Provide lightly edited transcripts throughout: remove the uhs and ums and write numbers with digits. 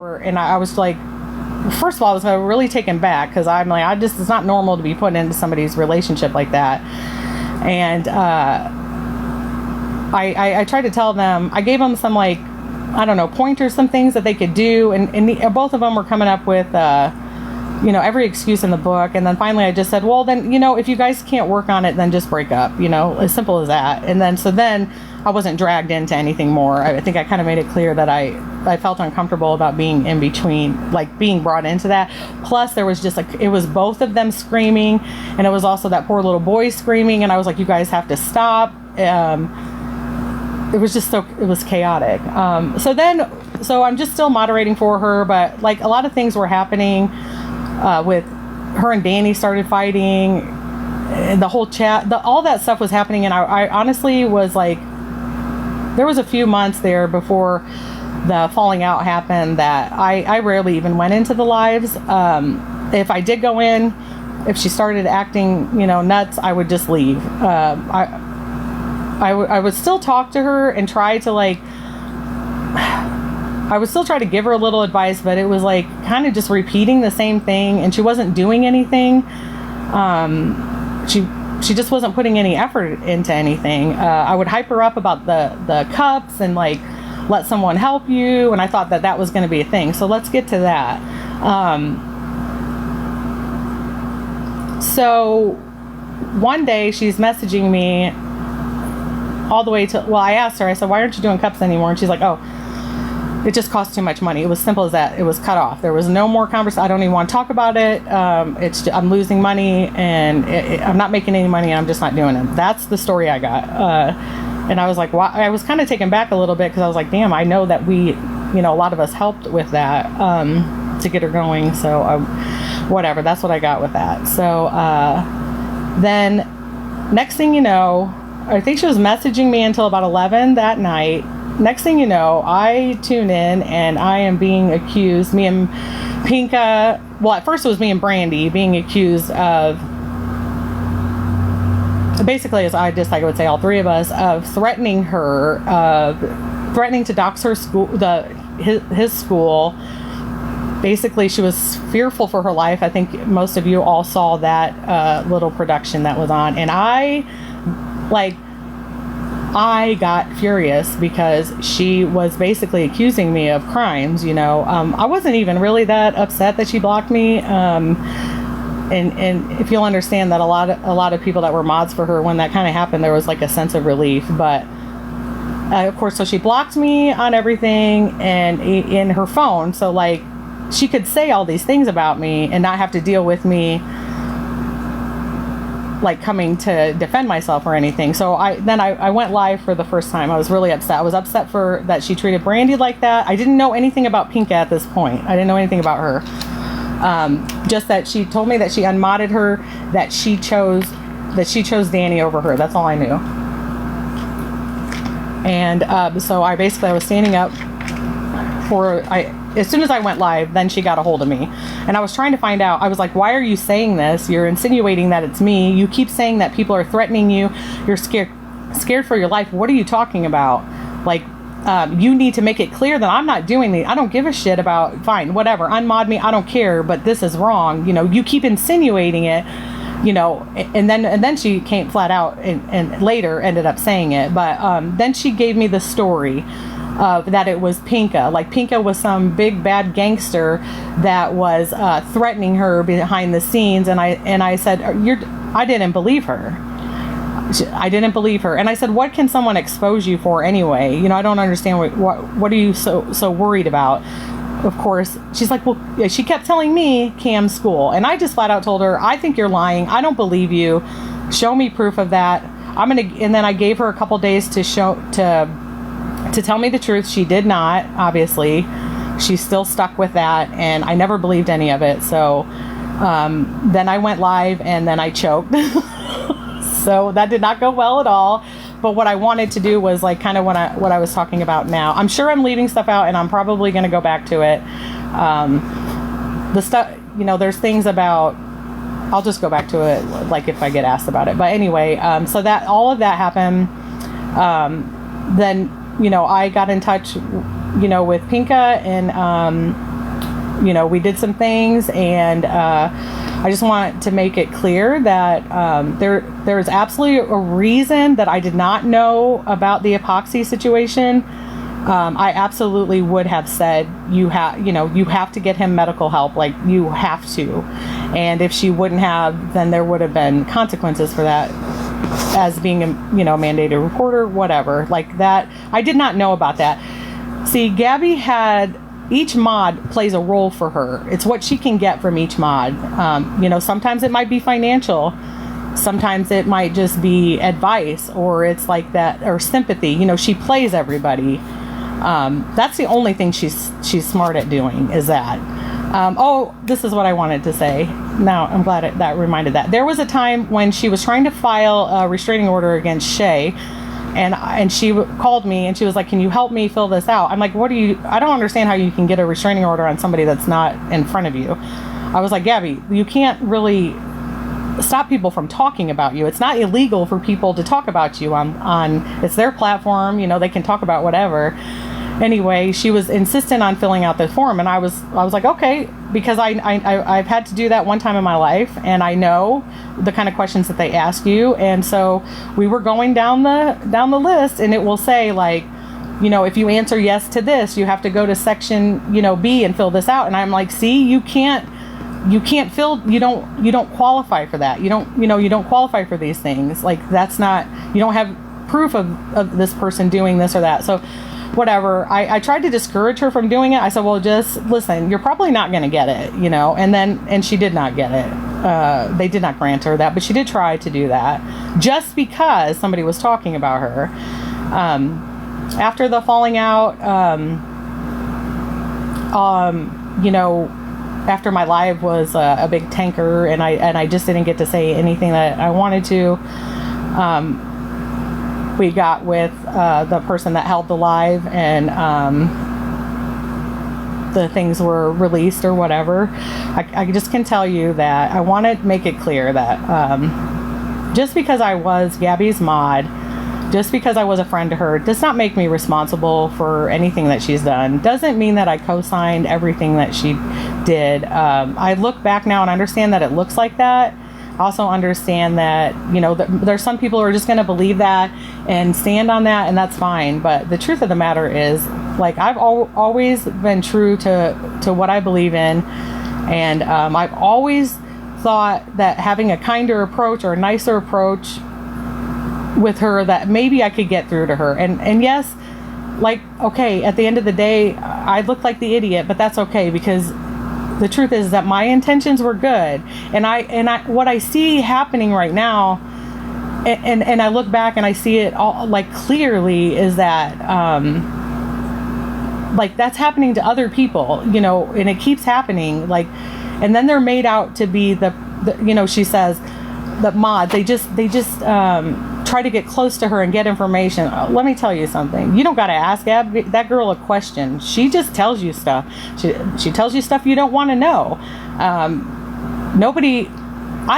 And I was like, first of all, I was really taken back because I'm like, it's not normal to be put into somebody's relationship like that. And I tried to tell them, I gave them some, like, I don't know, pointers, some things that they could do. And both of them were coming up with, every excuse in the book. And then finally I just said, well, then, if you guys can't work on it, then just break up, as simple as that. And then I wasn't dragged into anything more. I think I kind of made it clear that I felt uncomfortable about being in between, like being brought into that. Plus there was just like, it was both of them screaming, and it was also that poor little boy screaming. And I was like, you guys have to stop. It was just it was chaotic. So I'm just still moderating for her, but like a lot of things were happening with her and Danny started fighting, and the whole chat, all that stuff was happening. And I honestly was like, there was a few months there before the falling out happened that I rarely even went into the lives. If I did go in, if she started acting, nuts, I would just leave. I would still talk to her and try to I would still try to give her a little advice, but it was like kind of just repeating the same thing, and she wasn't doing anything. She just wasn't putting any effort into anything. I would hype her up about the cups and like, let someone help you. And I thought that was going to be a thing. So let's get to that. So one day she's messaging me all the way to, I asked her, I said, why aren't you doing cups anymore? And she's like, oh, it just costs too much money. It was simple as that. It was cut off. There was no more conversation. I don't even want to talk about it. I'm losing money, and I'm not making any money, and I'm just not doing it. That's the story I got. And I was like, why? I was kind of taken back a little bit because I was like, damn, I know that we, a lot of us helped with that to get her going. So whatever, that's what I got with that. So then next thing you know, I think she was messaging me until about 11 that night. Next thing you know, I tune in and I am being accused, me and Pinka, well, at first it was me and Brandy being accused of, basically, as I would say, all three of us, of threatening her, threatening to dox her school, his school. Basically, she was fearful for her life. I think most of you all saw that little production that was on, and I got furious because she was basically accusing me of crimes. I wasn't even really that upset that she blocked me. And if you'll understand that a lot of people that were mods for her, when that kind of happened, there was like a sense of relief. But of course, so she blocked me on everything and in her phone. So like she could say all these things about me and not have to deal with me like coming to defend myself or anything. So I went live for the first time. I was really upset. I was upset for that she treated Brandy like that. I didn't know anything about Pinka at this point. I didn't know anything about her. Just that she told me that she unmodded her, that she chose Danny over her. That's all I knew. And so I was standing up as soon as I went live, then she got a hold of me. And I was trying to find out, I was like, why are you saying this? You're insinuating that it's me. You keep saying that people are threatening you. You're scared for your life. What are you talking about? Like, you need to make it clear that I'm not doing I don't give a shit about, fine, whatever, unmod me, I don't care, but this is wrong. You keep insinuating it, and then she came flat out and later ended up saying it. But then she gave me the story that it was Pinka. Like Pinka was some big bad gangster that was threatening her behind the scenes. And I said, I didn't believe her. I didn't believe her. And I said, what can someone expose you for anyway? I don't understand what are you so worried about? Of course, she's like, well, she kept telling me Cam's school. And I just flat out told her, I think you're lying. I don't believe you. Show me proof of that. And then I gave her a couple days to tell me the truth. She did not, obviously. She's still stuck with that. And I never believed any of it. So then I went live and then I choked. So that did not go well at all. But what I wanted to do was like kind of what I was talking about now. I'm sure I'm leaving stuff out and I'm probably going to go back to it. The stuff, there's things about, I'll just go back to it like if I get asked about it. But anyway, so that all of that happened. Then, I got in touch, with Pinka and we did some things, and I just want to make it clear that there is absolutely a reason that I did not know about the epoxy situation. I absolutely would have said you have to get him medical help, like you have to. And if she wouldn't have, then there would have been consequences for that, as being a mandated reporter, whatever, like that. I did not know about that. See, Gabi had, each mod plays a role for her. It's what she can get from each mod. Sometimes it might be financial. Sometimes it might just be advice, or it's like that, or sympathy. She plays everybody. That's the only thing she's smart at doing, is that. This is what I wanted to say. Now, I'm glad that reminded that. There was a time when she was trying to file a restraining order against Shay, and she called me and she was like, can you help me fill this out? I'm like, I don't understand how you can get a restraining order on somebody that's not in front of you. I was like, Gabi, you can't really stop people from talking about you. It's not illegal for people to talk about you on it's their platform, they can talk about whatever. Anyway, she was insistent on filling out the form, and I was like, okay, because I've had to do that one time in my life, and I know the kind of questions that they ask you. And so we were going down the list, and it will say, like, if you answer yes to this, you have to go to section B and fill this out. And I'm like, see, you can't fill, you don't qualify for that. You don't qualify for these things. Like, that's not, you don't have proof of this person doing this or that. So whatever. I tried to discourage her from doing it. I said, well, just listen, you're probably not going to get it, and she did not get it. They did not grant her that, but she did try to do that just because somebody was talking about her. After the falling out, after my live was a big tanker, and I just didn't get to say anything that I wanted to, we got with the person that held the live, and the things were released or whatever. I just can tell you that I want to make it clear that just because I was Gabi's mod, just because I was a friend to her, does not make me responsible for anything that she's done. Doesn't mean that I co-signed everything that she did. I look back now and understand that it looks like that. Also understand that there's some people who are just going to believe that and stand on that, and that's fine. But the truth of the matter is, like, I've always been true to what I believe in, and I've always thought that having a kinder approach or a nicer approach with her, that maybe I could get through to her. And yes, like, okay, at the end of the day, I look like the idiot, but that's okay, because the truth is that my intentions were good. And I what I see happening right now, and I look back and I see it all, like, clearly, is that like, that's happening to other people, and it keeps happening, like, and then they're made out to be the she says the mod, they just try to get close to her and get information. Let me tell you something. You don't got to ask that girl a question. She just tells you stuff. She tells you stuff you don't want to know. I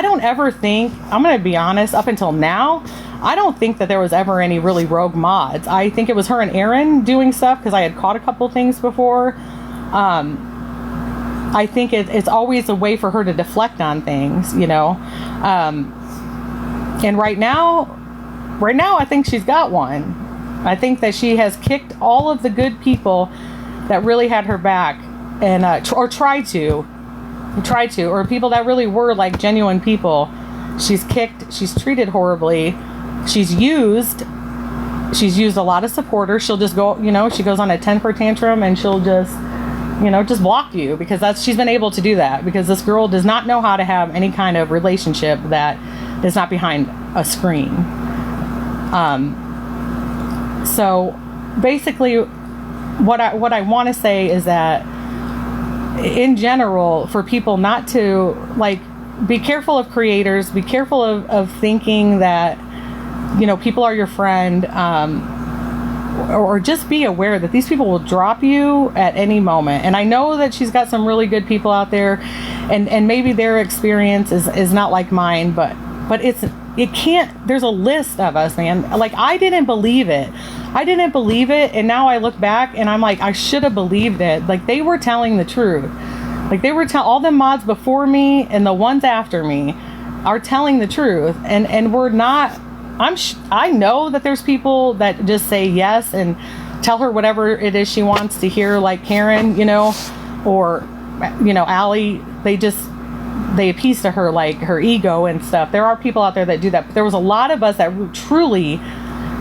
don't ever think, I'm going to be honest, up until now, I don't think that there was ever any really rogue mods. I think it was her and Aaron doing stuff, because I had caught a couple things before. I think it's always a way for her to deflect on things, and right now, I think she's got one. I think that she has kicked all of the good people that really had her back, and or tried to, or people that really were, like, genuine people. She's kicked. She's treated horribly. She's used a lot of supporters. She'll just go, she goes on a temper tantrum, and she'll just block you, because she's been able to do that, because this girl does not know how to have any kind of relationship that is not behind a screen. So basically, what I want to say is that, in general, for people not to, like, be careful of creators, be careful of thinking that, people are your friend, or just be aware that these people will drop you at any moment. And I know that she's got some really good people out there, and maybe their experience is not like mine, but it can't, there's a list of us, man. Like, I didn't believe it, and now I look back and I'm like, I should have believed it. Like, they were telling the truth. Like, they were all the mods before me and the ones after me are telling the truth, and we're not. I know that there's people that just say yes and tell her whatever it is she wants to hear, like Karen, or Allie. They appease to her, like her ego and stuff. There are people out there that do that, but there was a lot of us that truly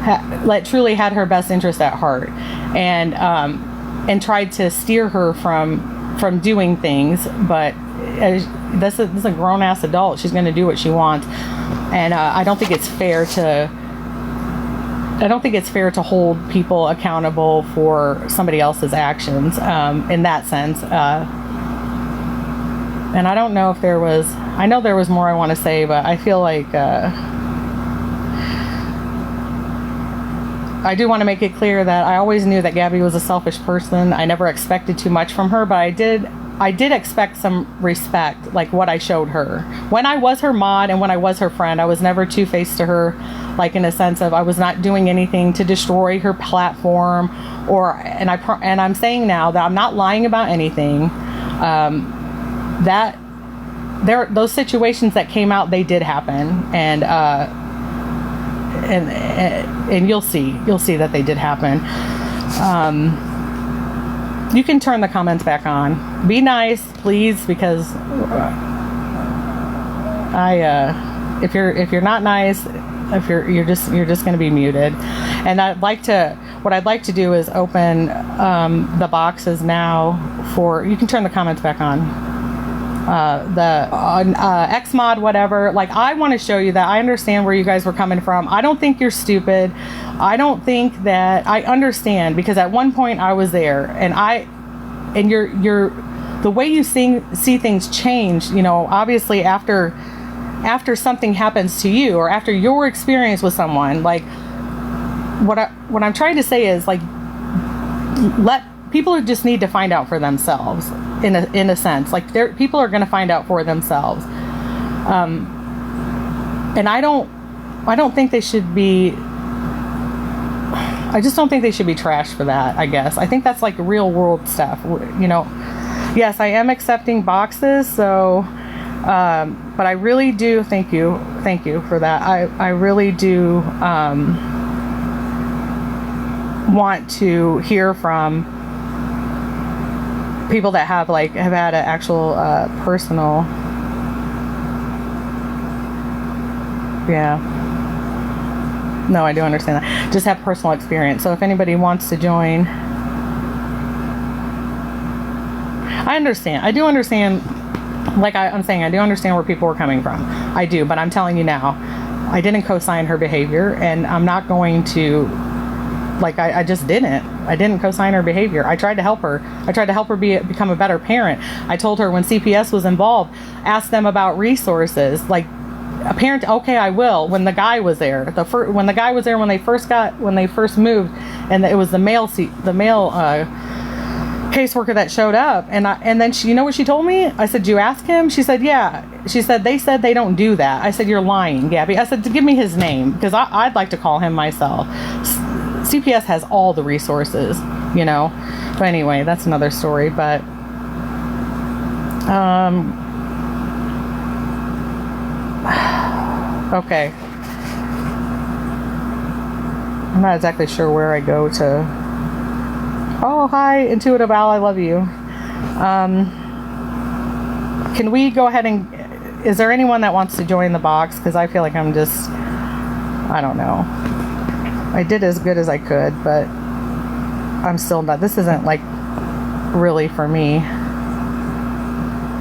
had her best interest at heart, and tried to steer her from doing things. But this is a grown ass adult. She's going to do what she wants, and I don't think it's fair to hold people accountable for somebody else's actions in that sense. And I don't know if I know there was more I want to say, but I feel like I do want to make it clear that I always knew that Gabi was a selfish person. I never expected too much from her, but I did expect some respect, like what I showed her. When I was her mod and when I was her friend, I was never two-faced to her, like in a sense of I was not doing anything to destroy her platform, and I'm saying now that I'm not lying about anything. That those situations that came out, they did happen, and you'll see that they did happen. You can turn the comments back on. Be nice, please, because if you're not nice, if you're just going to be muted. And what I'd like to do is open the boxes now for. You can turn the comments back on. Xmod, whatever. Like, I want to show you that I understand where you guys were coming from. I don't think you're stupid. I don't think that I understand, because at one point I was there, and you're the way you see things change, obviously after something happens to you, or after your experience with someone. Like, what I'm trying to say is, like, people just need to find out for themselves, in a sense. Like, people are going to find out for themselves, and I don't think they should be. I just don't think they should be trashed for that. I guess I think that's like real world stuff. Yes, I am accepting boxes. So, but I really do thank you for that. I really do want to hear from people that have had an actual personal, no, I do understand that, just have personal experience. So if anybody wants to join, I do understand, like I'm saying, I do understand where people were coming from. I do, but I'm telling you now, I didn't co-sign her behavior, and I'm not going to. I just didn't. I didn't co-sign her behavior. I tried to help her. I tried to help her become a better parent. I told her when CPS was involved, ask them about resources. Like, a parent, okay, I will. When the guy was there, when they first moved, and it was the male caseworker that showed up, and then she, you know what she told me? I said, "You ask him?" She said, "Yeah." She said, "They said they don't do that." I said, "You're lying, Gabi." I said, "Give me his name, because I'd like to call him myself." CPS has all the resources, But anyway, that's another story. But okay. I'm not exactly sure where I go to. Oh, hi, Intuitive Al, I love you. Can we go ahead and... Is there anyone that wants to join the box? Because I feel like I don't know. I did as good as I could, but I'm still not... This isn't, really for me.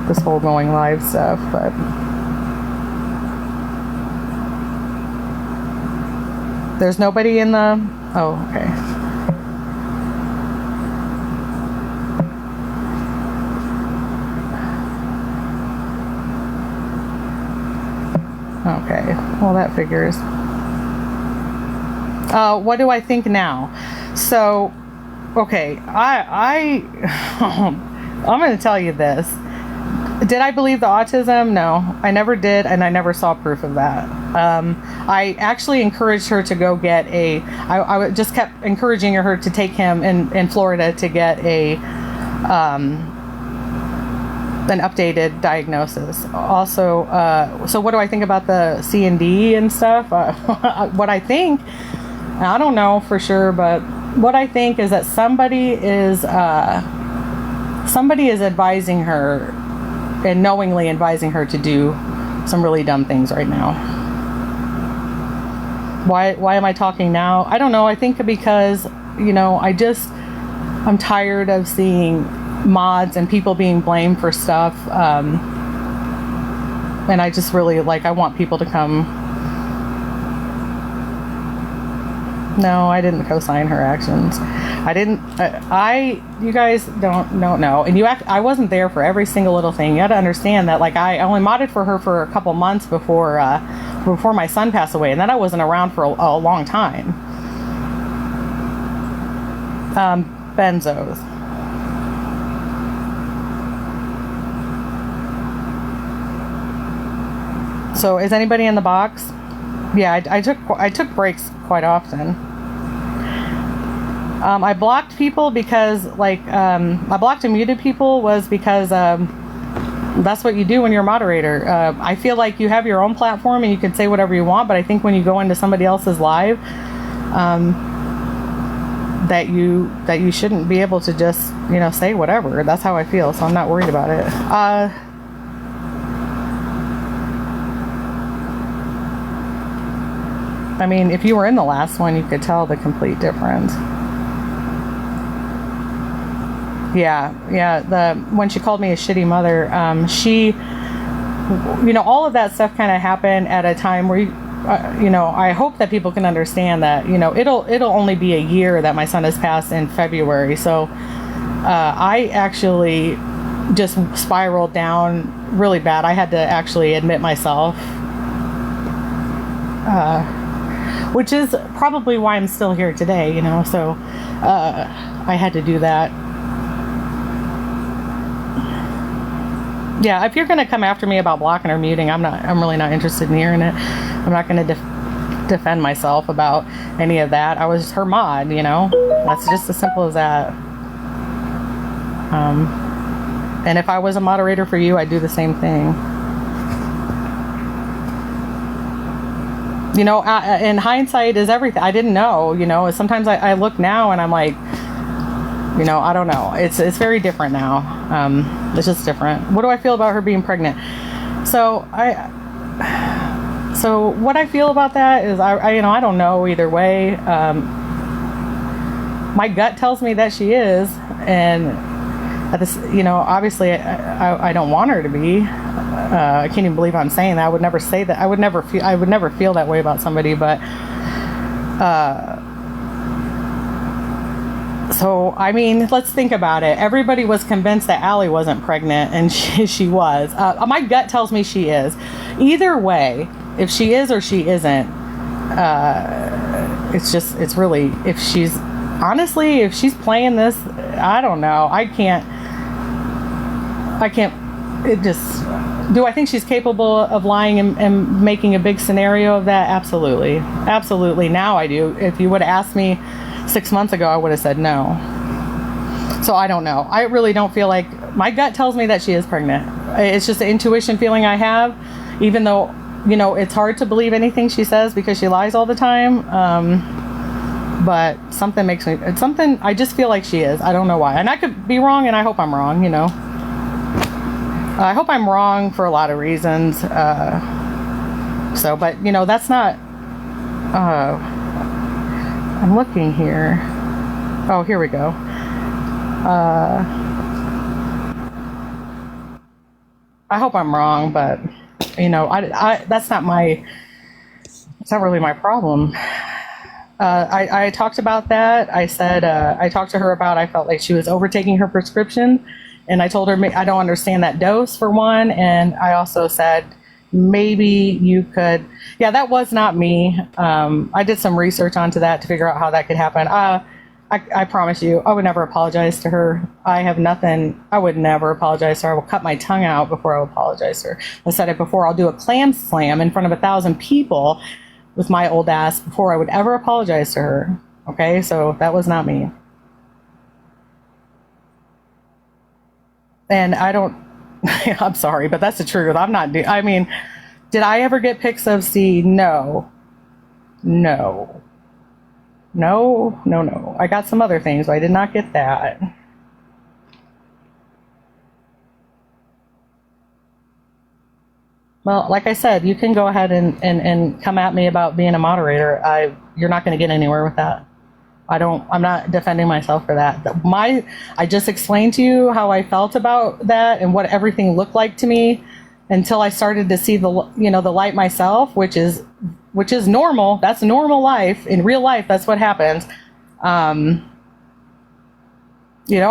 This whole going live stuff, but... There's nobody in the... Oh, okay. Okay, well, that figures. What do I think now? So, okay, I'm going to tell you this. Did I believe the autism? No, I never did, and I never saw proof of that. I actually encouraged her to go get I just kept encouraging her to take him in Florida to get a an updated diagnosis. Also, so what do I think about the C&D and stuff? What I think, I don't know for sure, but what I think is that somebody is advising her and knowingly advising her to do some really dumb things right now. Why am I talking now? I don't know. I think because, I'm tired of seeing mods and people being blamed for stuff. And I just really, I want people to come. No, I didn't co-sign her actions. I didn't. You guys don't know. And I wasn't there for every single little thing. You got to understand that, I only modded for her for a couple months before my son passed away, and then I wasn't around for a long time. Benzos. So is anybody in the box? Yeah, I took breaks quite often. I blocked people because I blocked and muted people was because that's what you do when you're a moderator. I feel like you have your own platform and you can say whatever you want, but I think when you go into somebody else's live, that you shouldn't be able to just say whatever. That's how I feel, so I'm not worried about it. I mean, if you were in the last one, you could tell the complete difference. Yeah. When she called me a shitty mother, she, all of that stuff kind of happened at a time where, I hope that people can understand that, it'll only be a year that my son has passed in February. So, I actually just spiraled down really bad. I had to actually admit myself, which is probably why I'm still here today, so I had to do that. Yeah, if you're going to come after me about blocking or muting, I'm really not interested in hearing it. I'm not going to defend myself about any of that. I was her mod, that's just as simple as that. And if I was a moderator for you, I'd do the same thing. In hindsight is everything. I didn't know, sometimes I look now and I'm like, I don't know. It's very different now. It's just different. What do I feel about her being pregnant? So what I feel about that is I don't know either way. My gut tells me that she is, and at this, obviously I don't want her to be. I can't even believe I'm saying that. I would never say that. I would never feel that way about somebody, but so, I mean, let's think about it. Everybody was convinced that Allie wasn't pregnant, and she was. My gut tells me she is. Either way, if she is or she isn't, it's really, if she's playing this, I don't know. I can't, do I think she's capable of lying and making a big scenario of that? Absolutely. Absolutely. Now I do. If you would have asked me 6 months ago, I would have said no. So I don't know. I really don't feel like, my gut tells me that she is pregnant. It's just an intuition feeling I have, even though, it's hard to believe anything she says because she lies all the time. But something I just feel like she is. I don't know why. And I could be wrong, and I hope I'm wrong, I hope I'm wrong for a lot of reasons. But, that's not, I'm looking here. Oh, here we go. I hope I'm wrong, but that's not really my problem. I talked about that. I said, I talked to her about, I felt like she was overtaking her prescription, and I told her, I don't understand that dose for one. And I also said, maybe you could, that was not me. I did some research onto that to figure out how that could happen. I promise you, I would never apologize to her. I would never apologize to her. I will cut my tongue out before I will apologize to her. I said it before, I'll do a clam slam in front of 1,000 people with my old ass before I would ever apologize to her. Okay, so that was not me. And I don't, I'm sorry, but that's the truth. I'm not. I mean, did I ever get pics of C? No, no, no, no, no. I got some other things, but I did not get that. Well, like I said, you can go ahead and come at me about being a moderator. You're not going to get anywhere with that. I'm not defending myself for that. I just explained to you how I felt about that and what everything looked like to me until I started to see the light myself, which is normal. That's normal life. In real life, that's what happens. I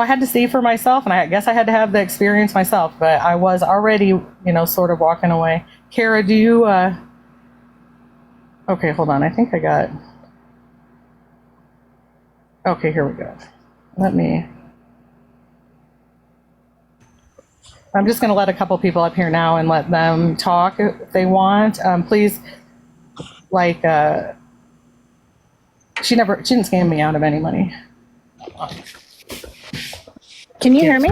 had to see for myself, and I guess I had to have the experience myself, but I was already, sort of walking away. Kara, do you, okay, hold on. I think I got, okay, here we go. I'm just going to let a couple people up here now and let them talk if they want. Please, she didn't scam me out of any money. Can you hear me?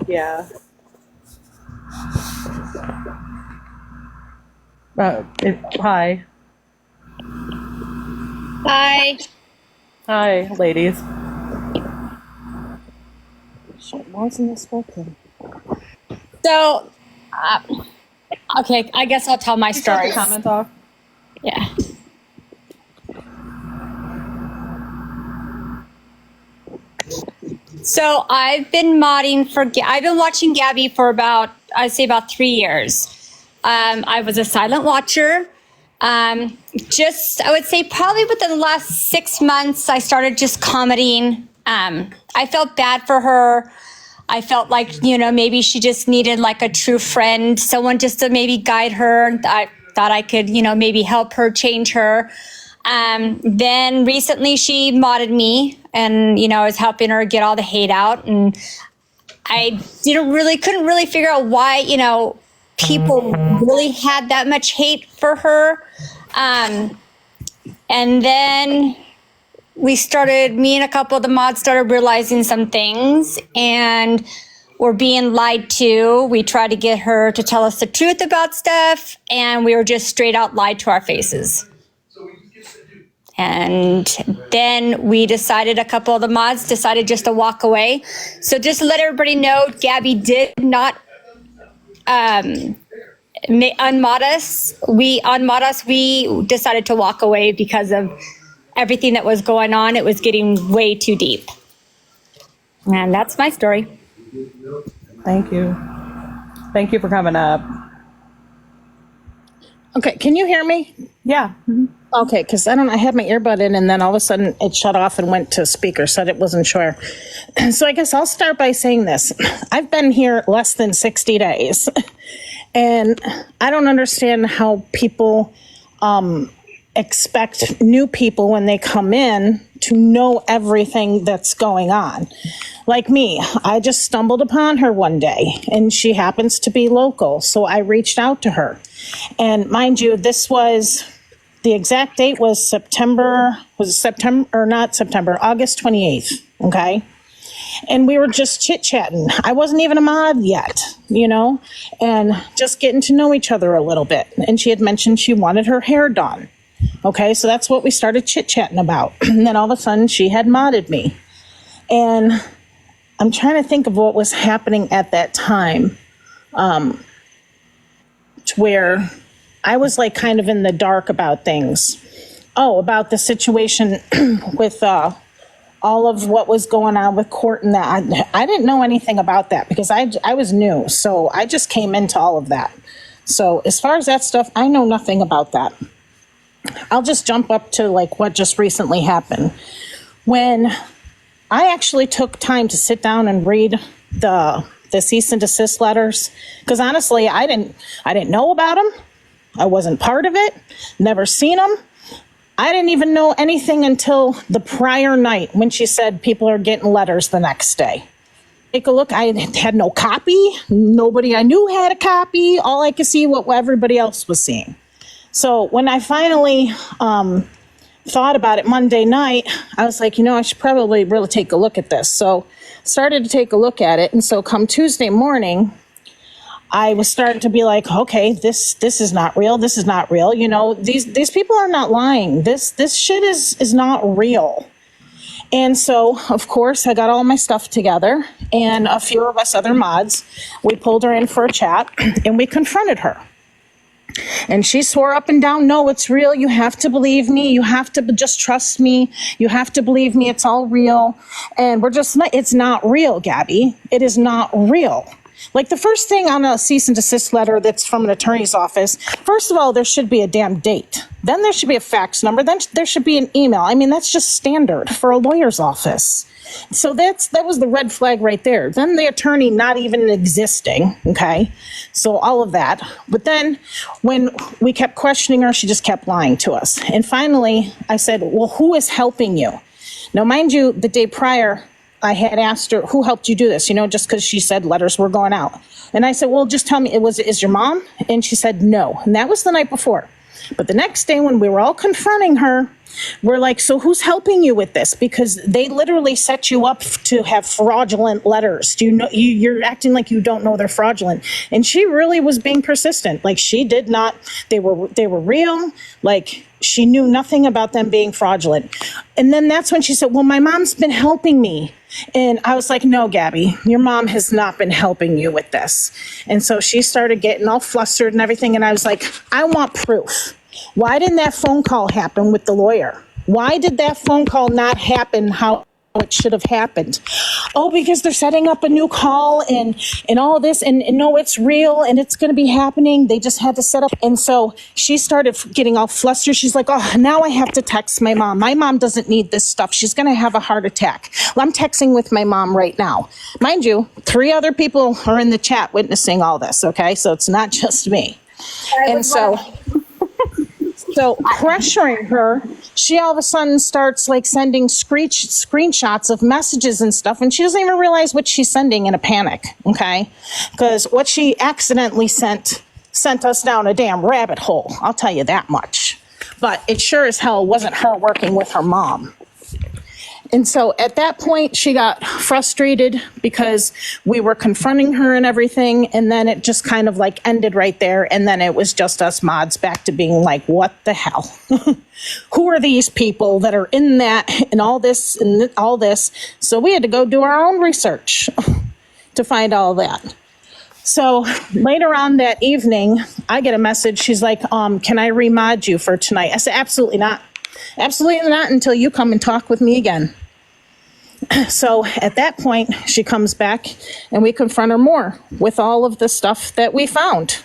Yeah. Hi. Hi. Hi, ladies. Why isn't this working? So, okay, I guess I'll tell my story. Comment off. Yeah. So I've been watching Gabi for about 3 years. I was a silent watcher. I would say probably within the last 6 months, I started just commenting. I felt bad for her. I felt like, maybe she just needed like a true friend, someone just to maybe guide her. I thought I could, maybe help her, change her. Then recently she modded me and, I was helping her get all the hate out. And I couldn't really figure out why, people really had that much hate for her. And then me and a couple of the mods started realizing some things and we're being lied to. We tried to get her to tell us the truth about stuff and we were just straight out lied to our faces. And then a couple of the mods decided just to walk away. So just to let everybody know, Gabi did not unmod us. We decided to walk away because of everything that was going on. It was getting way too deep. And that's my story. Thank you. Thank you for coming up. Okay, can you hear me? Yeah. Mm-hmm. Okay, because I had my earbud in and then all of a sudden it shut off and went to speaker, so I wasn't sure. So I guess I'll start by saying this. I've been here less than 60 days and I don't understand how people expect new people when they come in to know everything that's going on. Like me, I just stumbled upon her one day and she happens to be local, so I reached out to her. And mind you, the exact date was August 28th, okay? And we were just chit-chatting. I wasn't even a mod yet, and just getting to know each other a little bit. And she had mentioned she wanted her hair done. Okay, so that's what we started chit-chatting about. And then all of a sudden she had modded me. And I'm trying to think of what was happening at that time, to where I was like kind of in the dark about things. Oh, about the situation with all of what was going on with court and that. I didn't know anything about that because I was new. So I just came into all of that. So as far as that stuff, I know nothing about that. I'll just jump up to like what just recently happened. When I actually took time to sit down and read the cease and desist letters, because honestly, I didn't know about them. I wasn't part of it, never seen them. I didn't even know anything until the prior night when she said people are getting letters the next day. Take a look. I had no copy. Nobody I knew had a copy. All I could see what everybody else was seeing. So when I finally thought about it Monday night, I was like, I should probably really take a look at this. So started to take a look at it. And so come Tuesday morning, I was starting to be like, okay, this is not real. This is not real. You know, these people are not lying. This shit is not real. And so, of course, I got all my stuff together, and a few of us other mods, we pulled her in for a chat, and we confronted her. And she swore up and down, no, it's real. You have to believe me. You have to just trust me. You have to believe me. It's all real. And we're just, it's not real, Gabi. It is not real. Like the first thing on a cease and desist letter that's from an attorney's office, first of all, there should be a damn date. Then there should be a fax number. Then there should be an email. I mean, that's just standard for a lawyer's office. So that was the red flag right there. Then the attorney not even existing, okay? So all of that. But then when we kept questioning her, she just kept lying to us. And finally, I said, well, who is helping you? Now, mind you, the day prior, I had asked her, who helped you do this? You know, just because she said letters were going out. And I said, well, just tell me, is your mom? And she said, no. And that was the night before. But the next day when we were all confronting her, we're like, so who's helping you with this? Because they literally set you up to have fraudulent letters. Do you know, you're acting like you don't know they're fraudulent. And she really was being persistent. Like she did not, they were real. Like she knew nothing about them being fraudulent. And then that's when she said, well, my mom's been helping me. And I was like, no, Gabi, your mom has not been helping you with this. And so she started getting all flustered and everything. And I was like, I want proof. Why didn't that phone call happen with the lawyer? Why did that phone call not happen how it should have happened? Oh, because they're setting up a new call and all this. And no, it's real and it's going to be happening. They just had to set up. And so she started getting all flustered. She's like, oh, now I have to text my mom. My mom doesn't need this stuff. She's going to have a heart attack. Well, I'm texting with my mom right now. Mind you, 3 other people are in the chat witnessing all this. Okay. So it's not just me. And so pressuring her, she all of a sudden starts like sending screenshots of messages and stuff, and she doesn't even realize what she's sending in a panic, okay? Because what she accidentally sent us down a damn rabbit hole, I'll tell you that much. But it sure as hell wasn't her working with her mom. And so at that point, she got frustrated because we were confronting her and everything. And then it just kind of like ended right there. And then it was just us mods back to being like, what the hell? Who are these people that are in that and all this and all this? So we had to go do our own research to find all that. So later on that evening, I get a message. She's like, can I remod you for tonight? I said, absolutely not. Absolutely not until you come and talk with me again. So at that point, she comes back and we confront her more with all of the stuff that we found.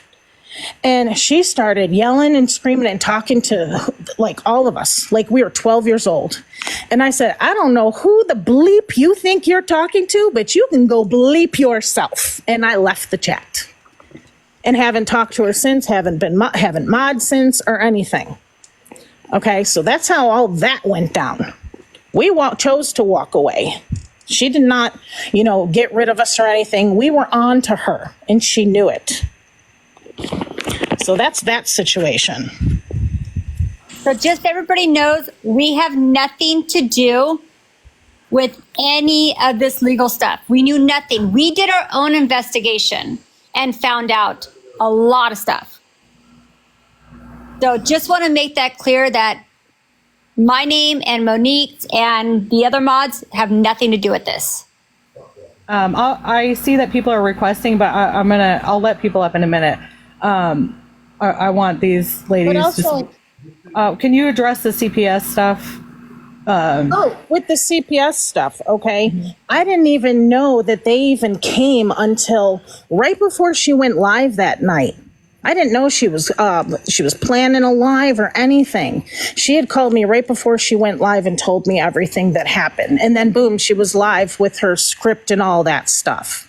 And she started yelling and screaming and talking to like all of us, like we were 12 years old. And I said, I don't know who the bleep you think you're talking to, but you can go bleep yourself. And I left the chat and haven't talked to her since, haven't mod since or anything. Okay, so that's how all that went down. We chose to walk away. She did not, get rid of us or anything. We were on to her, and she knew it. So that's that situation. So just everybody knows, we have nothing to do with any of this legal stuff. We knew nothing. We did our own investigation and found out a lot of stuff. So just want to make that clear that my name and Monique's and the other mods have nothing to do with this. I see that people are requesting, but I'll let people up in a minute. I want these ladies can you address the CPS stuff? With the CPS stuff, okay. Mm-hmm. I didn't even know that they even came until right before she went live that night. I didn't know she was planning a live or anything. She had called me right before she went live and told me everything that happened. And then boom, she was live with her script and all that stuff.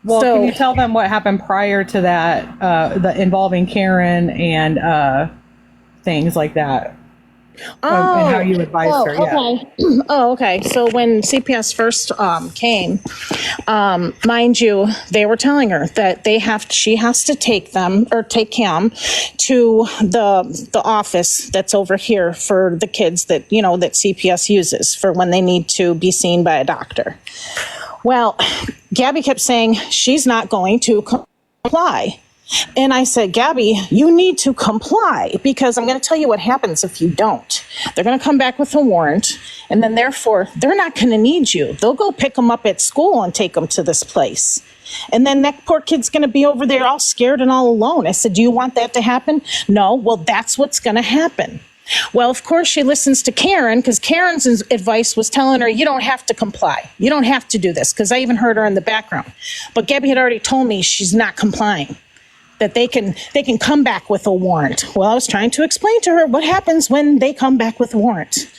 Well, can you tell them what happened prior to that, the involving Karen and things like that? And how you advised her. Okay. Yeah. Okay. So when CPS first came, mind you, they were telling her that she has to take Cam to the office that's over here for the kids that that CPS uses for when they need to be seen by a doctor. Well, Gabi kept saying she's not going to comply. And I said, Gabi, you need to comply because I'm going to tell you what happens if you don't. They're going to come back with a warrant, and then therefore they're not going to need you. They'll go pick them up at school and take them to this place. And then that poor kid's going to be over there all scared and all alone. I said, do you want that to happen? No. Well, that's what's going to happen. Well, of course, she listens to Karen because Karen's advice was telling her, you don't have to comply. You don't have to do this, because I even heard her in the background. But Gabi had already told me she's not complying, that they can come back with a warrant. Well, I was trying to explain to her what happens when they come back with a warrant,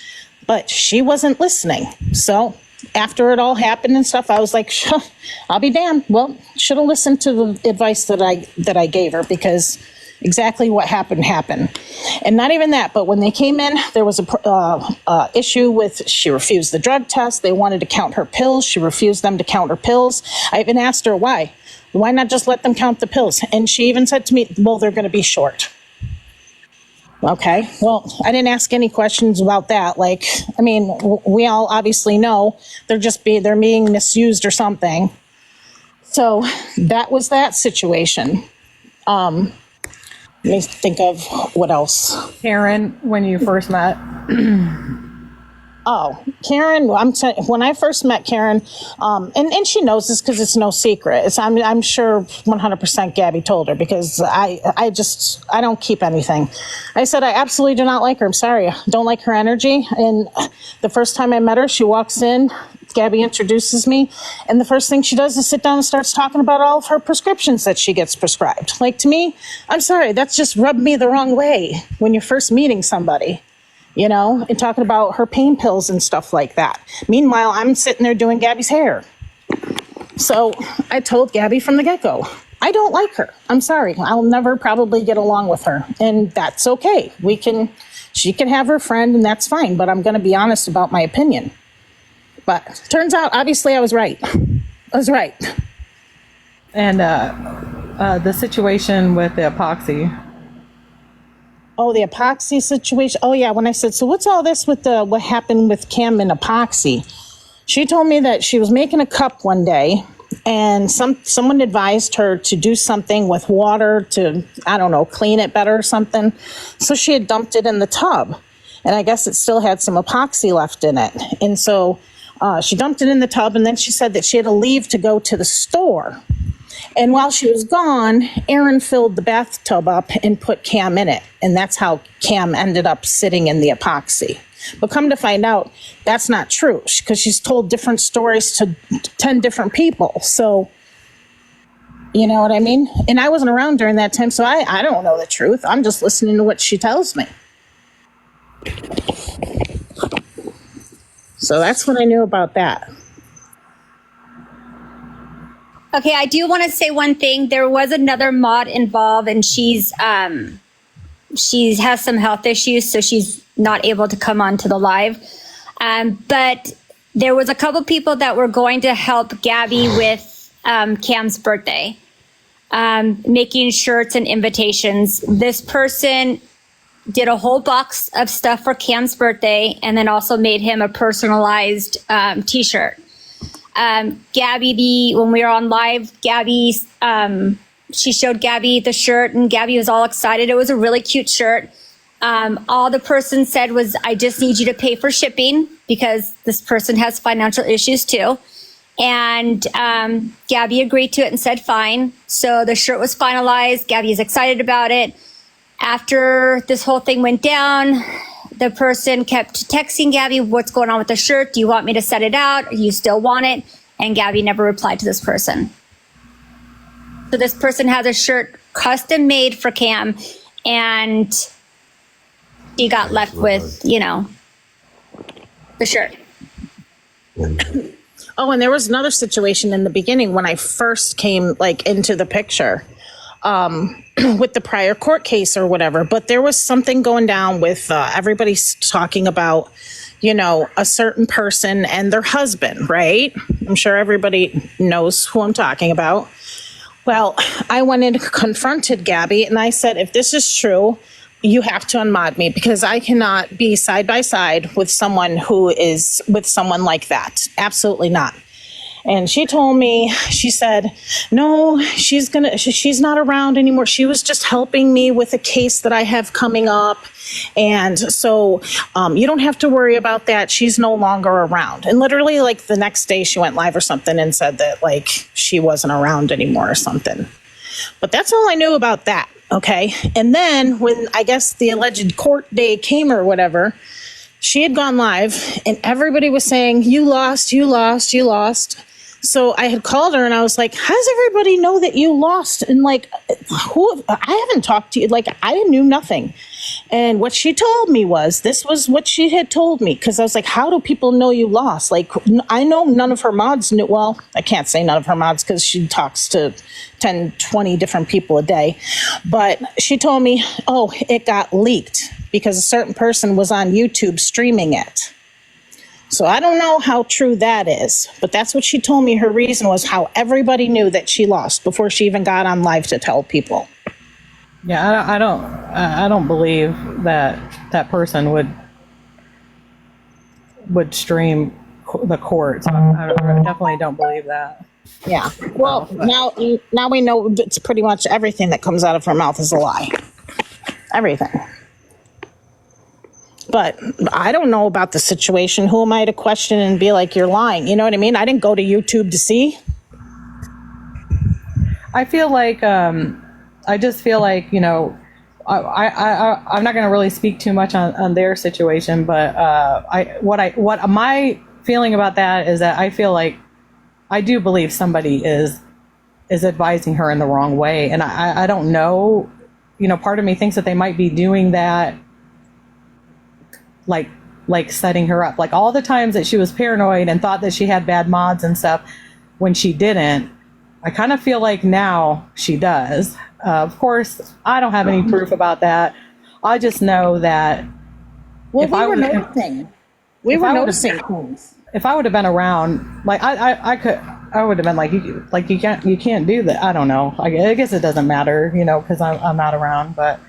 but she wasn't listening. So after it all happened and stuff, I was like, I'll be damned. Well, should have listened to the advice that I gave her, because exactly what happened. And not even that, but when they came in, there was a issue with, she refused the drug test. They wanted to count her pills. She refused them to count her pills. I even asked her why. Why not just let them count the pills? And she even said to me, well, they're going to be short. Okay, well, I didn't ask any questions about that. Like, I mean, we all obviously know they're being misused or something. So that was that situation. Let me think of what else. Karen, when you first met. Oh, Karen, when I first met Karen, and she knows this because it's no secret. I'm sure 100% Gabi told her, because I don't keep anything. I said, I absolutely do not like her. I'm sorry. I don't like her energy. And the first time I met her, she walks in, Gabi introduces me, and the first thing she does is sit down and starts talking about all of her prescriptions that she gets prescribed. Like, to me, I'm sorry, that's just rubbed me the wrong way when you're first meeting somebody. And talking about her pain pills and stuff like that. Meanwhile, I'm sitting there doing Gabi's hair. So I told Gabi from the get-go, I don't like her. I'm sorry. I'll never probably get along with her. And that's okay. She can have her friend, and that's fine. But I'm going to be honest about my opinion. But turns out, obviously, I was right. And the situation with the epoxy. Oh, the epoxy situation. Oh, yeah. When I said, so what's all this with what happened with Cam and epoxy? She told me that she was making a cup one day, and someone advised her to do something with water to, I don't know, clean it better or something. So she had dumped it in the tub, and I guess it still had some epoxy left in it. And so she dumped it in the tub, and then she said that she had to leave to go to the store. And while she was gone, Aaron filled the bathtub up and put Cam in it. And that's how Cam ended up sitting in the epoxy. But come to find out, that's not true, because she's told different stories to 10 different people. So, you know what I mean? And I wasn't around during that time, so I don't know the truth. I'm just listening to what she tells me. So that's what I knew about that. Okay, I do want to say one thing. There was another mod involved, and she has some health issues, so she's not able to come on to the live. But there was a couple people that were going to help Gabi with Cam's birthday, making shirts and invitations. This person did a whole box of stuff for Cam's birthday, and then also made him a personalized t-shirt. Gabi, when we were on live, Gabi, she showed Gabi the shirt, and Gabi was all excited. It was a really cute shirt. All the person said was, I just need you to pay for shipping, because this person has financial issues too. And Gabi agreed to it and said fine. So the shirt was finalized. Gabi is excited about it. After this whole thing went down, the person kept texting Gabi, what's going on with the shirt? Do you want me to set it out? Do you still want it? And Gabi never replied to this person. So this person has a shirt custom made for Cam, and she got left with, the shirt. Oh, and there was another situation in the beginning when I first came into the picture. With the prior court case or whatever, but there was something going down with everybody's talking about, a certain person and their husband, right? I'm sure everybody knows who I'm talking about. Well, I went in and confronted Gabi, and I said, if this is true, you have to unmod me, because I cannot be side by side with someone who is with someone like that. Absolutely not. And she told me, she said, no, she's not around anymore. She was just helping me with a case that I have coming up. And so you don't have to worry about that. She's no longer around. And literally like the next day she went live or something and said that like she wasn't around anymore or something. But that's all I knew about that. Okay. And then when I guess the alleged court day came or whatever, she had gone live and everybody was saying, you lost, you lost, you lost. So I had called her and I was like, how does everybody know that you lost? And like, I haven't talked to you. Like, I knew nothing. And what she told me was, this was what she had told me. Cause I was like, how do people know you lost? Like, I know none of her mods knew. Well, I can't say none of her mods cause she talks to 10, 20 different people a day. But she told me, oh, it got leaked because a certain person was on YouTube streaming it. So I don't know how true that is, but that's what she told me. Her reason was how everybody knew that she lost before she even got on live to tell people. Yeah, I don't believe that that person would stream the court. So I definitely don't believe that. Yeah. Well, now we know it's pretty much everything that comes out of her mouth is a lie. Everything. But I don't know about the situation. Who am I to question and be like, you're lying? You know what I mean? I didn't go to YouTube to see. I feel like, I just feel like, you know, I'm not going to really speak too much on their situation, but what my feeling about that is that I feel like I do believe somebody is advising her in the wrong way. And I don't know, you know, part of me thinks that they might be doing that like setting her up, like all the times that she was paranoid and thought that she had bad mods and stuff when she didn't. I kind of feel like now she does. Of course, I don't have any proof about that. I just know that we were noticing things. If I would have been around, like I would have been like, you can't do that. I don't know. I guess it doesn't matter, you know, because I'm not around. But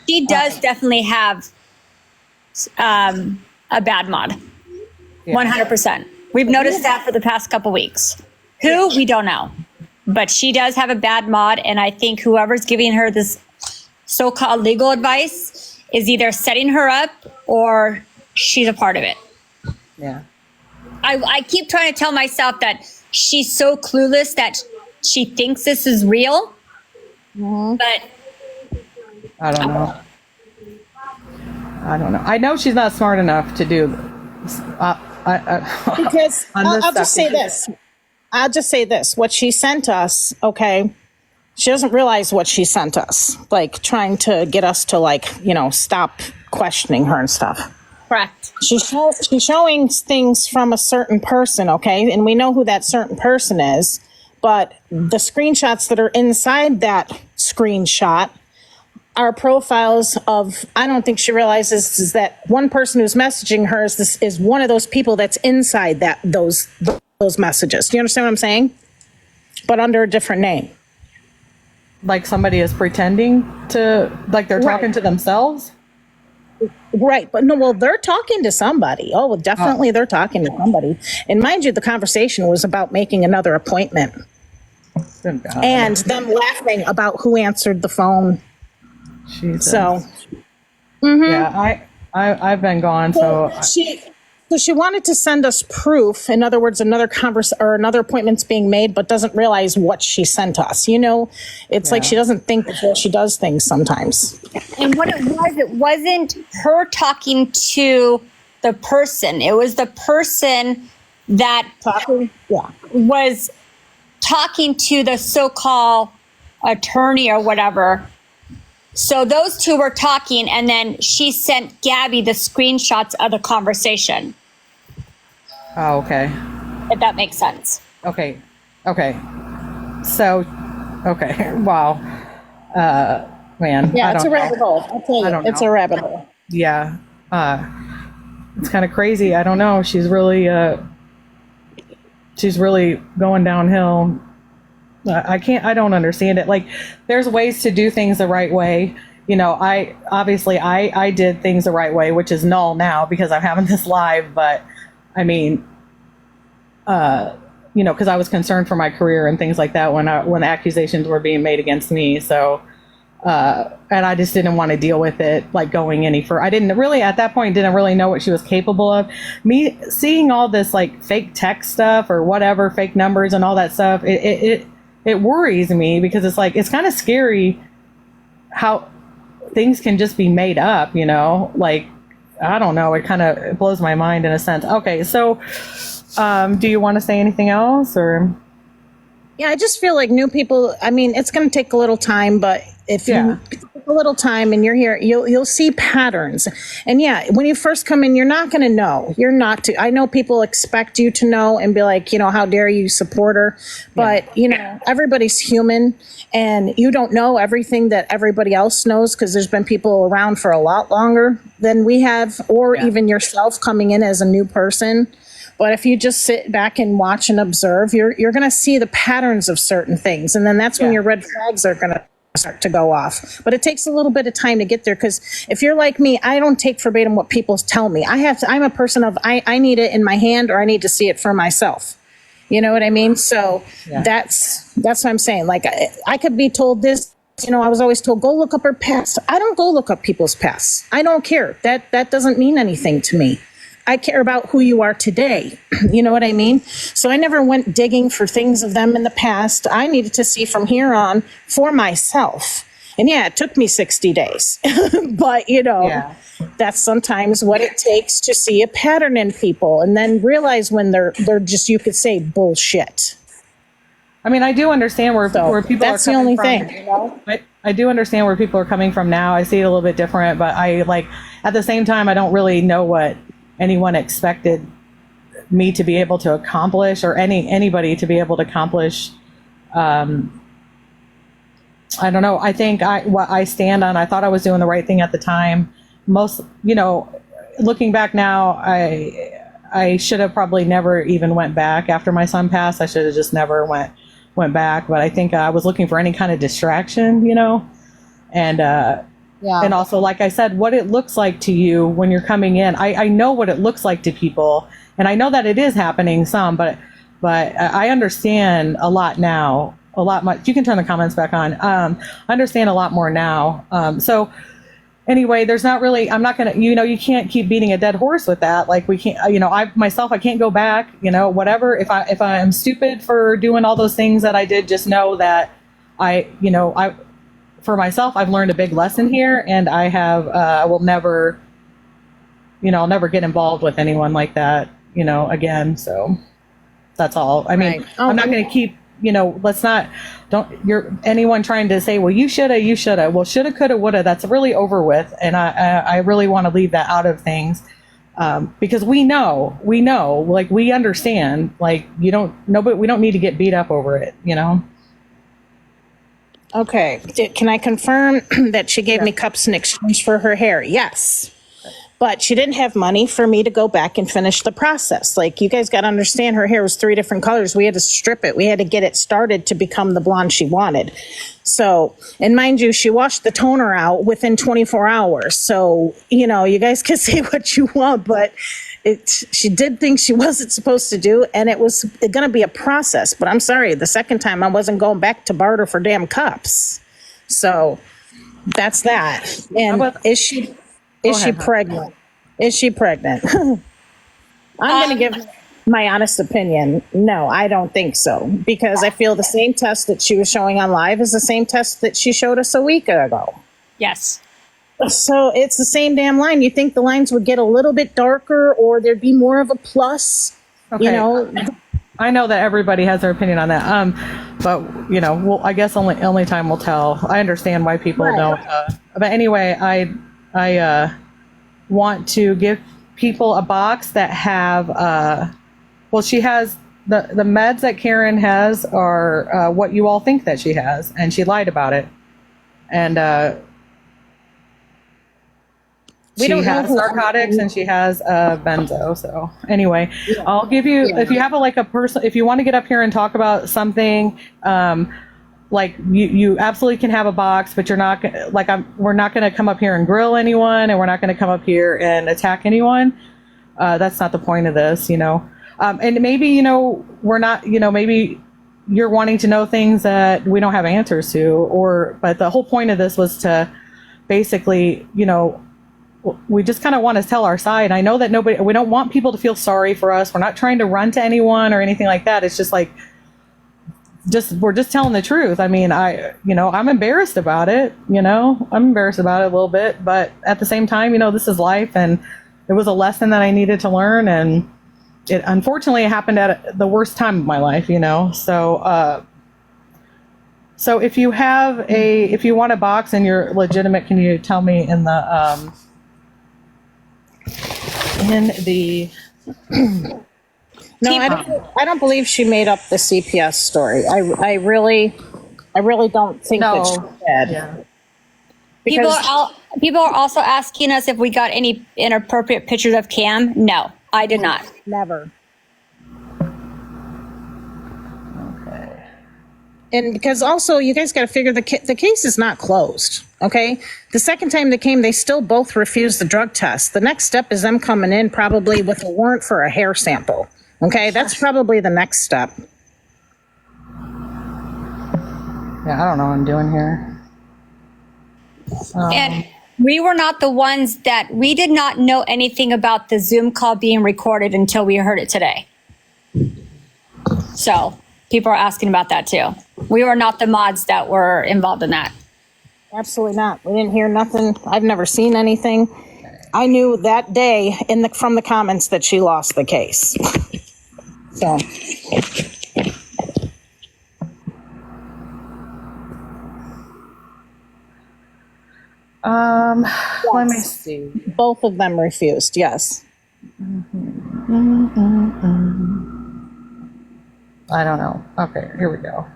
She does definitely have a bad mod. 100%. We've noticed that for the past couple weeks. Who, we don't know. But she does have a bad mod, and I think whoever's giving her this so-called legal advice is either setting her up or she's a part of it. yeah. I keep trying to tell myself that she's so clueless that she thinks this is real. But I don't know. I know she's not smart enough to do this. Because I'll just say this. I'll just say this. What she sent us, okay, she doesn't realize what she sent us. Like trying to get us to like, you know, stop questioning her and stuff. correct. She's showing things from a certain person, okay? And we know who that certain person is. But the screenshots that are inside that screenshot are profiles of, I don't think she realizes is that one person who's messaging her is one of those people that's inside those messages. Do you understand what I'm saying? But under a different name. Like somebody is pretending to, like they're talking to themselves? Right. But no, well, they're talking to somebody. Oh, well, definitely they're talking to somebody. And mind you, the conversation was about making another appointment. And them laughing about who answered the phone. Jesus. So, yeah, I've been gone. So she wanted to send us proof. In other words, another appointment's being made, but doesn't realize what she sent us. You know, it's like she doesn't think before she does things sometimes. And what it wasn't her talking to the person. It was the person that was talking to the so-called attorney or whatever. So those two were talking, and then she sent Gabi the screenshots of the conversation. Oh, okay. If that makes sense. Okay. So, okay. Wow. Man. Yeah, it's a rabbit hole. I'll tell you, it's a rabbit hole. Yeah. It's kind of crazy. I don't know. She's really going downhill. I don't understand it. Like, there's ways to do things the right way. You know, I did things the right way, which is null now because I'm having this live. But I mean, you know, because I was concerned for my career and things like that when the accusations were being made against me. So, and I just didn't want to deal with it, like going any further. I didn't really, at that point, didn't really know what she was capable of. Me seeing all this like fake text stuff or whatever, fake numbers and all that stuff, it worries me, because it's like, it's kind of scary how things can just be made up, you know, like, I don't know. It blows my mind in a sense. Okay. So, do you want to say anything else, or? Yeah, I just feel like new people, I mean, it's going to take a little time, but if you take a little time and you're here, you'll see patterns. And yeah, when you first come in, you're not going to know. I know people expect you to know and be like, you know, how dare you support her? But, you know, everybody's human, and you don't know everything that everybody else knows, because there's been people around for a lot longer than we have, or even yourself coming in as a new person. But if you just sit back and watch and observe, you're going to see the patterns of certain things. And then that's when your red flags are going to start to go off. But it takes a little bit of time to get there, because if you're like me, I don't take verbatim what people tell me. I'm a person of, I need it in my hand, or I need to see it for myself. You know what I mean? So that's what I'm saying. Like, I could be told this. You know, I was always told, go look up her past. I don't go look up people's past. I don't care. That doesn't mean anything to me. I care about who you are today. You know what I mean? So I never went digging for things of them in the past. I needed to see from here on for myself. And yeah, it took me 60 days. But, you know, that's sometimes what it takes to see a pattern in people, and then realize when they're just, you could say, bullshit. I mean, I do understand where people are coming from. That's the only thing, you know? I do understand where people are coming from now. I see it a little bit different, but at the same time, I don't really know what anyone expected me to be able to accomplish, or anybody to be able to accomplish. I don't know. I think what I stand on, I thought I was doing the right thing at the time. Most, you know, looking back now, I should have probably never even went back after my son passed. I should have just never went back. But I think I was looking for any kind of distraction, you know, and and also, like I said, what it looks like to you when you're coming in. I know what it looks like to people, and I know that it is happening some, but I understand a lot now, a lot much. You can turn the comments back on. I understand a lot more now. So anyway, there's not really, I'm not going to, you know, you can't keep beating a dead horse with that. Like, we can't, you know, I can't go back, you know, whatever. If I am stupid for doing all those things that I did, just know that for myself, I've learned a big lesson here, and I will never, you know, I'll never get involved with anyone like that, you know, again. So that's all. I mean, I'm not going to keep, you know, anyone trying to say, well, you shoulda, well, shoulda, coulda, woulda, that's really over with. And I really want to leave that out of things. Because we know, like, we understand, like, we don't need to get beat up over it, you know? Okay. Can I confirm that she gave me cups in exchange for her hair? Yes. But she didn't have money for me to go back and finish the process. Like, you guys got to understand, her hair was 3 different colors. We had to strip it. We had to get it started to become the blonde she wanted. So, and mind you, she washed the toner out within 24 hours. So, you know, you guys can say what you want, but she did things she wasn't supposed to do, and it was going to be a process. But I'm sorry, the second time I wasn't going back to barter for damn cups. So that's that. And is she pregnant? Is she pregnant? I'm going to give my honest opinion. No, I don't think so, because I feel the same test that she was showing on live is the same test that she showed us a week ago. Yes. So it's the same damn line. You think the lines would get a little bit darker, or there'd be more of a plus? Okay. You know, I know that everybody has their opinion on that. But you know, well, I guess only time will tell. I understand why people don't. But anyway, I want to give people a box that have. Well, she has the meds that Karen has are what you all think that she has, and she lied about it. And she has narcotics and she has benzo. So anyway, I'll give you, if you have if you want to get up here and talk about something, like you absolutely can have a box, but you're not like, we're not going to come up here and grill anyone, and we're not going to come up here and attack anyone. That's not the point of this, you know. And maybe, we're not, maybe you're wanting to know things that we don't have answers to, but the whole point of this was to basically, we just kind of want to tell our side. I know that we don't want people to feel sorry for us. We're not trying to run to anyone or anything like that. It's just like, we're just telling the truth. I mean, I'm embarrassed about it, I'm embarrassed about it a little bit, but at the same time, this is life, and it was a lesson that I needed to learn. And it unfortunately happened at the worst time of my life, so if you want a box and you're legitimate, can you tell me in the No, I don't believe she made up the CPS story. I really don't think that she did. Yeah. People are also asking us if we got any inappropriate pictures of Cam. No, I did not. Never. Okay. And because also you guys got to figure the case is not closed. Okay. The second time they came, they still both refused the drug test. The next step is them coming in probably with a warrant for a hair sample. Okay. That's probably the next step. Yeah. I don't know what I'm doing here. And we were not the ones we did not know anything about the Zoom call being recorded until we heard it today. So people are asking about that too. We were not the mods that were involved in that. Absolutely not. We didn't hear nothing. I've never seen anything. I knew that day from the comments that she lost the case. So. Yes. Let me see. Both of them refused, yes. I don't know. Okay, here we go.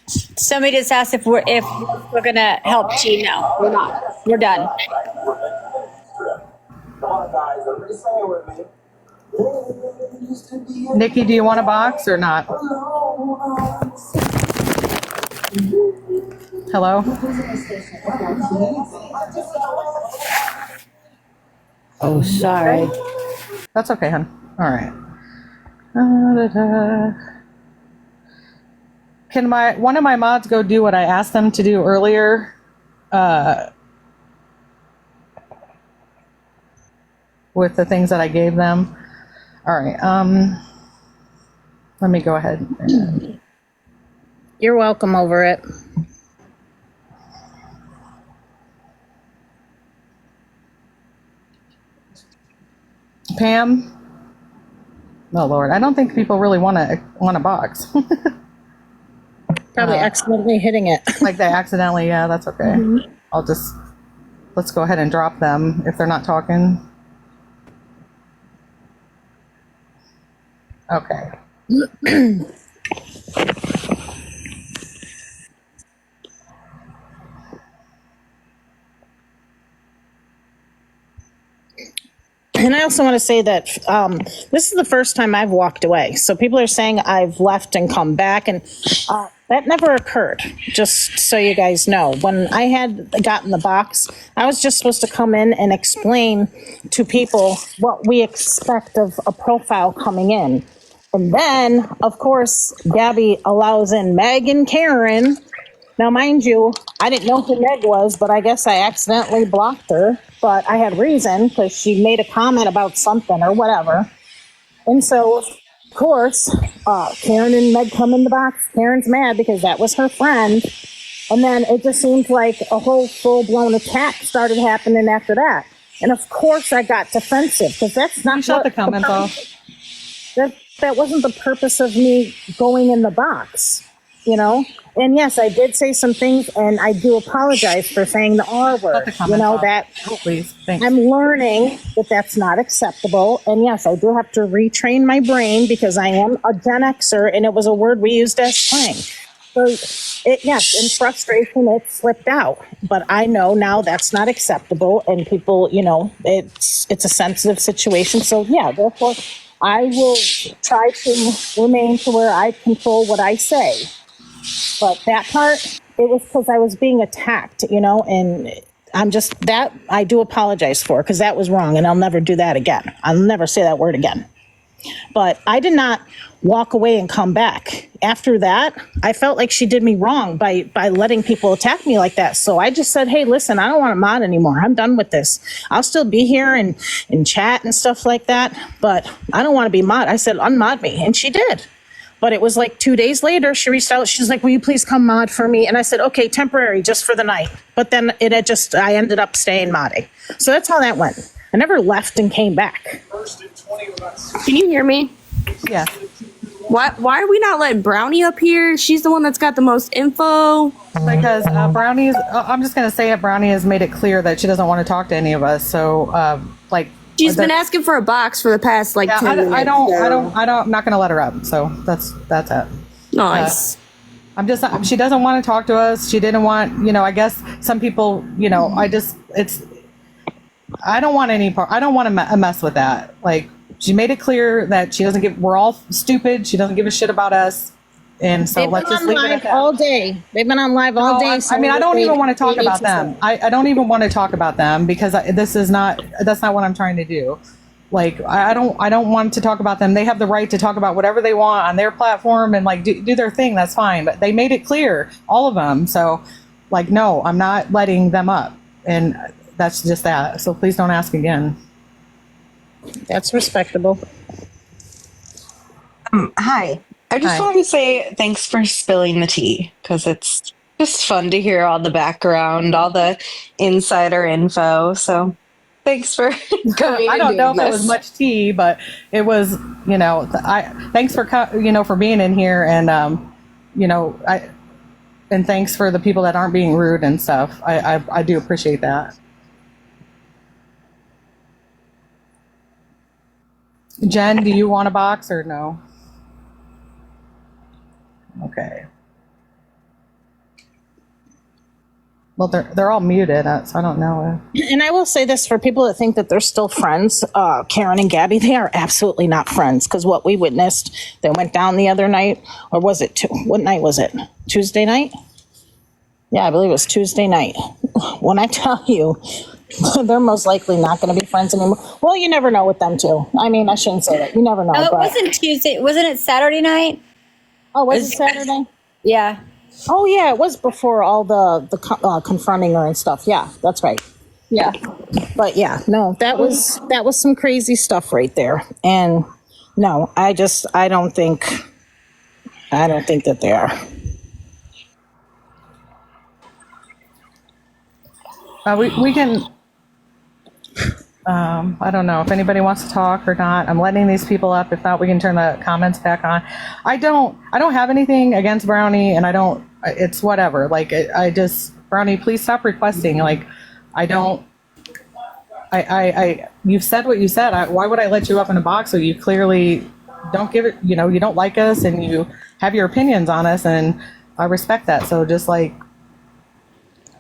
Somebody just asked if we're going to help G. No, we're not. We're done. Come on, guys, everybody say it with me. Nikki, do you want a box or not? Hello? Oh, sorry. That's okay, hon. All right. Can one of my mods go do what I asked them to do earlier? With the things that I gave them. All right. Let me go ahead. You're welcome over it. Pam. Oh Lord, I don't think people really want a box. Probably accidentally hitting it. Like they accidentally. Yeah, that's okay. Mm-hmm. Let's go ahead and drop them if they're not talking. Okay. And I also want to say that this is the first time I've walked away. So people are saying I've left and come back, and that never occurred, just so you guys know. When I had gotten the box, I was just supposed to come in and explain to people what we expect of a profile coming in. And then, of course, Gabi allows in Meg and Karen. Now, mind you, I didn't know who Meg was, but I guess I accidentally blocked her. But I had reason because she made a comment about something or whatever. And so, of course, Karen and Meg come in the box. Karen's mad because that was her friend. And then it just seemed like a whole full-blown attack started happening after that. And of course, I got defensive because that's not Shut the comments off. That wasn't the purpose of me going in the box, And yes, I did say some things, and I do apologize for saying the R word. Please, thanks. I'm learning that that's not acceptable. And yes, I do have to retrain my brain because I am a Gen Xer, and it was a word we used as slang. So in frustration, it slipped out. But I know now that's not acceptable, and people, it's a sensitive situation. So yeah, therefore, I will try to remain to where I control what I say. But that part, it was because I was being attacked, and I'm just, that I do apologize for, because that was wrong, and I'll never do that again. I'll never say that word again. But I did not walk away and come back. After that, I felt like she did me wrong by letting people attack me like that. So I just said, hey, listen, I don't want to mod anymore. I'm done with this. I'll still be here and chat and stuff like that, but I don't want to be mod. I said, unmod me. And she did. But it was like 2 days later, she reached out. She's like, will you please come mod for me? And I said, okay, temporary, just for the night. But then I ended up staying modding. So that's how that went. I never left and came back. Can you hear me? Yeah. Why are we not letting Brownie up here? She's the one that's got the most info. Because Brownie's, I'm just going to say it, Brownie has made it clear that she doesn't want to talk to any of us. So, She's been asking for a box for the past 10 minutes. I'm not going to let her up. So that's it. Nice. She doesn't want to talk to us. She didn't want, I guess some people, I don't want any part. I don't want to mess with that. Like, she made it clear that we're all stupid. She doesn't give a shit about us. And so let's just leave it at that. All day. They've been on live all day. I mean, I don't even want to talk about them. I don't even want to talk about them because that's not what I'm trying to do. Like, I don't want to talk about them. They have the right to talk about whatever they want on their platform and do their thing. That's fine. But they made it clear, all of them. So no, I'm not letting them up. And that's just that. So please don't ask again. That's respectable. Hi. I just Hi. wanted to say thanks for spilling the tea, because it's just fun to hear all the background, all the insider info. So thanks for coming. I don't know if it was much tea, but it was, thanks for, for being in here. And, and thanks for the people that aren't being rude and stuff. I do appreciate that. Jen, do you want a box or no? Okay. Well, they're all muted, so I don't know. And I will say this for people that think that they're still friends, Karen and Gabby, they are absolutely not friends, because what we witnessed that went down the other night, or was it, what night was it? Tuesday night? Yeah, I believe it was Tuesday night. When I tell you, they're most likely not going to be friends anymore. Well, you never know with them too. I mean, I shouldn't say that. You never know. No, it but, wasn't Tuesday. Wasn't it Saturday night? oh, was it Saturday? Yeah. Oh, yeah, it was before all the confronting her and stuff. Yeah, that's right. Yeah. But yeah, no, that was some crazy stuff right there. And no, I don't think that they are. We can. I don't know if anybody wants to talk or not. I'm letting these people up. If not, we can turn the comments back on. I don't have anything against Brownie, and it's whatever. Brownie, please stop requesting. You've said what you said. Why would I let you up in a box where you clearly don't give it, you don't like us and you have your opinions on us, and I respect that. So just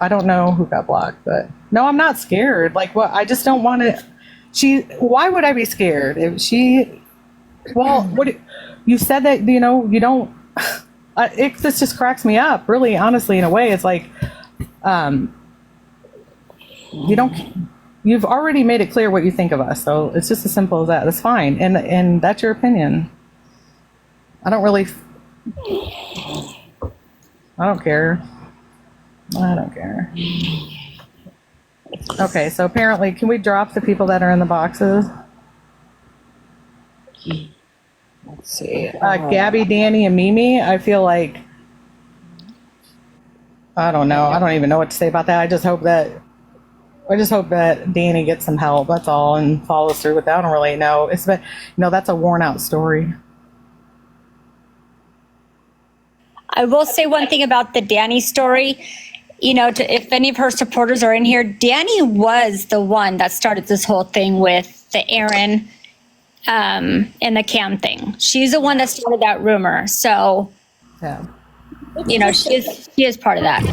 I don't know who got blocked, but no, I'm not scared. I just don't want to. Why would I be scared if she? Well, you said that you don't. This just cracks me up, really, honestly. In a way, it's you don't. You've already made it clear what you think of us, so it's just as simple as that. That's fine, and that's your opinion. I don't care. I don't care. Okay, so apparently, can we drop the people that are in the boxes? Let's see. Gabby, Danny, and Mimi, I feel like, I don't know. I don't even know what to say about that. I just hope that Danny gets some help. That's all, and follows through with that. I don't really know. That's a worn out story. I will say one thing about the Danny story. If any of her supporters are in here, Danny was the one that started this whole thing with the Aaron and the Cam thing. She's the one that started that rumor. So, Yeah. She is part of that.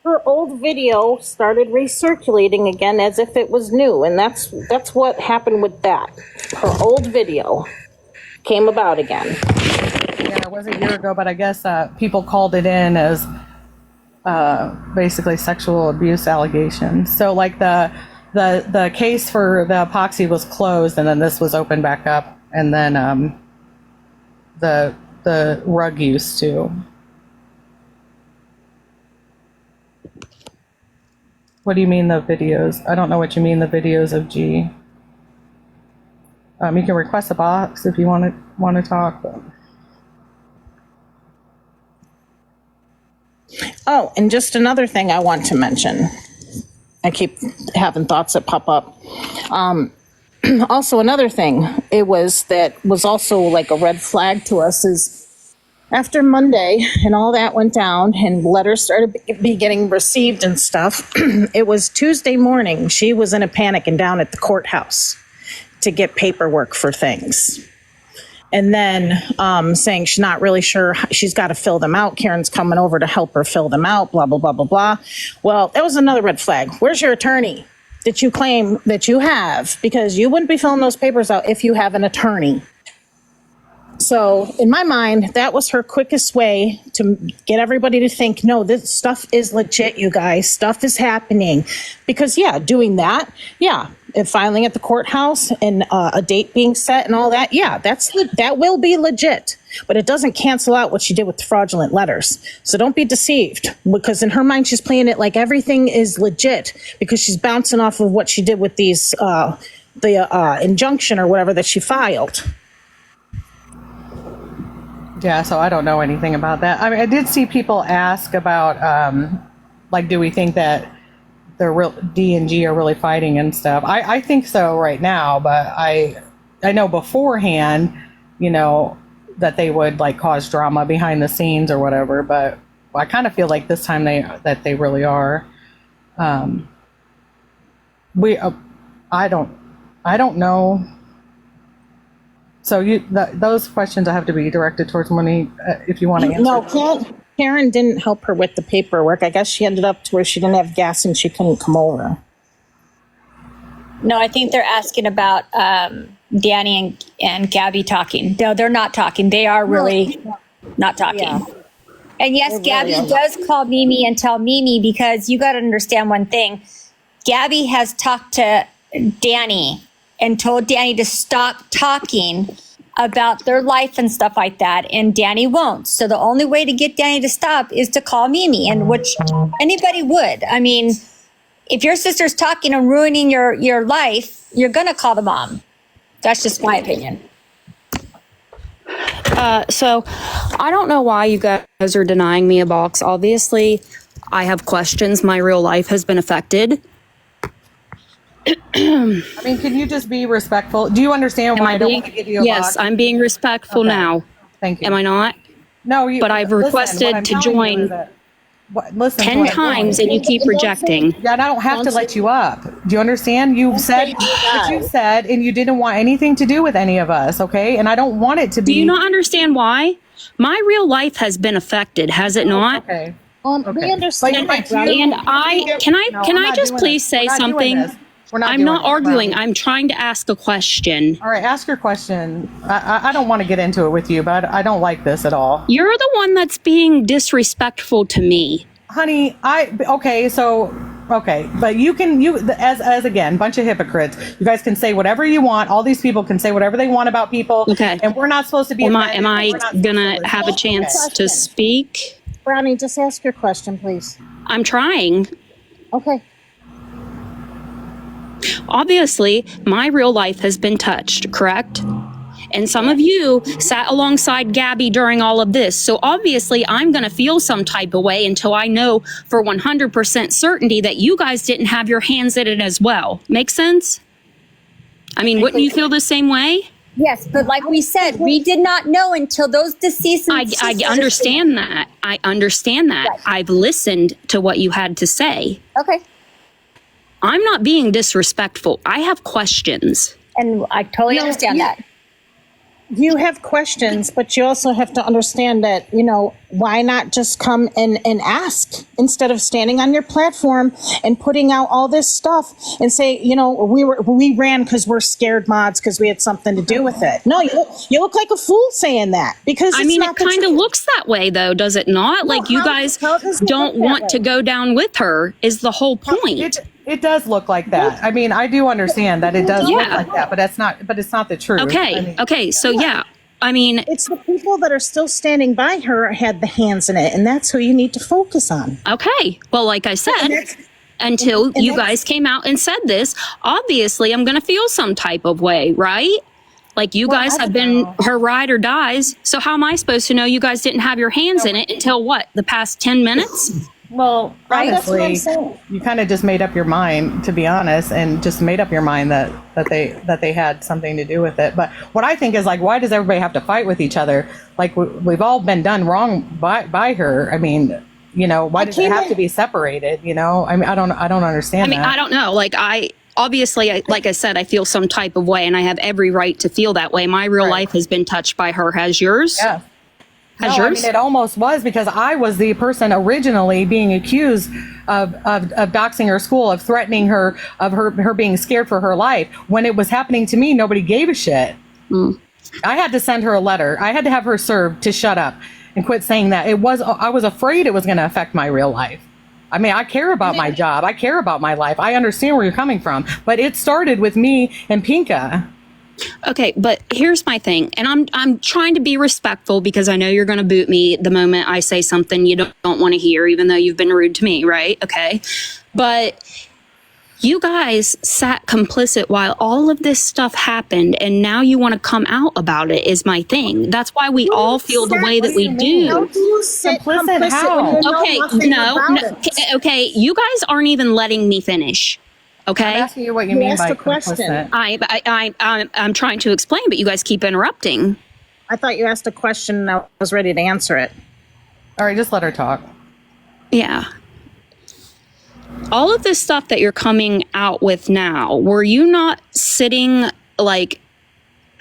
Her old video started recirculating again as if it was new, and that's what happened with that. Her old video came about again. Yeah, it was a year ago, but I guess people called it in as basically sexual abuse allegations. So like the case for the epoxy was closed, and then this was opened back up, and then the rug use too. What do you mean the videos? I don't know what you mean the videos of G. You can request a box if you want to talk. But. Oh, and just another thing I want to mention. I keep having thoughts that pop up. Also, another thing it was also like a red flag to us is after Monday and all that went down and letters started be getting received and stuff, it was Tuesday morning. She was in a panic and down at the courthouse to get paperwork for things. And then saying she's not really sure. She's got to fill them out. Karen's coming over to help her fill them out, blah, blah, blah, blah, blah. Well, that was another red flag. Where's your attorney that you claim that you have? Because you wouldn't be filling those papers out if you have an attorney. So in my mind, that was her quickest way to get everybody to think, no, this stuff is legit, you guys. Stuff is happening. Because, yeah, doing that, yeah, and filing at the courthouse and a date being set and all that, yeah, that will be legit. But it doesn't cancel out what she did with the fraudulent letters. So don't be deceived, because in her mind, she's playing it like everything is legit because she's bouncing off of what she did with these, the injunction or whatever that she filed. Yeah, so I don't know anything about that. I mean, I did see people ask about, like, do we think that the real D and G are really fighting and stuff? I think so right now, but I know beforehand, you know, that they would like cause drama behind the scenes or whatever. But I kind of feel like this time that they really are. I don't know. So those questions have to be directed towards Monique if you want to answer. No, Karen didn't help her with the paperwork. I guess she ended up to where she didn't have gas and she couldn't come over. No, I think they're asking about Danny and Gabby talking. No, they're not talking. They are really not talking. Yeah. And yes, Gabby does call Mimi and tell Mimi, because you got to understand one thing. Gabby has talked to Danny and told Danny to stop talking about their life and stuff like that, and Danny won't. So the only way to get Danny to stop is to call Mimi, and which anybody would. I mean, if your sister's talking and ruining your life, you're gonna call the mom. That's just my opinion. So I don't know why you guys are denying me a box. Obviously, I have questions. My real life has been affected. I mean, can you just be respectful? Do you understand why I don't want to give you a box? Yes, I'm being respectful now. Thank you. Am I not? No, but I've requested to join 10 times and you keep rejecting. Yeah, and I don't have to let you up. Do you understand? You've said what you said, and you didn't want anything to do with any of us, okay? And I don't want it to be. Do you not understand why? My real life has been affected, has it not? Okay. We understand. And can I just please say something? I'm not arguing. I'm trying to ask a question. All right, ask your question. I don't want to get into it with you, but I don't like this at all. You're the one that's being disrespectful to me. Honey, but you as again, bunch of hypocrites. You guys can say whatever you want. All these people can say whatever they want about people. Okay. And we're not supposed to be. Am I gonna have a chance to speak? Brownie, just ask your question, please. I'm trying. Okay. Obviously, my real life has been touched, correct? And some of you sat alongside Gabi during all of this. So obviously, I'm going to feel some type of way until I know for 100% certainty that you guys didn't have your hands in it as well. Make sense? I mean, wouldn't you feel the same way? Yes, but like we said, we did not know until those deceased. I understand that. I understand that. Right. I've listened to what you had to say. Okay. I'm not being disrespectful. I have questions. And I totally understand that. you have questions, but you also have to understand that, why not just come and ask instead of standing on your platform and putting out all this stuff and say, we ran because we're scared mods because we had something to do with it. No, you look like a fool saying that because I it's mean, not it kind of looks that way, though, does it not? No, Like, you guys how does it don't look that want to way? go down with her, is the whole point. It does look like that. I mean, I do understand that it does look Yeah. like that, but it's not the truth. Okay. I mean, Okay. So, yeah. I mean, It's the people that are still standing by her had the hands in it, and that's who you need to focus on. okay. Well, like I said, until and you that's- guys came out and said this, obviously I'm going to feel some type of way, right? Like, you guys I have don't been know. her ride or dies. So how am I supposed to know you guys didn't have your hands in it until what? The past 10 minutes? Well, Right, that's what I'm honestly, saying. you kind of just made up your mind, to be honest, and just made up your mind that they had something to do with it. But what I think is, like, why does everybody have to fight with each other? Like, we've all been done wrong by her. I mean, why does it have to be separated? I mean, I don't understand. I mean, that. I don't know. Like, like I said, I feel some type of way, and I have every right to feel that way. My real Right. life has been touched by her. Has yours? Yeah. Has No, yours? I mean, it almost was, because I was the person originally being accused of doxing her school, of threatening her, of her being scared for her life. When it was happening to me, nobody gave a shit. I had to send her a letter. I had to have her served to shut up and quit saying that. I was afraid it was going to affect my real life. I mean, I care about my job. I care about my life. I understand where you're coming from. But it started with me and Pinka. Okay, but here's my thing, and I'm trying to be respectful because I know you're going to boot me the moment I say something you don't want to hear, even though you've been rude to me, right? Okay, but you guys sat complicit while all of this stuff happened, and now you want to come out about it. Is my thing. That's why we all feel the way that we do. How do you sit Complicit how? when you know Okay, nothing no, about no, it? okay, you guys aren't even letting me finish. Okay, I'm asking you what you You mean asked by a question. complicit. I'm trying to explain, but you guys keep interrupting. I thought you asked a question and I was ready to answer it. All right, just let her talk. Yeah. All of this stuff that you're coming out with now, were you not sitting like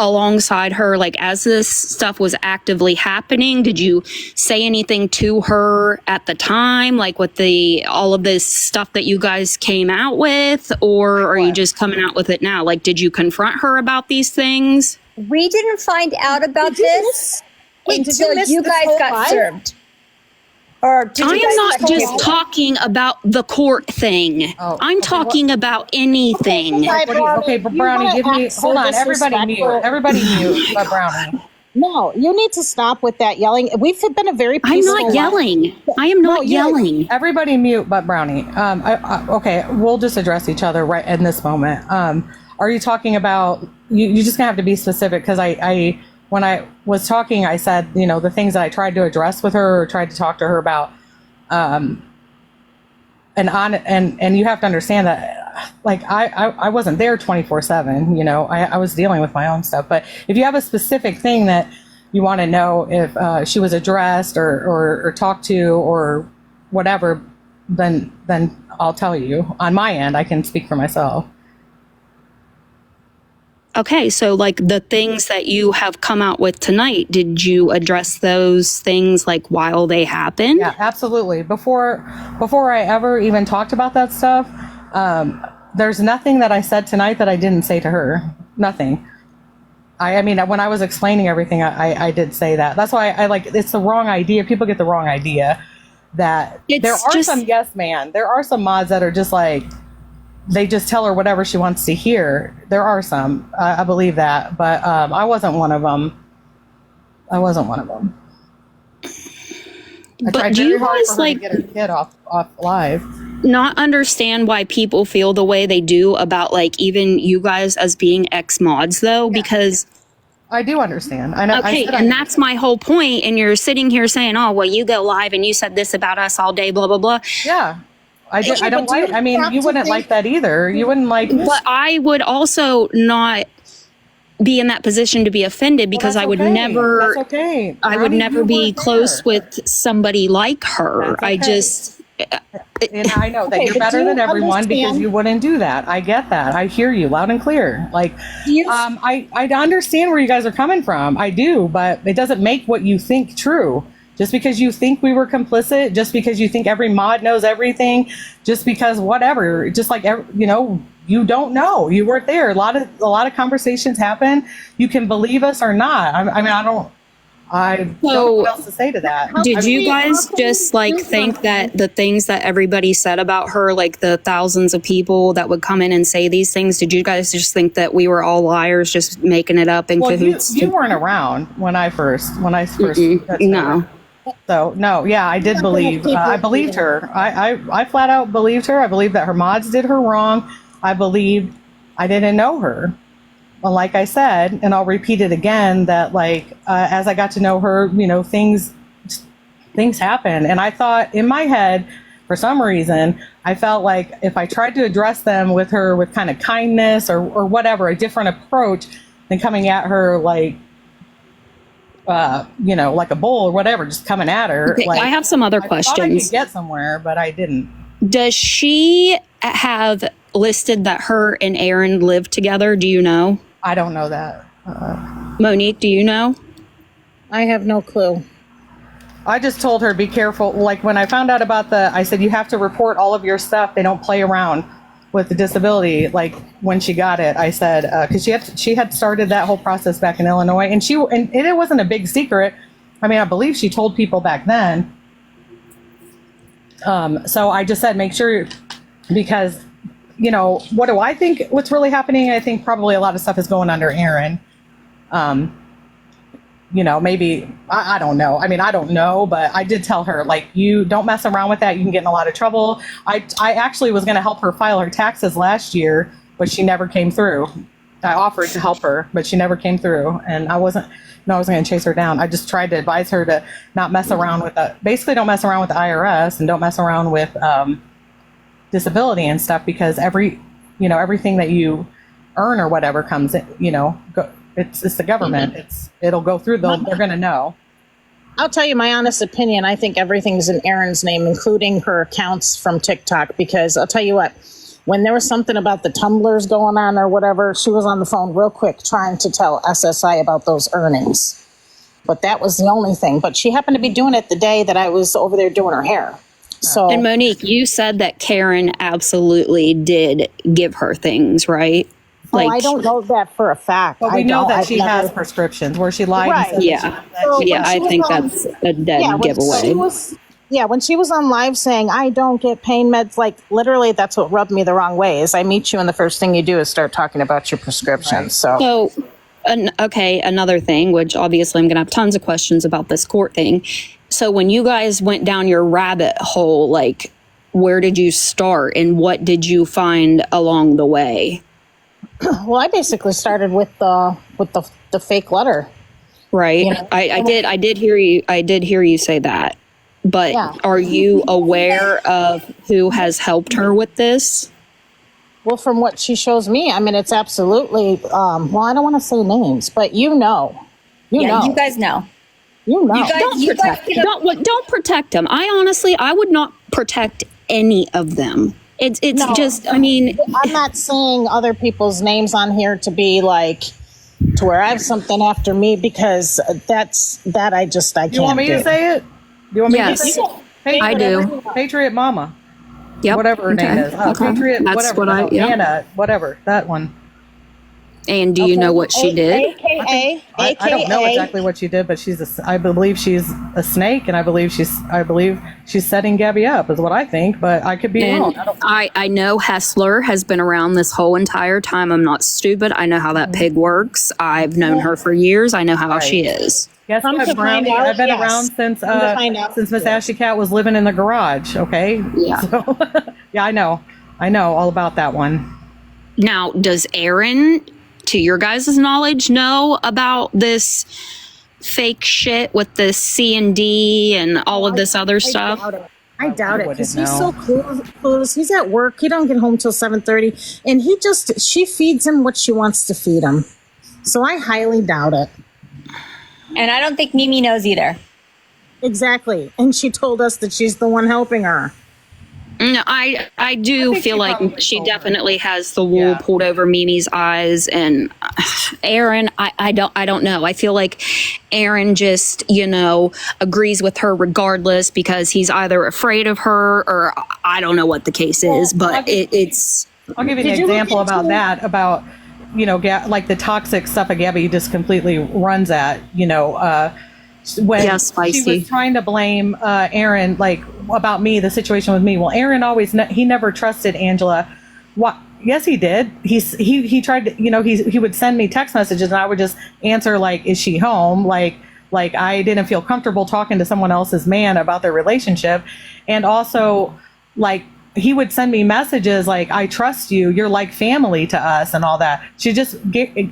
alongside her, like as this stuff was actively happening? Did you say anything to her at the time, like with all of this stuff that you guys came out with, or are you just coming out with it now? Like, did you confront her about these things? We didn't find out about this Wait, did you until miss you this guys whole got live? served. Or did I you guys am not get just served? talking about the court thing. Oh, I'm okay, talking about anything. Okay, but Brownie, give me. Hold on, everybody mute. Everybody mute. Brownie. No, you need to stop with that yelling. We've been a very I'm peaceful not yelling. I am not yelling. Everybody mute, but Brownie. Okay, we'll just address each other right in this moment. Are you talking about? You just gonna have to be specific, because I when I was talking, I said, the things that I tried to address with her or tried to talk to her about. And you have to understand that, like, I wasn't there 24/7. I was dealing with my own stuff. But if you have a specific thing that you want to know if she was addressed or talked to or whatever, then I'll tell you. On my end, I can speak for myself. Okay, so like the things that you have come out with tonight, did you address those things like while they happened? Yeah, absolutely. Before I ever even talked about that stuff, there's nothing that I said tonight that I didn't say to her. Nothing. I mean, when I was explaining everything, I did say that. That's why I like, it's the wrong idea. People get the wrong idea that there are some yes man. There are some mods that are just like, they just tell her whatever she wants to hear. There are some, I believe that, but I wasn't one of them. I But tried do very you hard guys for her to like get her kid off live. not understand why people feel the way they do about like even you guys as being ex mods though? Because I do understand. I know. okay, and that's my whole point. And you're sitting here saying, "Oh, well, you go live and you said this about us all day, blah blah blah." Yeah, I Okay, don't but do like. you I mean, have you to wouldn't think- like that either. You wouldn't like. But I would also not be in that position to be offended because I would never. That's okay. I would Brownie, never you be weren't close there. with somebody like her. That's I okay. just And I know that Okay, you're but better do than you everyone because understand- you wouldn't do that. I get that. I hear you loud and clear. Like, You- I understand where you guys are coming from. I do, but it doesn't make what you think true. Just because you think we were complicit, just because you think every mod knows everything, just because whatever, just like, you don't know. You weren't there. A lot of conversations happen. You can believe us or not. I mean, I don't know what else to say to that. Did you guys how can just we like do think something? that the things that everybody said about her, like the thousands of people that would come in and say these things, did you guys just think that we were all liars, just making it up in Well, cahoots? you weren't around when I first No. So no, yeah, I did believe. I believed her. I flat out believed her. I believed that her mods did her wrong. I believed I didn't know her. Well, like I said, and I'll repeat it again, that as I got to know her, things happen, and I thought in my head, for some reason, I felt like if I tried to address them with her with kind of kindness or whatever, a different approach than coming at her like like a bull or whatever, just coming at her. Okay, I have some other I thought I questions. could get somewhere, but I didn't. Does she have listed that her and Aaron live together? Do you know? I don't know that. Monique, do you know? I have no clue. I just told her, be careful. Like when I found out about I said, you have to report all of your stuff. They don't play around with the disability. Like when she got it, I said, cause she had started that whole process back in Illinois, and it wasn't a big secret. I mean, I believe she told people back then. So I just said, make sure, because, what do I think what's really happening? I think probably a lot of stuff is going under Aaron. Maybe, I don't know. I mean, I don't know, but I did tell her, like, you don't mess around with that. You can get in a lot of trouble. I actually was going to help her file her taxes last year, but she never came through. I offered to help her, but she never came through. And I wasn't going to chase her down. I just tried to advise her to not mess around with basically don't mess around with the IRS and don't mess around with disability and stuff, because everything that you earn or whatever comes in, it's the government. It'll go through. They're going to know. I'll tell you my honest opinion. I think everything's in Erin's name, including her accounts from TikTok, because I'll tell you what, when there was something about the tumblers going on or whatever, she was on the phone real quick trying to tell SSI about those earnings. But that was the only thing. But she happened to be doing it the day that I was over there doing her hair. So, And Monique, you said that Karen absolutely did give her things, right? I don't know that for a fact. But we know that I've she never- has prescriptions where she lied. Right. And said Yeah. that So she- Yeah, when I she was think on- that's a dead when giveaway. when she was on live saying, I don't get pain meds, like literally that's what rubbed me the wrong way is I meet you and the first thing you do is start talking about your prescriptions. Right. So Okay, another thing, which obviously I'm going to have tons of questions about this court thing. So when you guys went down your rabbit hole, like, where did you start and what did you find along the way? well, I basically started with the fake letter. Right. Yeah. I did hear you say that. But Yeah. are you aware of who has helped her with this? Well, from what she shows me, I mean, it's absolutely, well, I don't want to say names, but you know. You guys know. You know. You guys- Don't protect. Don't protect them. I would not protect any of them. It's No. just. I mean, I'm not saying other people's names on here to be like, to where I have something after me, because I can't You want me to say it? Do you want me Yes. to say it? I do. Patriot Mama. Yep. Whatever her name is. Okay. Patriot, That's whatever. what I. Yeah. Anna, whatever. That one. And do you know what she did? AKA, I don't know exactly what she did, but I believe she's a snake, and I believe she's setting Gabi up, is what I think, but I could be wrong. And I know Hessler has been around this whole entire time. I'm not stupid. I know how that pig works. I've known her for years. I know how she is. Yes, Come to find Brownie. out, I've been yes. around since Come to find out, Miss Ashley Cat was living in the garage. Okay. Yeah. So, yeah, I know all about that one. Now, does Aaron, to your guys' knowledge, know about this fake shit with the C&D and all of this other stuff? I doubt it, wouldn't because he's know. so clueless. He's at work. He don't get home till 7:30, and she feeds him what she wants to feed him. So I highly doubt it. And I don't think Mimi knows either. Exactly. And she told us that she's the one helping her. No, I do think feel she like probably she told her. definitely has the wool Yeah. pulled over Mimi's eyes, and Aaron, I don't know. I feel like Aaron just, agrees with her regardless because he's either afraid of her or I don't know what the case is, but it's. I'll give you an Did you look example about into- that, about, like the toxic stuff that Gabby just completely runs at, when Yeah, she spicy. was trying to blame Aaron, like about me, the situation with me. Well, Aaron he never trusted Angela. What? Yes, he did. He tried to, he would send me text messages and I would just answer like, is she home? Like I didn't feel comfortable talking to someone else's man about their relationship. And also like, he would send me messages like, I trust you. You're like family to us and all that.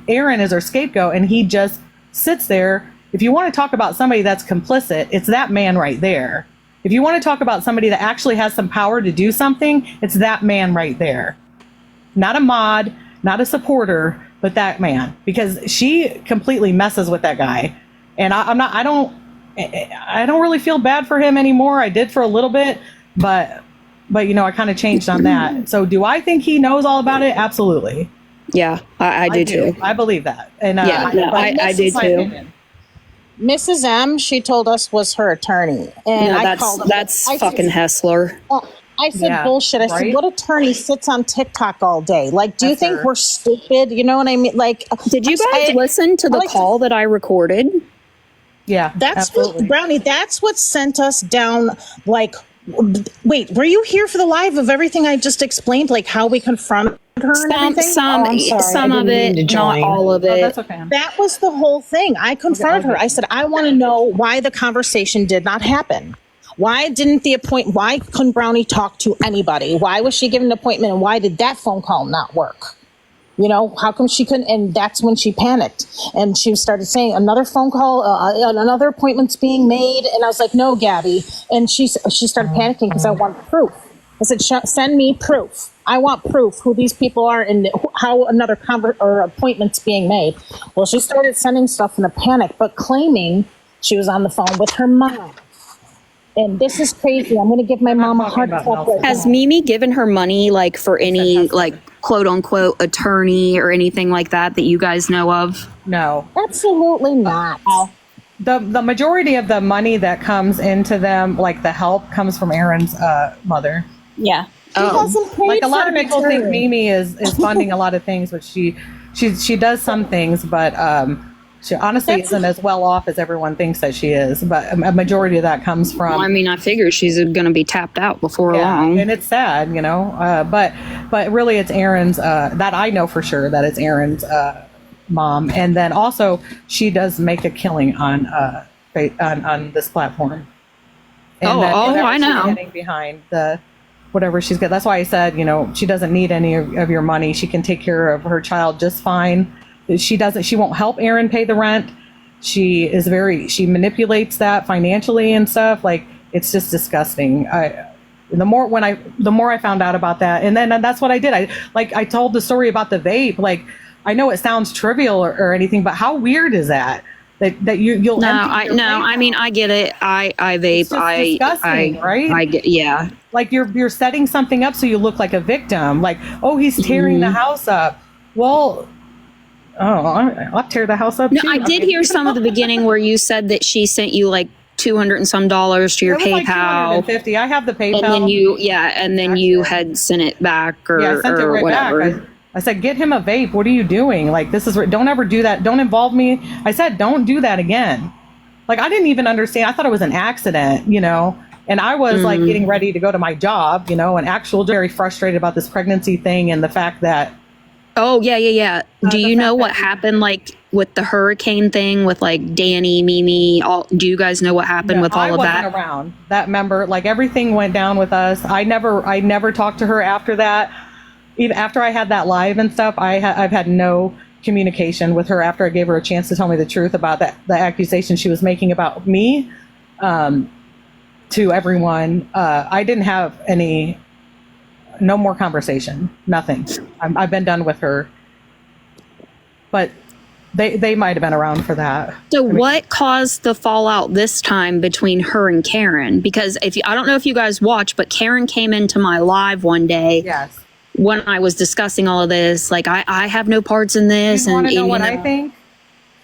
Aaron is her scapegoat and he just sits there. If you want to talk about somebody that's complicit, it's that man right there. If you want to talk about somebody that actually has some power to do something, it's that man right there. Not a mod, not a supporter, but that man, because she completely messes with that guy. And I don't really feel bad for him anymore. I did for a little bit, but I kind of changed on that. So do I think he knows all about it? Absolutely. Yeah, I do too. I believe that. And Yeah, no, but I this do is my too. opinion. Mrs. M, she told us was her attorney, and No, I called him. that's I fucking said, Hessler. I said Yeah, bullshit. I said, right? what attorney sits on TikTok all day? Like, do you That's think her. we're stupid? You know what I mean? Like, Did you guys listen to the like call that I recorded? Yeah, That's absolutely. what, Brownie, that's what sent us down. Like, wait, were you here for the live of everything I just explained? Like how we confronted her and everything? Some Oh, I'm sorry. some I of didn't mean it, to not join. all of Oh, it. that's okay. That was the whole thing. I confronted her. I said, I want to know why the conversation did not happen. Why why couldn't Brownie talk to anybody? Why was she given an appointment and why did that phone call not work? How come she couldn't? And that's when she panicked and she started saying another phone call, another appointment's being made. And I was like, no, Gabby. And she started panicking because I want proof. I said, send me proof. I want proof who these people are and how another appointment's being made. Well, she started sending stuff in a panic, but claiming she was on the phone with her mom. And this is crazy. I'm going to give my mom a heart attack. Right Has now. Mimi given her money like for any like quote unquote attorney or anything like that you guys know of? No. Absolutely not. The majority of the money that comes into them, like the help, comes from Aaron's mother. Yeah. She hasn't paid Like a lot for of an people think attorney. Mimi is funding a lot of things, but she does some things, but she honestly isn't as well off as everyone thinks that she is. But a majority of that comes from. Well, I mean, I figured she's going to be tapped out before long. And it's sad, but really it's Aaron's, that I know for sure that it's Aaron's mom. And then also she does make a killing on this platform. And that whatever I she's know. getting behind whatever she's got. That's why I said, she doesn't need any of your money. She can take care of her child just fine. She won't help Aaron pay the rent. She manipulates that financially and stuff. Like, it's just disgusting. The more I found out about that, and then that's what I did. I told the story about the vape. Like, I know it sounds trivial or anything, but how weird is that? That you'll No, empty your vape I mean, out? I get it. I vape. It's just disgusting, right? I get, yeah. Like you're setting something up so you look like a victim. Like, oh, he's tearing the house up. Well, I'll tear the house up No, too. I did hear some of the beginning where you said that she sent you like $200 and some to your It was like PayPal. $250. I have the PayPal. And then you had sent it back I sent it or right whatever. back. I said, get him a vape. What are you doing? Like, don't ever do that. Don't involve me. I said, don't do that again. Like, I didn't even understand. I thought it was an accident, and I was like getting ready to go to my job, and very frustrated about this pregnancy thing and the fact that. Oh, yeah. Do you know what that- happened like with the hurricane thing with like Danny, Mimi, do you guys know what happened with all I of wasn't that? around that member. Like, everything went down with us. I never talked to her after that. Even after I had that live and stuff, I've had no communication with her after I gave her a chance to tell me the truth about the accusation she was making about me to everyone. I didn't have no more conversation, nothing. I've been done with her. But They might have been around for that. So what caused the fallout this time between her and Karen? Because I don't know if you guys watch, but Karen came into my live one day Yes. when I was discussing all of this. Like, I have no parts in this. You want to and know what you I think?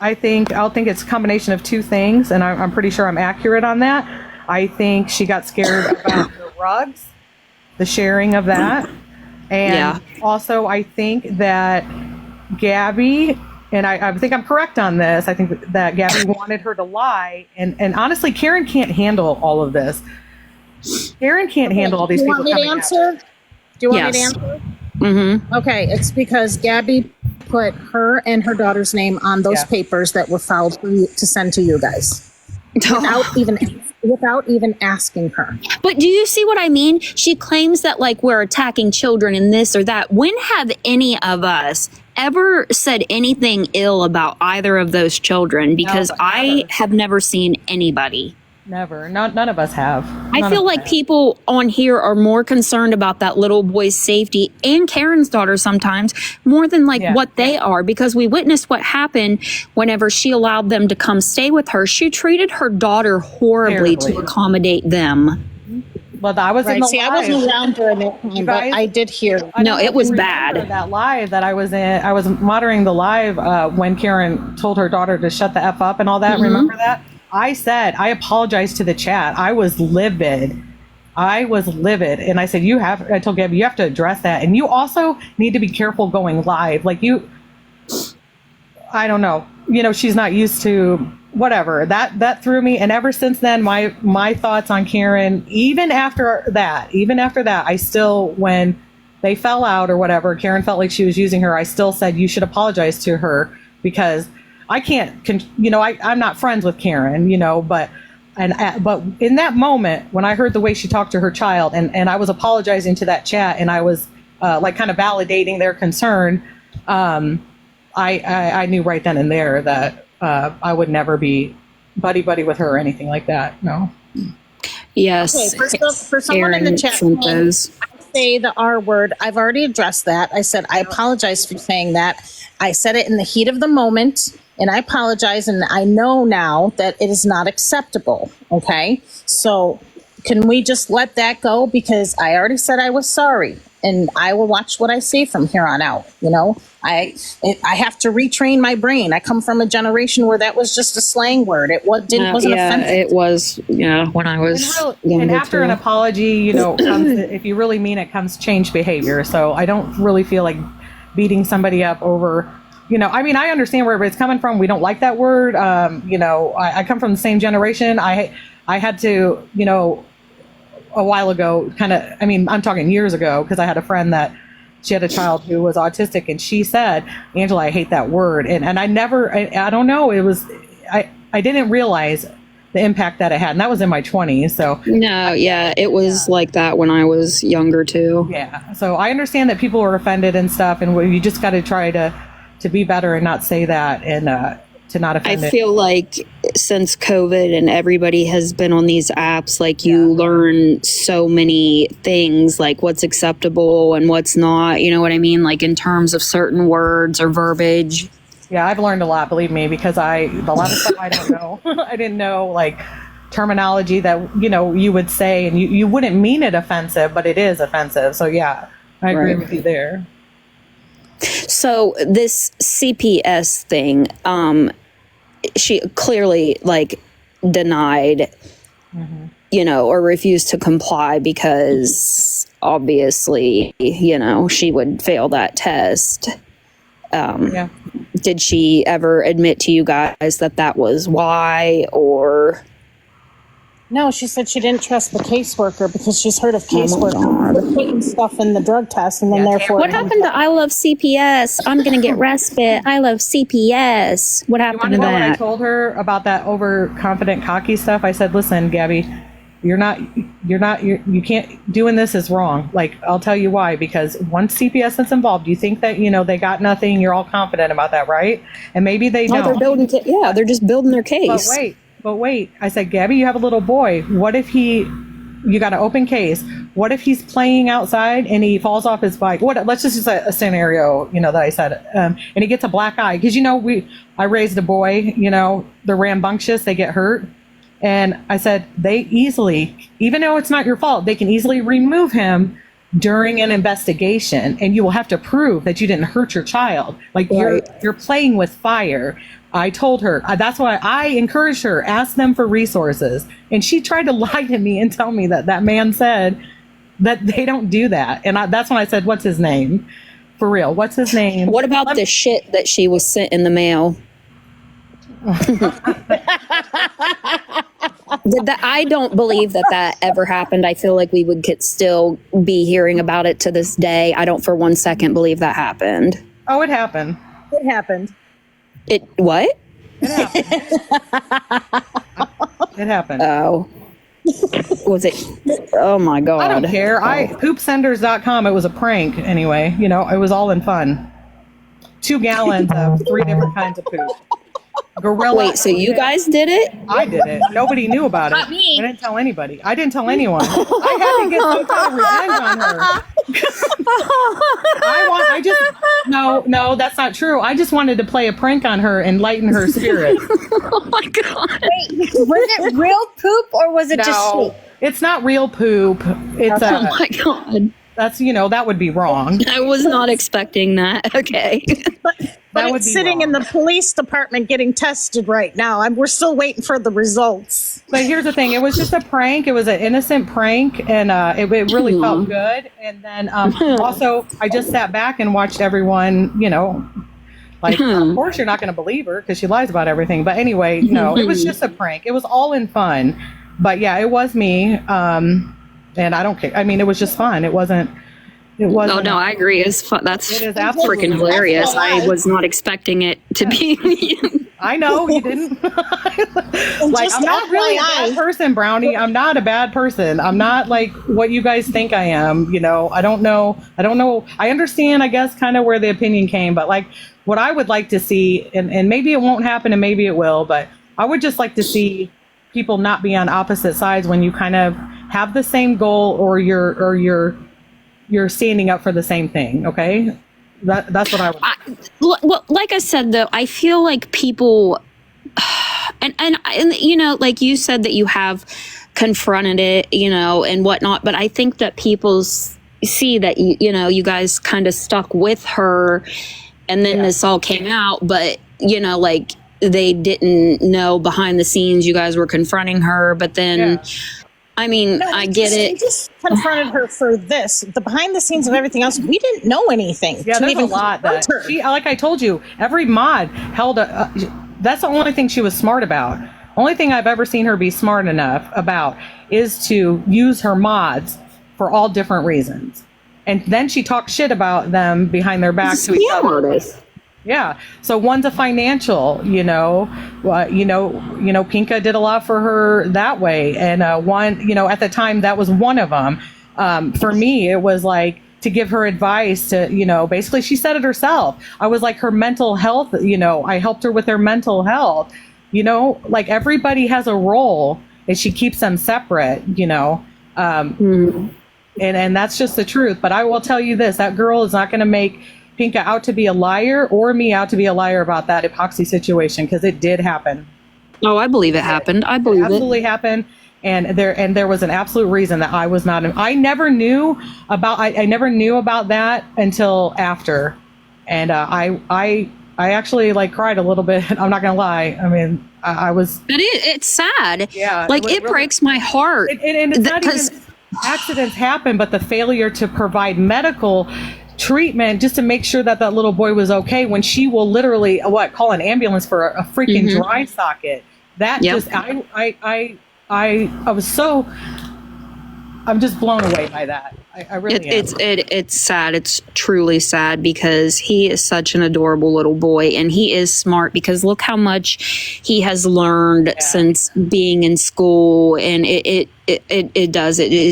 I think it's a combination of two things, and I'm pretty sure I'm accurate on that. I think she got scared about the rugs, the sharing of that, and also I think that Gabi, and I think I'm correct on this. I think that Gabi wanted her to lie, and honestly, Karen can't handle all of this. Karen can't handle all these people Do you want me to answer? Do you want me to Yes. answer? Mm-hmm. Okay, it's because Gabi put her and her daughter's name on those papers that were filed for you to send to you guys without even asking her. But do you see what I mean? She claims that like we're attacking children and this or that. When have any of us ever said anything ill about either of those children? Because I have never seen anybody. Never. None of us have. I feel like people on here are more concerned about that little boy's safety and Karen's daughter sometimes more than like what they are, because we witnessed what happened whenever she allowed them to come stay with her. She treated her daughter horribly to accommodate them. Well, I was in the live. I wasn't around during that time, but I did hear. No, it was bad. That live that I was in, I was monitoring the live when Karen told her daughter to shut the F up and all that. Mm-hmm. Remember that? I said, I apologized to the chat. I was livid. And I said, I told Gabi, you have to address that. And you also need to be careful going live. Like I don't know. She's not used to whatever. That threw me. And ever since then, my thoughts on Karen, even after that, I still, when they fell out or whatever, Karen felt like she was using her. I still said, you should apologize to her, because I can't, I'm not friends with Karen, but in that moment, when I heard the way she talked to her child, and I was apologizing to that chat, and I was like kind of validating their concern, I knew right then and there that I would never be buddy with her or anything like that. No. Yes. Okay, for someone in the chat, say the R word. I've already addressed that. I said, I apologize for saying that. I said it in the heat of the moment, and I apologize. And I know now that it is not acceptable. Okay. So can we just let that go? Because I already said I was sorry, and I will watch what I say from here on out. I have to retrain my brain. I come from a generation where that was just a slang word. It wasn't offensive. It was, when I was younger. And after an apology, if you really mean it, comes change behavior. So I don't really feel like beating somebody up over, I understand where everybody's coming from. We don't like that word. I come from the same generation. I had to, a while ago, I'm talking years ago, because I had a friend that she had a child who was autistic, and she said, Angela, I hate that word. And I never, I don't know, I didn't realize the impact that it had. And that was in my 20s. So no, it was like that when I was younger too. Yeah. So I understand that people are offended and stuff, and you just got to try to be better and not say that, and to not offend. I feel like since COVID and everybody has been on these apps, like you learn so many things, like what's acceptable and what's not, you know what I mean? Like in terms of certain words or verbiage. Yeah, I've learned a lot, believe me, because a lot of stuff I don't know. I didn't know, like, terminology that, you would say, and you wouldn't mean it offensive, but it is offensive. So yeah, I agree with you there. So this CPS thing, she clearly denied, or refused to comply because obviously, she would fail that test. Did she ever admit to you guys that was why, or? No, she said she didn't trust the caseworker because she's heard of caseworkers putting stuff in the drug test, and then therefore. What happened to I love CPS? I'm going to get respite. I love CPS. What happened to that? When I told her about that overconfident, cocky stuff, I said, "Listen, Gabi, you can't, doing this is wrong. Like, I'll tell you why, because once CPS is involved, you think that, they got nothing, you're all confident about that, right? And maybe they don't. They're building, they're just building their case. But wait, I said, Gabi, you have a little boy. What if he you got an open case. What if he's playing outside and he falls off his bike? Let's just use a scenario, that I said, and he gets a black eye because I raised a boy. They're rambunctious, they get hurt, and I said they easily, even though it's not your fault, they can easily remove him during an investigation, and you will have to prove that you didn't hurt your child. Like you're playing with fire. I told her, that's why I encouraged her, ask them for resources. And she tried to lie to me and tell me that man said that they don't do that. And that's when I said, what's his name? For real, what's his name? What about the shit that she was sent in the mail? I don't believe that ever happened. I feel like we would still be hearing about it to this day. I don't for one second believe that happened. Oh, it happened. It happened. It what? It happened. It happened. Oh. Was it? Oh my God. I don't care. Poopsenders.com. It was a prank anyway. It was all in fun. 2 gallons of 3 different kinds of poop. Gorilla. Wait, so you guys did it? I did it. Nobody knew about it. Not me. I didn't tell anybody. I didn't tell anyone. I had to get some kind of revenge on her. No, that's not true. I just wanted to play a prank on her and lighten her spirit. Oh my God. Wait, was it real poop or was it just No, shit? it's not real poop. It's Oh my God. that's that would be wrong. I was not expecting that. Okay. But That would it's be sitting in wrong. the police department getting tested right now. We're still waiting for the results. But here's the thing. It was just a prank. It was an innocent prank, and it really felt good. And then also, I just sat back and watched everyone, like, of course you're not going to believe her because she lies about everything. But anyway, no, it was just a prank. It was all in fun. But yeah, it was me. And I don't care. I mean, it was just fun. It wasn't. Oh no, I agree. It's fun. That's It is absolutely freaking hilarious. I was not expecting it to be. I know you didn't. Like, just I'm not really a FYI. bad person, Brownie. I'm not a bad person. I'm not like what you guys think I am. I don't know. I understand, I guess, kind of where the opinion came, but like what I would like to see, and maybe it won't happen and maybe it will, but I would just like to see people not be on opposite sides when you kind of have the same goal or you're standing up for the same thing. Okay. That's what I would. Well, like I said, though, I feel like people, and like you said that you have confronted it, and whatnot. But I think that people see that you guys kind of stuck with her, and then this all came out. But like they didn't know behind the scenes you guys were confronting her. But then. Yeah. I mean, No, I get it. We just confronted her for this. The behind the scenes of everything else, we didn't know anything. Yeah, to there's even a lot confront that her. she, like I told you, every mod held that's the only thing she was smart about. Only thing I've ever seen her be smart enough about is to use her mods for all different reasons. And then she talked shit about them behind their back to each other. Yeah. So one's a financial, Pinka did a lot for her that way. And one, at the time that was one of them. For me, it was like to give her advice to, basically she said it herself. I was like her mental health, I helped her with her mental health, like everybody has a role and she keeps them separate, and that's just the truth. But I will tell you this, that girl is not going to make Pinka out to be a liar or me out to be a liar about that epoxy situation, because it did happen. Oh, I believe it happened. I believe it. Absolutely happened. And there was an absolute reason that I was not. I never knew about. I never knew about that until after, and I actually like cried a little bit. I'm not gonna lie. I mean, I was. It's sad. Yeah. Like it really breaks my heart. And it's not even accidents happen, but the failure to provide medical treatment just to make sure that little boy was okay when she will literally call an ambulance for a freaking dry socket. That just I was so, I'm just blown away by that. I really am. It's sad. It's truly sad because he is such an adorable little boy, and he is smart because look how much he has learned since being in school, and it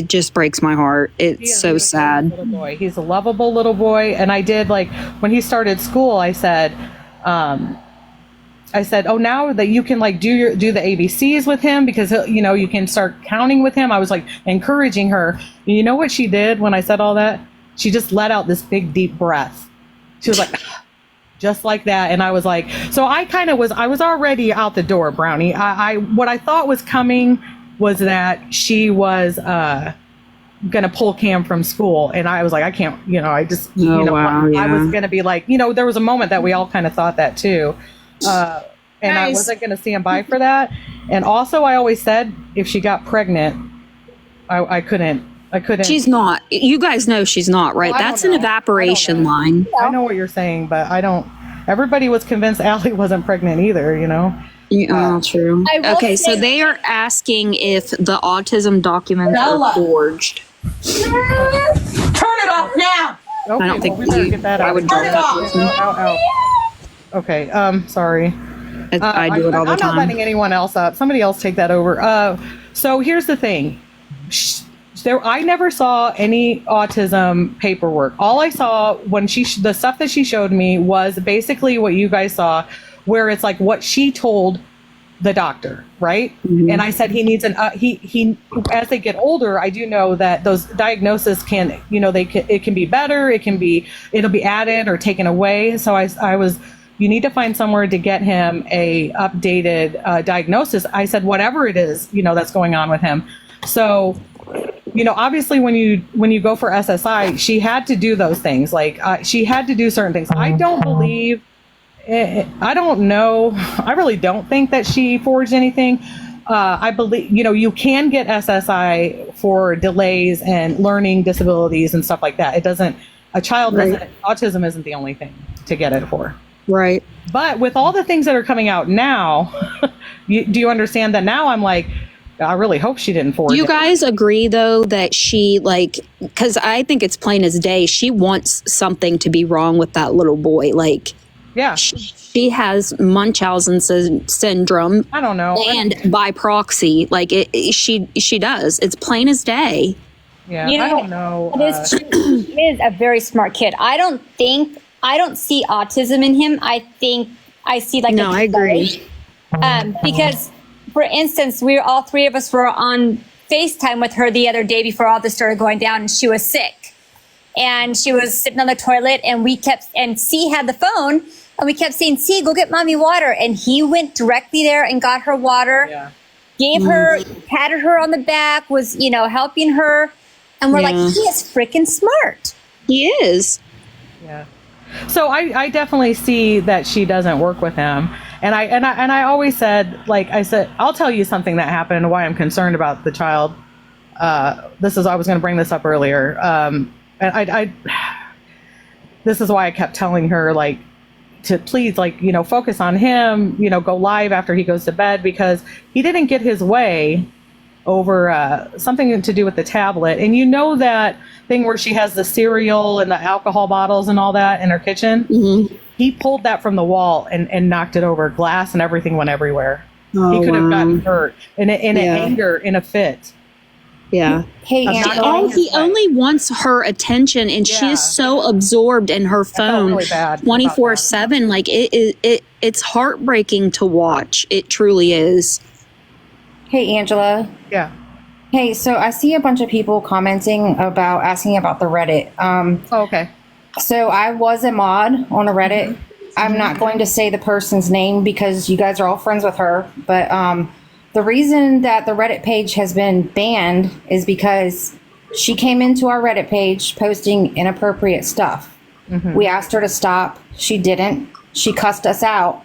just breaks my heart. It's so sad. Little boy. He's a lovable little boy, and I did, like, when he started school, I said, I said, oh, now that you can like do the ABCs with him because you know you can start counting with him. I was like encouraging her. And you know what she did when I said all that? She just let out this big deep breath. She was like, just like that. And I was like, so I was already out the door, Brownie. What I thought was coming was that she was gonna pull Cam from school, and I was like, I can't, you know, I just, you know, wow, yeah. I was gonna be like, you know, there was a moment that we all kind of thought that too. And I wasn't going to stand by for that. And also, I always said if she got pregnant, I couldn't. She's not. You guys know she's not, right? Well, That's an evaporation line. I know what you're saying, but I don't. Everybody was convinced Allie wasn't pregnant either, you know? Yeah, true. Okay, so say- they are asking if the autism documents are forged. Turn it off now. Okay, I don't think we better get that out. I would drop that person. Out. Okay, sorry. I do it all the I'm time. not letting anyone else up. Somebody else take that over. So here's the thing. I never saw any autism paperwork. All I saw when the stuff that she showed me was basically what you guys saw, where it's like what she told the doctor, right? Mm-hmm. And I said he needs he as they get older, I do know that those diagnoses can, you know, it can be better, it'll be added or taken away. So I was, you need to find somewhere to get him a updated diagnosis. I said, whatever it is, you know, that's going on with him. So, you know, obviously when you go for SSI, she had to do those things. Like she had to do certain things. I don't believe, I don't know. I really don't think that she forged anything. I believe, you know, you can get SSI for delays and learning disabilities and stuff like that. It doesn't, autism isn't the only thing to get it for. Right. But with all the things that are coming out now, do you understand that now I'm like, I really hope she didn't forge it. Do you guys agree though that she because I think it's plain as day, she wants something to be wrong with that little boy. Like, yeah, she has Munchausen syndrome. I don't know. And by proxy, like she does. It's plain as day. Yeah, You know, I don't know. She is a very smart kid. I don't see autism in him. I think I see like No, I agree. Because, for instance, all three of us were on FaceTime with her the other day before all this started going down, and she was sick. And she was sitting on the toilet, and C had the phone, and we kept saying, C, go get mommy water. And he went directly there and got her water, gave her, patted her on the back, was, you know, helping her. And we're like, he is freaking smart. He is. Yeah. So I definitely see that she doesn't work with him. And I always said, like I said, I'll tell you something that happened and why I'm concerned about the child. I was going to bring this up earlier. And this is why I kept telling her, like, to please, like, you know, focus on him, you know, go live after he goes to bed, because he didn't get his way over something to do with the tablet. And you know that thing where she has the cereal and the alcohol bottles and all that in her kitchen? Mm-hmm. He pulled that from the wall and knocked it over. Glass and everything went everywhere. Oh, he could have gotten hurt in Yeah. anger, in a fit. Yeah. Hey, Oh, he only wants her attention, and she is so absorbed in her phone really bad 24/7. Like it's heartbreaking to watch. It truly is. Hey, Angela. Yeah. Hey, so I see a bunch of people commenting about asking about the Reddit. Okay. So I was a mod on a Reddit. I'm not going to say the person's name because you guys are all friends with her. But the reason that the Reddit page has been banned is because she came into our Reddit page posting inappropriate stuff. Mm-hmm. We asked her to stop. She didn't. She cussed us out.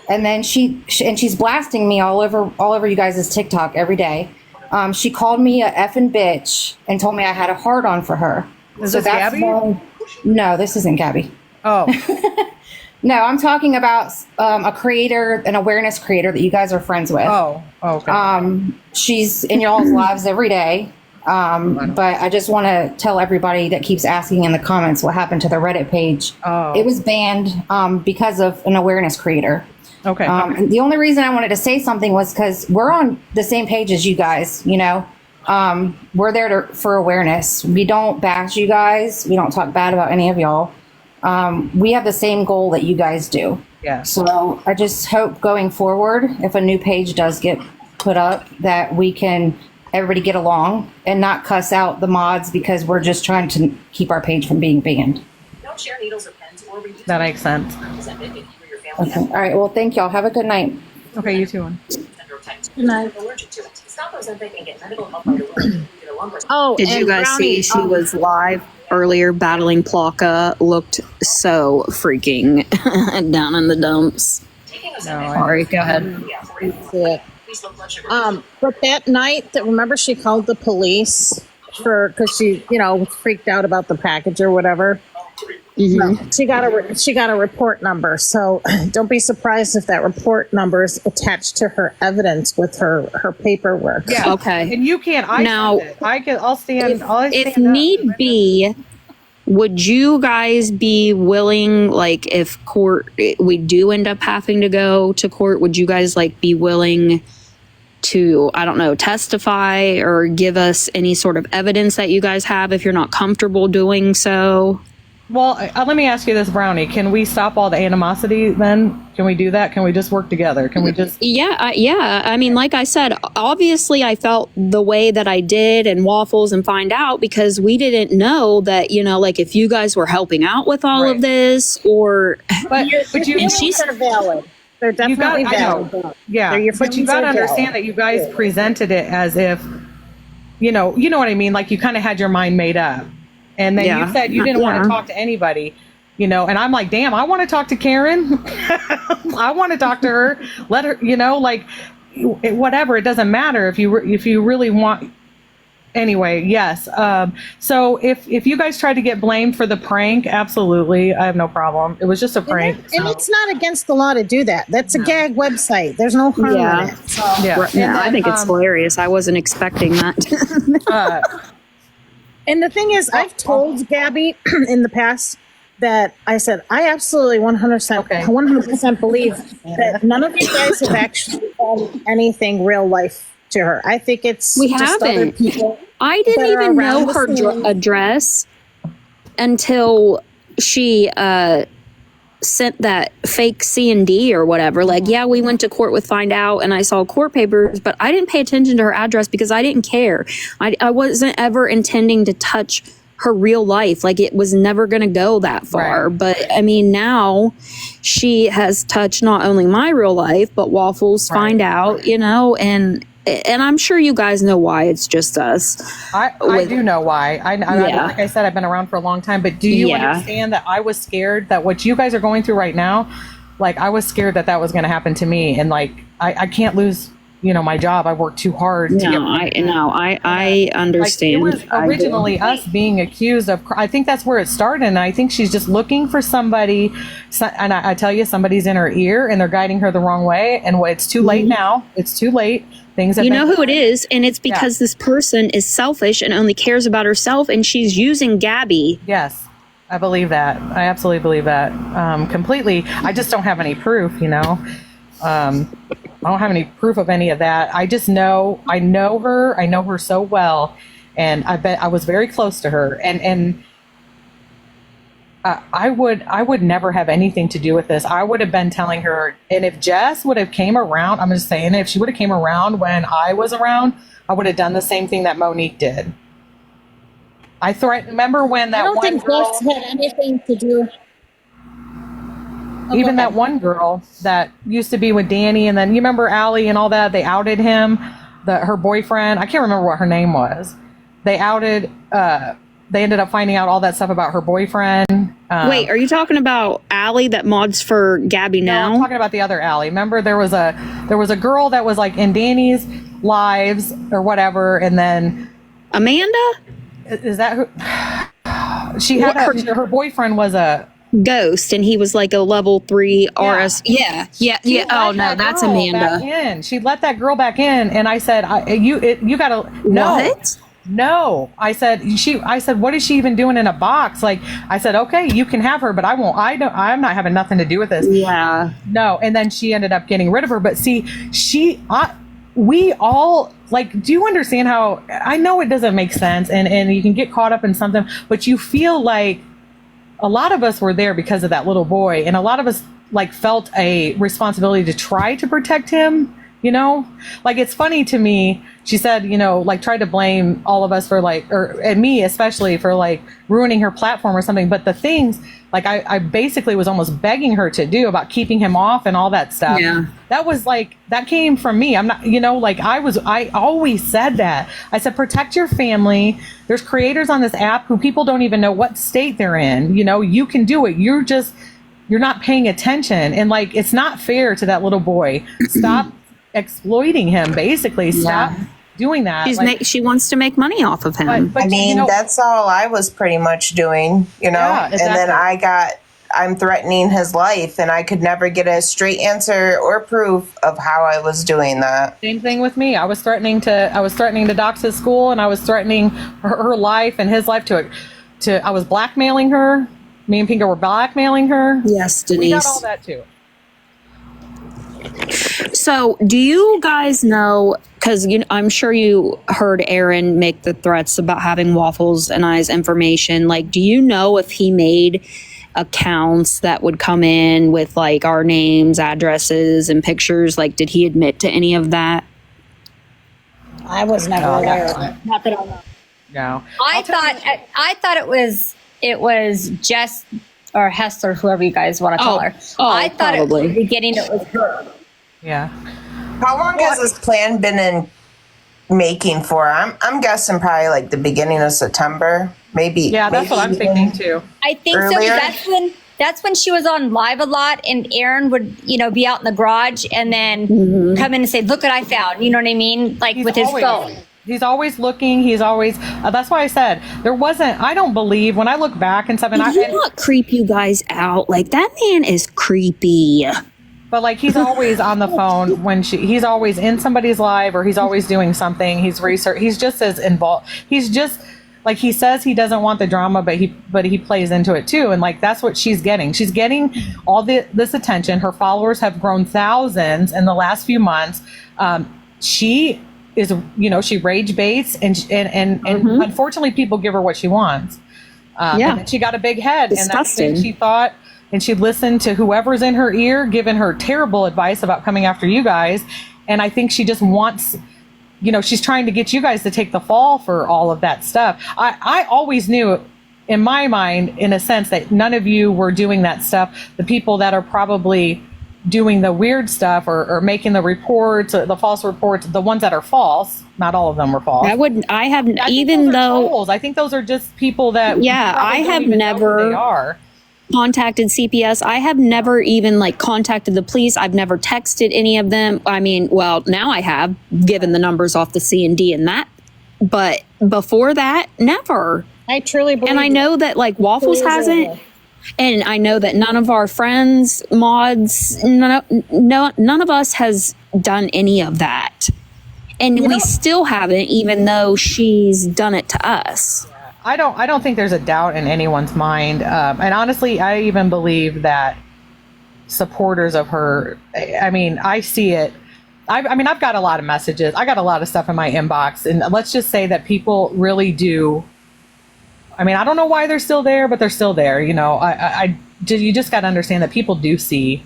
And then she's blasting me all over you guys' TikTok every day. She called me a effing bitch and told me I had a hard on for her. Is this Gabi? No, this isn't Gabi. Oh. No, I'm talking about a creator, an awareness creator that you guys are friends with. Oh, okay. She's in y'all's lives every day. But I just want to tell everybody that keeps asking in the comments what happened to the Reddit page. Oh. It was banned because of an awareness creator. Okay. And the only reason I wanted to say something was because we're on the same page as you guys, you know. We're there for awareness. We don't bash you guys. We don't talk bad about any of y'all. We have the same goal that you guys do. Yeah. So I just hope going forward, if a new page does get put up, that we can everybody get along and not cuss out the mods because we're just trying to keep our page from being banned. Don't share needles or pens or reuse That makes sense. if you or your family Okay. All right. Well, thank y'all. Have a good night. Okay, you too. Good night. Allergic to it. Stop Ozempic and get medical help right away. Get a lumbar. Oh, Did you and guys Brownie, see she was live earlier battling Plaka? Looked so freaking down in the dumps. Taking No, Ozempic. Sorry, go ahead. Yeah, for Yeah. increase low blood sugar. But that night, that remember she called the police because she, was freaked out about the package or whatever. Mhm. She got a report number. So don't be surprised if that report number is attached to her evidence with her paperwork. Yeah. Okay. And you can't. Now, I'll stand. If need be, would you guys be willing, like, if we do end up having to go to court, would you guys be willing to, I don't know, testify or give us any sort of evidence that you guys have if you're not comfortable doing so? Well, let me ask you this, Brownie. Can we stop all the animosity then? Can we do that? Can we just work together? Can we just... Yeah. I mean, like I said, obviously I felt the way that I did and Waffles and Find Out because we didn't know that, if you guys were helping out with all of this or... But you... And they're valid. They're definitely valid. Yeah, Your but you feelings got to are understand valid. that you guys presented it as if, you know what I mean? Like you kind of had your mind made up. And then you said you didn't want to talk to anybody, and I'm like, damn, I want to talk to Karen. I want to talk to her. Let her, whatever. It doesn't matter if you really want. Anyway, yes. So if you guys tried to get blamed for the prank, absolutely, I have no problem. It was just a prank. And it's not against the law to do that. That's a gag website. There's no harm in it. So, yeah. I think it's hilarious. I wasn't expecting that. and the thing is, I've told Gabi in the past that I said, I absolutely 100% believe that none of you guys have actually done anything real life to her. I think it's We just other haven't. people. I didn't that are even around know the her scene. address until she sent that fake C&D or whatever. We went to court with Find Out and I saw court papers, but I didn't pay attention to her address because I didn't care. I wasn't ever intending to touch her real life. It was never going to go that far. Right. But I mean, now she has touched not only my real life, but Waffles Find Out, and I'm sure you guys know why it's just us. I do know why. Like I said, I've been around for a long time, but do you understand that I was scared that what you guys are going through right now, I was scared that was going to happen to me. And I can't lose, my job. I worked too hard. I understand. It was originally us being accused of, I think that's where it started. And I think she's just looking for somebody. And I tell you, somebody's in her ear and they're guiding her the wrong way. And it's too late now. It's too late. Things have You know who it is, and it's because this person is selfish and only cares about herself, and she's using Gabi. Yes, I believe that. I absolutely believe that completely. I just don't have any proof, I don't have any proof of any of that. I just know, I know her so well, and I bet I was very close to her, and I would never have anything to do with this. I would have been telling her, and if Jess would have came around, I'm just saying, if she would have came around when I was around, I would have done the same thing that Monique did. Remember when that I don't one think girl, Jess had anything to do. even that one girl that used to be with Danny, and then you remember Allie and all that, they outed him, her boyfriend, I can't remember what her name was. They ended up finding out all that stuff about her boyfriend. Wait, are you talking about Allie that mods for Gabi now? No, I'm talking about the other Allie. Remember there was a girl that was in Danny's lives or whatever, and then Amanda? is that who she had? Her boyfriend was a Ghost, and he was a level 3 RS. Yeah. Oh no, that's Amanda. She let that girl back in, and I said, you gotta no. What? No, I said, what is she even doing in a box? I said, okay, you can have her, but I won't. I'm not having nothing to do with this. Yeah. No. And then she ended up getting rid of her. But see, we all do you understand how, I know it doesn't make sense and you can get caught up in something, but you feel like a lot of us were there because of that little boy, and a lot of us like felt a responsibility to try to protect him. You know, like it's funny to me. She said, you know, like tried to blame all of us for like, or and me especially for like ruining her platform or something. But the things like I basically was almost begging her to do about keeping him off and all that stuff. Yeah. That was like, that came from me. I'm not, you know, like I always said that. I said, protect your family. There's creators on this app who people don't even know what state they're in. You know, you can do it. You're not paying attention. And like, it's not fair to that little boy. Stop exploiting him, basically. Stop doing that. She wants to make money off of him. But, I mean, you know, that's all I was pretty much doing, you know? Yeah, And then I'm threatening his life, and I could never get a straight answer or proof of how I was doing that. same thing with me. I was threatening to dox his school, and I was threatening her life and his life I was blackmailing her. Me and Pinka were blackmailing her. Yes, Denise. We got all that too. So, do you guys know? Because I'm sure you heard Aaron make the threats about having Waffles and I's information. Like, do you know if he made accounts that would come in with like our names, addresses, and pictures? Like, did he admit to any of that? I was never aware. Not that I know. No. I thought it was Jess or Hester, whoever you guys want to call her. I thought probably. at the beginning it was her. Yeah. How long has this plan been in making for? I'm guessing probably like the beginning of September, maybe. Yeah, that's what I'm even thinking too. I think earlier? so. That's when she was on live a lot, and Aaron would, be out in the garage and then come in and say, "Look what I found." You know what I mean? Like with his phone. He's always looking. He's always. That's why I said there wasn't. I don't believe when I look back and stuff. And Did you not creep you guys out? Like, that man is creepy. But like he's always on the phone when he's always in somebody's live, or he's always doing something. He's research. He's just as involved. He's just like, he says he doesn't want the drama, but he plays into it too. And like, that's what she's getting. She's getting all this attention. Her followers have grown thousands in the last few months. She is, she rage baits and unfortunately people give her what she wants. And then she got a big head. Disgusting. And that's she thought, and she listened to whoever's in her ear, giving her terrible advice about coming after you guys. And I think she just wants, she's trying to get you guys to take the fall for all of that stuff. I always knew in my mind, in a sense, that none of you were doing that stuff. The people that are probably doing the weird stuff or making the reports, the false reports, the ones that are false, not all of them were false. I think those are just people that I have never contacted CPS. I have never even contacted the police. I've never texted any of them. I mean, well, now I have, given the numbers off the C&D and that, but before that, never. I truly believe. And I know that Waffles hasn't, and I know that none of our friends, mods, none of us has done any of that. And we still haven't, even though she's done it to us. I don't think there's a doubt in anyone's mind. And honestly, I even believe that supporters of her, I mean, I see it. I've got a lot of messages. I got a lot of stuff in my inbox. And let's just say that people really do. I mean, I don't know why they're still there, but they're still there. You just got to understand that people do see.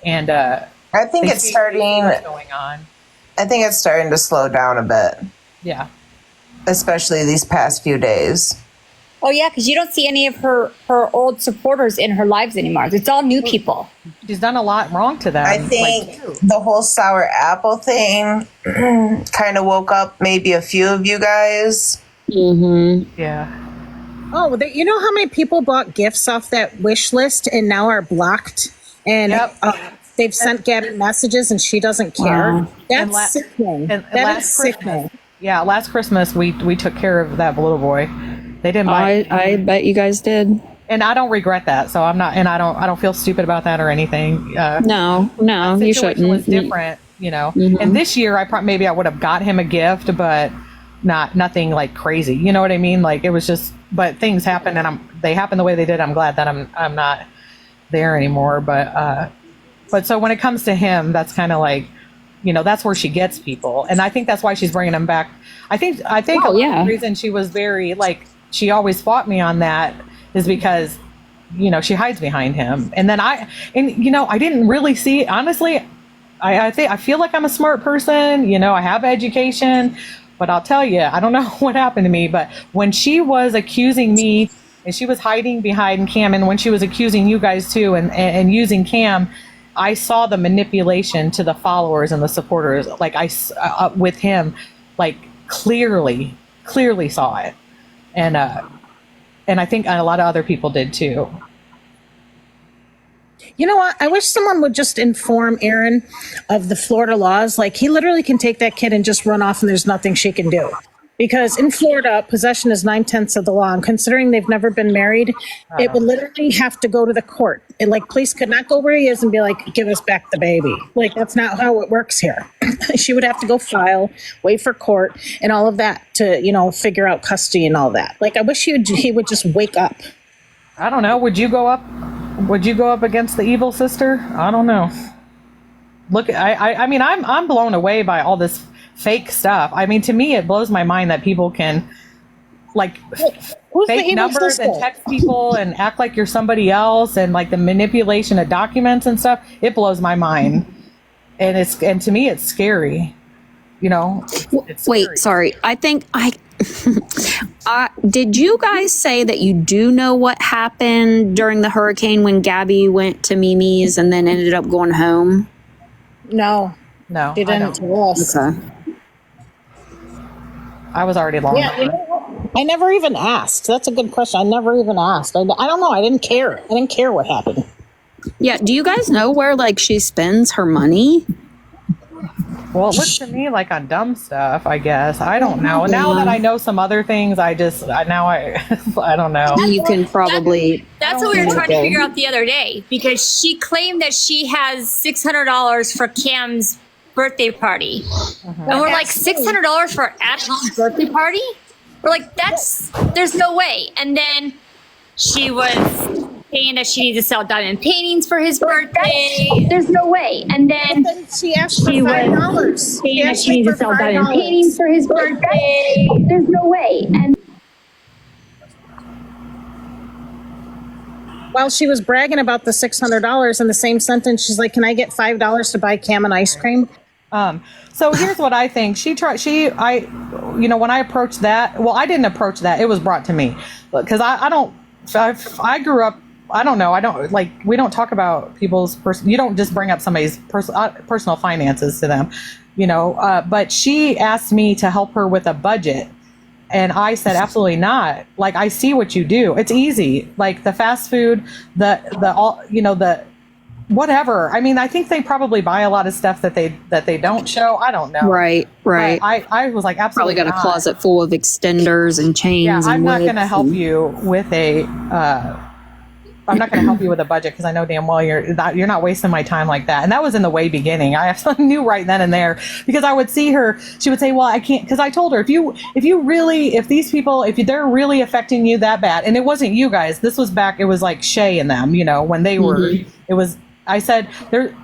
And I think it's starting. What's going on. I think it's starting to slow down a bit. Yeah. Especially these past few days. Oh yeah, because you don't see any of her old supporters in her lives anymore. It's all new people. She's done a lot wrong to them. I think the whole sour apple thing kind of woke up maybe a few of you guys. Mm-hmm. Yeah. Oh, you know how many people bought gifts off that wish list and now are blocked? And they've sent Gabi messages and she doesn't care. Wow. That's sickening. That is sickening. Yeah, last Christmas we took care of that little boy. They didn't buy. I bet you guys did. And I don't regret that. So I'm not, and I don't feel stupid about that or anything. No, you shouldn't. Was different, Mm-hmm. And this year maybe I would have got him a gift, but nothing crazy. You know what I mean? It was just, but things happened and they happened the way they did. I'm glad that I'm not there anymore. But so when it comes to him, that's kind of that's where she gets people. And I think that's why she's bringing him back. I think the reason she was very, she always fought me on that is because she hides behind him. And then I didn't really see, honestly, I feel like I'm a smart person, I have education, but I'll tell you, I don't know what happened to me, but when she was accusing me and she was hiding behind Cam, and when she was accusing you guys too, and using Cam, I saw the manipulation to the followers and the supporters, like with him, like clearly saw it. And I think a lot of other people did too. You know what? I wish someone would just inform Aaron of the Florida laws. Like, he literally can take that kid and just run off, and there's nothing she can do. Because in Florida, possession is 9/10 of the law. And considering they've never been married, it would literally have to go to the court. And like, police could not go where he is and be like, give us back the baby. Like, that's not how it works here. She would have to go file, wait for court, and all of that to, figure out custody and all that. Like, I wish he would just wake up. I don't know. Would you go up against the evil sister? I don't know. Look, I mean, I'm blown away by all this fake stuff. I mean, to me, it blows my mind that people can like fake numbers and text people and act like you're somebody else, and like the manipulation of documents and stuff. It blows my mind, and to me, it's scary. It's Wait, scary. sorry. I think did you guys say that you do know what happened during the hurricane when Gabi went to Mimi's and then ended up going home? No, No, she didn't tell us. Okay. I was already long. Yeah, I never even asked. That's a good question. I never even asked. I don't know. I didn't care. I didn't care what happened. Yeah. Do you guys know where like she spends her money? Well, it looks to me like on dumb stuff, I guess. I don't know. Now that I know some other things, I don't know. You can probably. That's what we were trying to figure out the other day, because she claimed that she has $600 for Cam's birthday party. And we're like, $600 for Ashley's birthday party? We're like, there's no way. And then she was saying that she needs to sell diamond paintings for his birthday. There's no way. And then She asked for $5. saying that she needs to sell diamond paintings for his birthday. There's no way. And While she was bragging about the $600, in the same sentence, she's like, can I get $5 to buy Cam an ice cream? So here's what I think. When I approached that, well, I didn't approach that. It was brought to me because I grew up, I don't know. I don't like, we don't talk about people's you don't just bring up somebody's personal finances to them, but she asked me to help her with a budget. And I said, absolutely not. Like, I see what you do. It's easy. Like the fast food, the whatever. I mean, I think they probably buy a lot of stuff that they don't show. I don't know. Right. But I was like, absolutely Probably got not. a closet full of extenders and chains. Yeah, and I'm not going to whips help and- you with I'm not going to help you with a budget because I know damn well you're not wasting my time like that. And that was in the way beginning. I knew right then and there because I would see her. She would say, "Well, I can't," because I told her if these people, if they're really affecting you that bad, and it wasn't you guys. This was back. It was like Shay and them. When they were. It was. I said,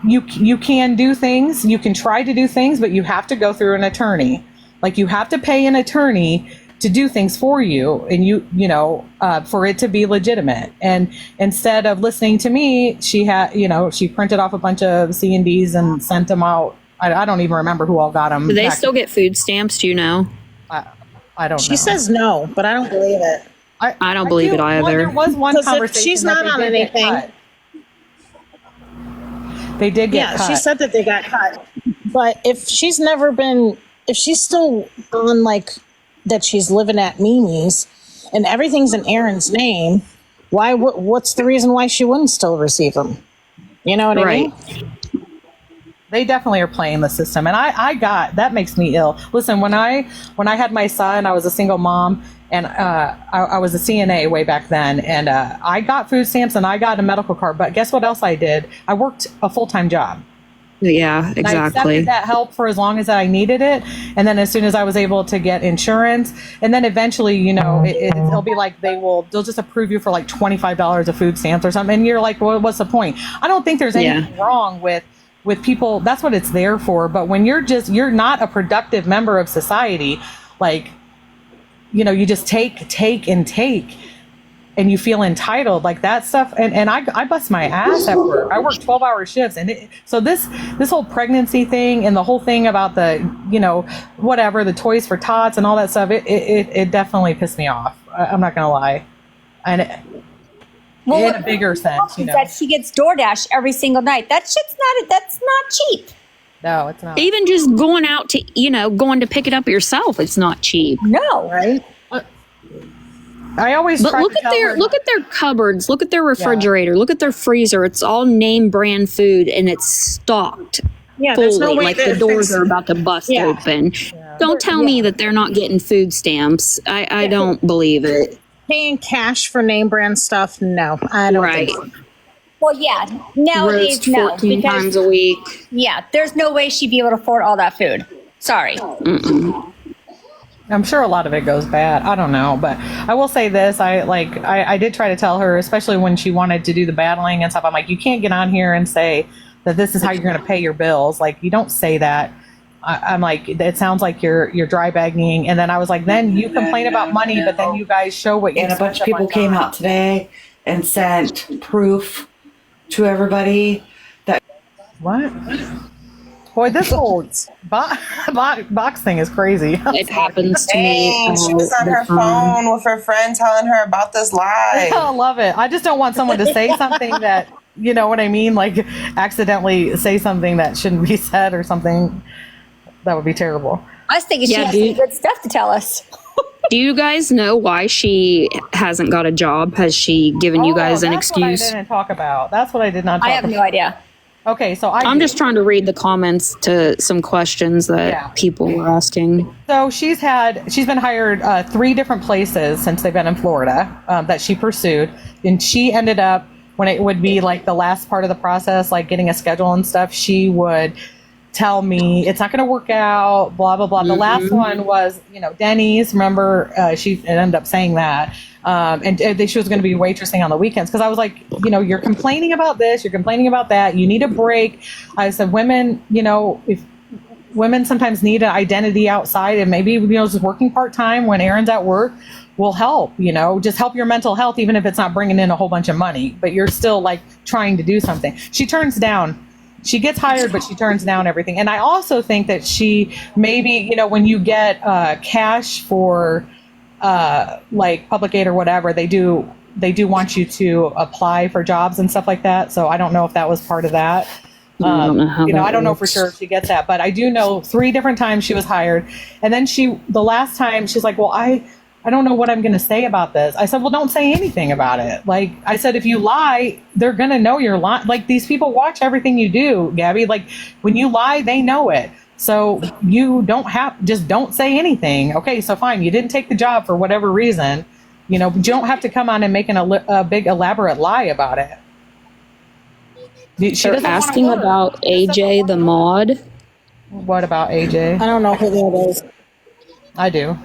you can do things. You can try to do things, but you have to go through an attorney. Like you have to pay an attorney to do things for you, and for it to be legitimate. And instead of listening to me, she printed off a bunch of C&Ds and sent them out. I don't even remember who all got them. Do they still get food stamps? Do you know? I don't know. She says no, but I don't believe it. I don't believe it either. There was one Because if conversation. she's not on anything. They did get cut. She said that they got cut. But if she's still on like that, she's living at Mimi's and everything's in Aaron's name, what's the reason why she wouldn't still receive them? You know what I mean? They definitely are playing the system, and that makes me ill. Listen, when I had my son, I was a single mom, and I was a CNA way back then, and I got food stamps and I got a medical card. But guess what else I did? I worked a full-time job. Yeah, And I exactly. accepted that help for as long as I needed it, and then as soon as I was able to get insurance, and then eventually, it'll be like they'll just approve you for like $25 of food stamps or something, and you're like, well, what's the point? I don't think there's anything wrong with people. That's what it's there for. But when you're not a productive member of society, like, you just take and take. and you feel entitled, like that stuff. And I bust my ass at work. I work 12-hour shifts. And so this whole pregnancy thing and the whole thing about the, whatever, the toys for tots and all that stuff, it definitely pissed me off. I'm not going to lie. And in a bigger sense, that she gets DoorDash every single night. That's not cheap. No, it's not. Even just going out to, going to pick it up yourself, it's not cheap. No. Right? I always But look at their cupboards, look at their refrigerator, look at their freezer. It's all name brand food and it's stocked Yeah, fully, there's no way like to the doors fix- are about to bust Yeah. open. Don't tell me that they're not getting food stamps. I don't believe it. Paying cash for name brand stuff? No, I don't Right. think so. Well, yeah. Nowadays, Roast no. 14 times Because, a week. yeah, there's no way she'd be able to afford all that food. Sorry. I'm sure a lot of it goes bad. I don't know, but I will say this: I did try to tell her, especially when she wanted to do the battling and stuff. I'm like, you can't get on here and say that this is how you're going to pay your bills. Like, you don't say that. I'm like, it sounds like you're dry bagging. And then I was like, then you complain about money, but then you guys show what you. And a bunch of people came out today and sent proof to everybody that. What? Boy, this whole box thing is crazy. It happens to me. Dang, she was on her phone with her friend telling her about this lie. I love it. I just don't want someone to say something that, you know what I mean? Like, accidentally say something that shouldn't be said or something. That would be terrible. I was thinking she has some good stuff to tell us. Do you guys know why she hasn't got a job? Has she given you guys an excuse? That's what I didn't talk about. That's what I did not talk I have about. no idea. Okay, so I'm just trying to read the comments to some questions that people were asking. So she's been hired 3 different places since they've been in Florida that she pursued, and she ended up, when it would be like the last part of the process, like getting a schedule and stuff, she would tell me it's not going to work out, blah blah blah. The last one was, Denny's. Remember, she ended up saying that, and she was going to be waitressing on the weekends, because I was like, you're complaining about this, you're complaining about that, you need a break. I said, women, if women sometimes need an identity outside, and maybe just working part-time when Aaron's at work will help. Just help your mental health, even if it's not bringing in a whole bunch of money, but you're still like trying to do something. She gets hired, but she turns down everything. And I also think that she maybe, when you get cash for like public aid or whatever, they do want you to apply for jobs and stuff like that. So I don't know if that was part of that. I don't know how that I don't know for works. sure if she gets that, but I do know 3 different times she was hired. And then the last time she's like, well, I don't know what I'm going to say about this. I said, well, don't say anything about it. Like I said, if you lie, they're going to know you're lying. Like, these people watch everything you do, Gabby. Like, when you lie, they know it. So you just don't say anything. Okay, so fine. You didn't take the job for whatever reason, but you don't have to come on and make a big elaborate lie about it. They're asking about AJ the mod. What about AJ? I don't know who that is. I do.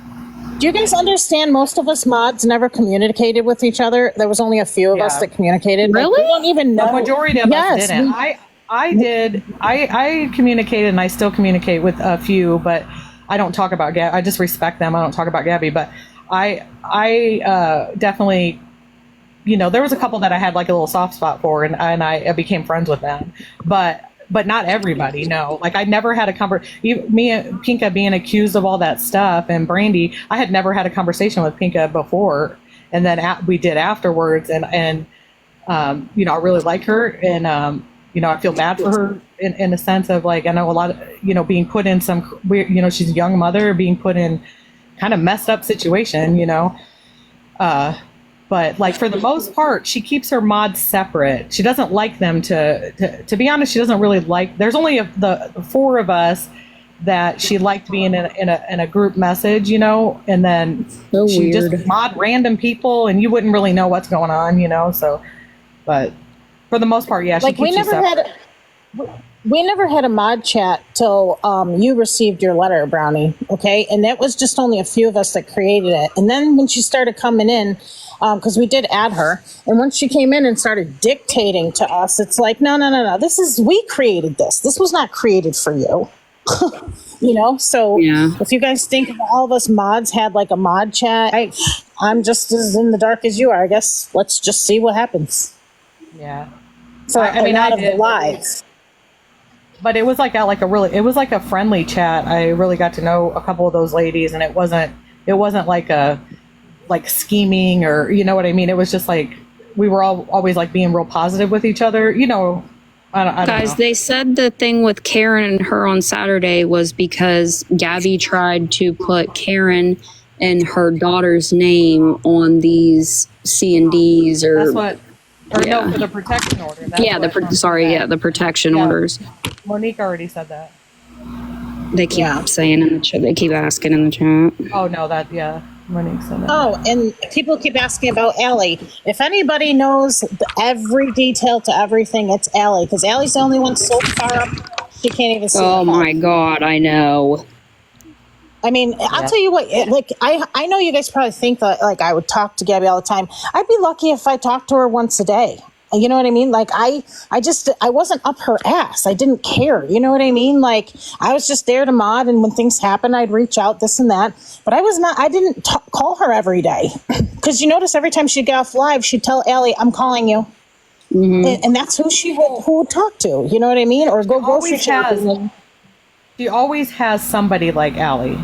Do you guys understand? Most of us mods never communicated with each other. There was only a few of us that communicated. Like, Really? we don't even know. The majority of us didn't. we- I did. I communicated, and I still communicate with a few, but I don't talk about Gabby. I just respect them. I don't talk about Gabby, but I definitely, there was a couple that I had like a little soft spot for, and I became friends with them, but not everybody. No, like I never had a me and Pinka being accused of all that stuff, and Brandy, I had never had a conversation with Pinka before, and then we did afterwards, and I really like her, and I feel bad for her in a sense of, like, I know a lot of, being put in some weird, she's a young mother being put in kind of messed up situation, but like for the most part, she keeps her mods separate. She doesn't like them to be honest. She doesn't really like, there's only the 4 of us that she liked being in a group message, and then she just mod random people, and you wouldn't really know what's going on, so, but for the most part, yeah, she keeps you separate. We never had a mod chat till you received your letter, Brownie. Okay, and that was just only a few of us that created it. And then when she started coming in, because we did add her, and once she came in and started dictating to us, it's like, no. We created this. This was not created for you. You know, so Yeah. if you guys think all of us mods had like a mod chat, I'm just as in the dark as you are. I guess let's just see what happens Yeah. for I mean, a lot I of the did. lives. But it was like it was like a friendly chat. I really got to know a couple of those ladies, and it wasn't like scheming, or you know what I mean. It was just like we were all always like being real positive with each other. You know, I don't Guys, know. they said the thing with Karen and her on Saturday was because Gabby tried to put Karen and her daughter's name on these C&Ds or That's what. Or Yeah. no, for the protection order. That's yeah, what, the protection Yeah. orders. Monique already said that. They keep saying in the chat. They keep asking in the chat. Oh no, Monique said that. Oh, and people keep asking about Allie. If anybody knows every detail to everything, it's Allie, because Allie's the only one so far up she can't even see. Oh the my phone. God, I know. I mean, I'll tell you what. Like, I know you guys probably think that like I would talk to Gabby all the time. I'd be lucky if I talked to her once a day. You know what I mean? Like I wasn't up her ass. I didn't care. You know what I mean? Like I was just there to mod, and when things happen, I'd reach out, this and that. But I didn't call her every day, because you notice every time she'd get off live, she'd tell Allie, "I'm calling you," and that's who who would talk to. You know what I mean? Or go grocery shopping. She always has somebody like Allie.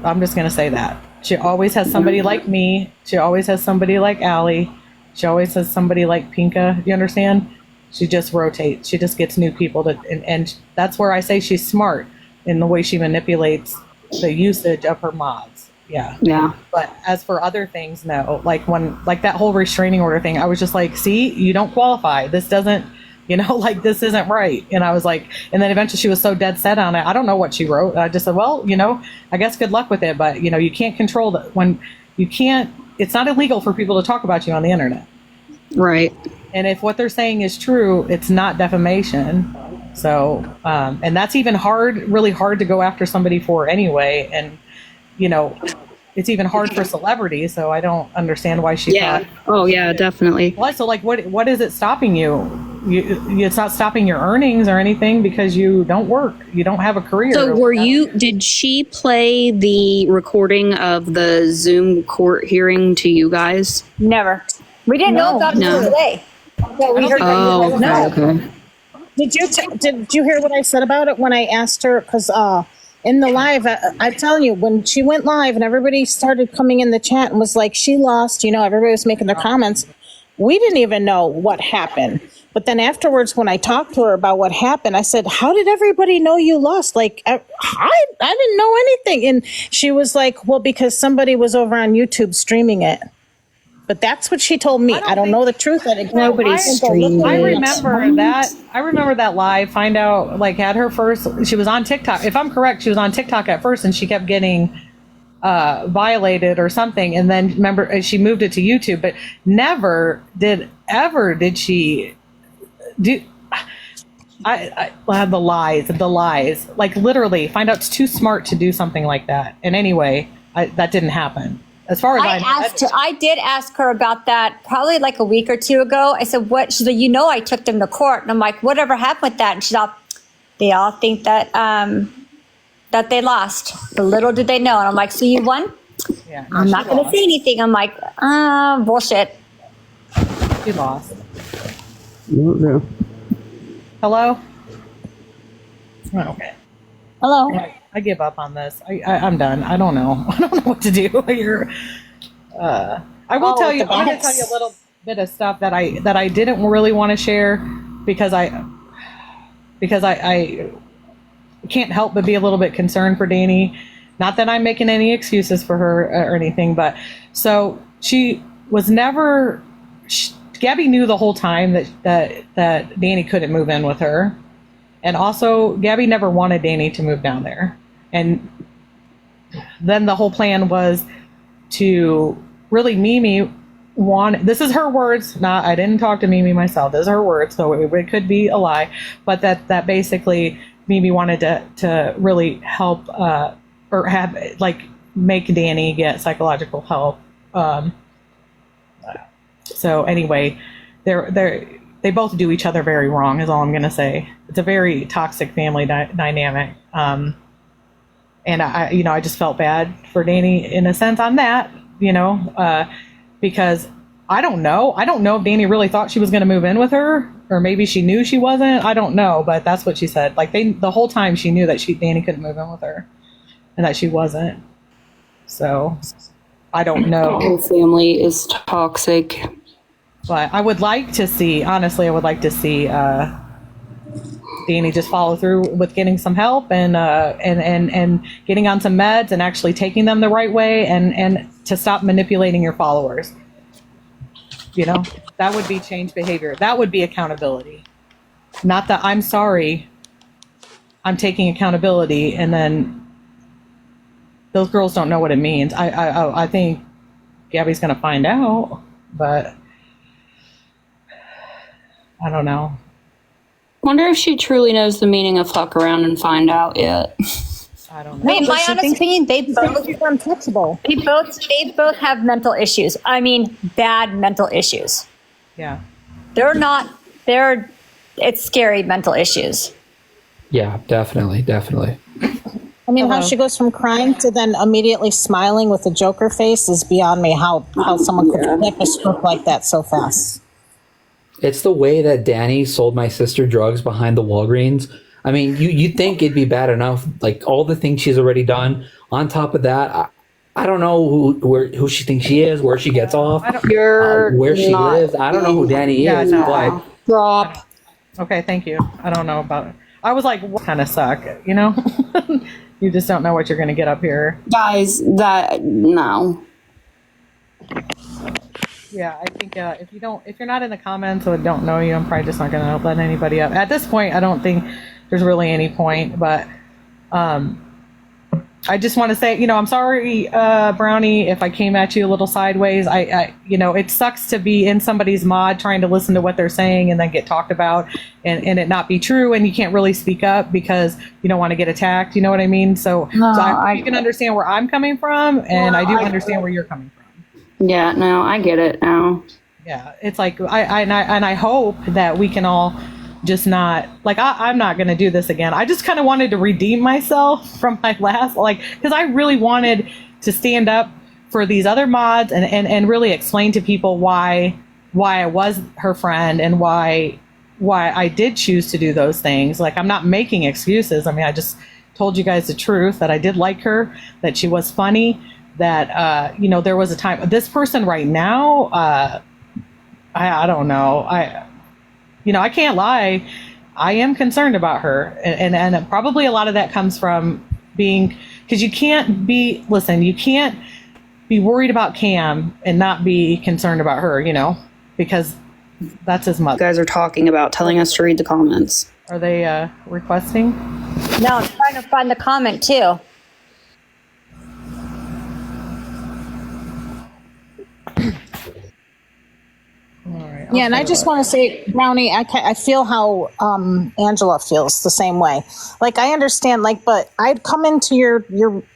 I'm just going to say that. She always has somebody like me. She always has somebody like Allie. She always has somebody like Pinka. You understand? She just rotates. She just gets new people and that's where I say she's smart in the way she manipulates the usage of her mods. Yeah. Yeah. But as for other things, no. Like that whole restraining order thing, I was just like, see, you don't qualify. This doesn't, like this isn't right. And I was like, and then eventually she was so dead set on it. I don't know what she wrote. I just said, well, I guess good luck with it. But, you can't control that when you can't, it's not illegal for people to talk about you on the internet. Right. And if what they're saying is true, it's not defamation. So, and that's even really hard to go after somebody for anyway. And, it's even hard for celebrities. So I don't understand why she thought. Oh yeah, definitely. Why? So like, what is it stopping you? It's not stopping your earnings or anything because you don't work. You don't have a career. So did she play the recording of the Zoom court hearing to you guys? Never. We didn't know about it until today. So we heard Oh, okay. Did you hear what I said about it when I asked her? Because in the live, I'm telling you, when she went live and everybody started coming in the chat and was like, she lost, everybody was making their comments. We didn't even know what happened. But then afterwards, when I talked to her about what happened, I said, how did everybody know you lost? Like, I didn't know anything. And she was like, well, because somebody was over on YouTube streaming it. But that's what she told me. I don't know the truth. Nobody's streaming. I remember that live. Find out, like, at her first, she was on TikTok. If I'm correct, she was on TikTok at first, and she kept getting violated or something. And then remember, she moved it to YouTube. But never did she do. I had the lies. Like literally, find out it's too smart to do something like that. And anyway, that didn't happen. As far as I did ask her about that probably like a week or two ago. I said, what? She's like, I took them to court. And I'm like, whatever happened with that? And she's all, they all think that that they lost. But little did they know. And I'm like, so you won? Yeah, I'm not going to say anything. I'm like, bullshit. She lost. No. Hello? Oh, okay. Hello. I give up on this. I'm done. I don't know. I don't know what to do. I will tell you. I'm going to tell you a little bit of stuff that I didn't really want to share because I can't help but be a little bit concerned for Danny. Not that I'm making any excuses for her or anything, but so she was never. Gabby knew the whole time that Danny couldn't move in with her. And also, Gabby never wanted Danny to move down there. And then the whole plan was to really Mimi this is her words, I didn't talk to Mimi myself, this is her words, so it could be a lie, but that basically Mimi wanted to really help or have, like, make Danny get psychological help. So anyway, they both do each other very wrong, is all I'm going to say. It's a very toxic family dynamic. And I just felt bad for Danny in a sense on that, because I don't know if Danny really thought she was going to move in with her, or maybe she knew she wasn't. I don't know, but that's what she said. Like the whole time she knew that Danny couldn't move in with her, and that she wasn't. So I don't know. Whole family is toxic. But I would like to see, honestly, Danny just follow through with getting some help and getting on some meds and actually taking them the right way, and to stop manipulating your followers. That would be change behavior. That would be accountability. Not that I'm sorry, I'm taking accountability, and then those girls don't know what it means. I think Gabby's going to find out, but I don't know. Wonder if she truly knows the meaning of fuck around and find out yet. I don't I know. mean, my honest opinion, they both untouchable. they both have mental issues. I mean, bad mental issues. Yeah. It's scary mental issues. Yeah, definitely. I mean, how she goes from crying to then immediately smiling with a Joker face is beyond me. How someone could flip a script like that so fast. It's the way that Danny sold my sister drugs behind the Walgreens. I mean, you'd think it'd be bad enough, like all the things she's already done. On top of that, I don't know who she thinks she is, where she gets off, where she lives. I don't know who Danny is, but drop. Okay, thank you. I don't know about it. I was like, what kind of suck, You just don't know what you're going to get up here. Guys, no. Yeah, I think if you're not in the comments or don't know you, I'm probably just not going to let anybody up. At this point, I don't think there's really any point, but I just want to say, I'm sorry, Brownie, if I came at you a little sideways. It sucks to be in somebody's mod trying to listen to what they're saying and then get talked about and it not be true, and you can't really speak up because you don't want to get attacked. You know what I mean? So you can understand where I'm coming from, and I do understand where you're coming from. Yeah, no, I get it now. Yeah, it's like I hope that we can all just not I'm not going to do this again. I just kind of wanted to redeem myself from my last because I really wanted to stand up for these other mods and really explain to people why I was her friend and why I did choose to do those things. I'm not making excuses. I mean, I just told you guys the truth, that I did like her, that she was funny, that there was a time. This person right now, I don't know. I can't lie. I am concerned about her, and probably a lot of that comes from being, because you can't be worried about Cam and not be concerned about her, because that's his mother. You guys are talking about telling us to read the comments. Are they requesting? No, I'm trying to find the comment too. Yeah, and I just want to say, Brownie, I feel how Angela feels the same way. I understand, but I'd come into your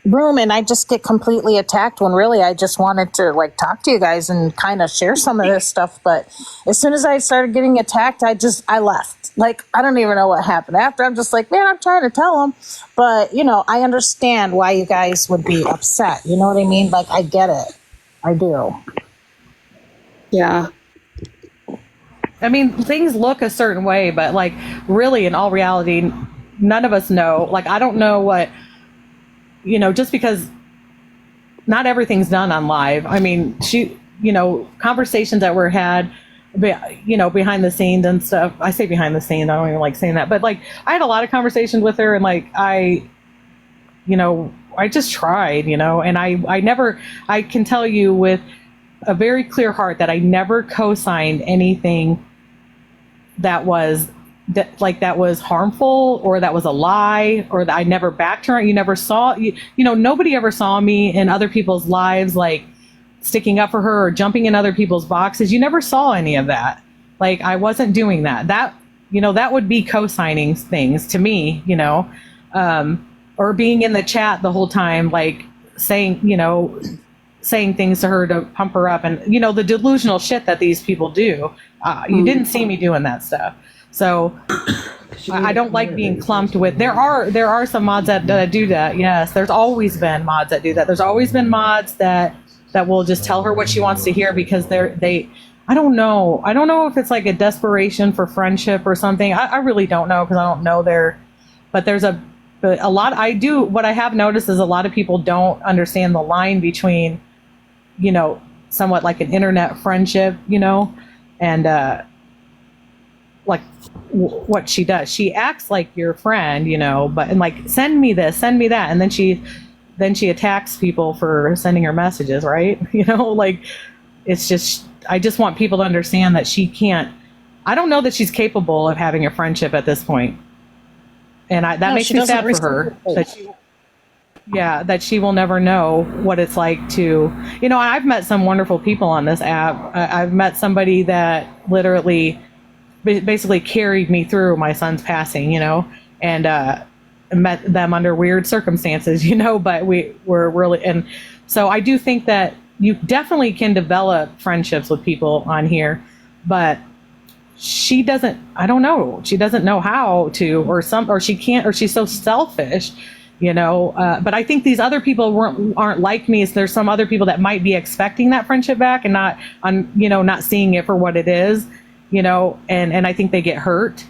room and I just get completely attacked when really I just wanted to talk to you guys and kind of share some of this stuff. But as soon as I started getting attacked, I left. I don't even know what happened after. I'm just man, I'm trying to tell them. But, I understand why you guys would be upset. You know what I mean? I get it. I do. Yeah. I mean, things look a certain way, but really, in all reality, none of us know. I don't know what, just because not everything's done on live. I mean, conversations that were had, behind the scenes and stuff. I say behind the scenes, I don't even like saying that, but I had a lot of conversations with her, and I just tried, and I can tell you with a very clear heart that I never co-signed anything that was harmful or that was a lie, or that I never backed her. You never saw, nobody ever saw me in other people's lives, sticking up for her or jumping in other people's boxes. You never saw any of that. I wasn't doing that. That would be co-signing things to me, or being in the chat the whole time, saying things to her to pump her up, and the delusional shit that these people do. You didn't see me doing that stuff. So I don't like being clumped with. There are some mods that do that. Yes, there's always been mods that do that. There's always been mods that will just tell her what she wants to hear because they. I don't know. I don't know if it's like a desperation for friendship or something. I really don't know because I don't know their. But there's a lot. I do. What I have noticed is a lot of people don't understand the line between, somewhat like an internet friendship, and like what she does. She acts like your friend, but and like send me this, send me that, and then she attacks people for sending her messages, right? Like it's just. I just want people to understand that she can't. I don't know that she's capable of having a friendship at this point. And that makes me sad for her. That she will never know what it's like to, I've met some wonderful people on this app. I've met somebody that literally basically carried me through my son's passing, and met them under weird circumstances, but we were really, and so I do think that you definitely can develop friendships with people on here, but she doesn't, I don't know. She doesn't know how to, or she can't, or she's so selfish, but I think these other people aren't like me. So there's some other people that might be expecting that friendship back and not seeing it for what it is, and I think they get hurt.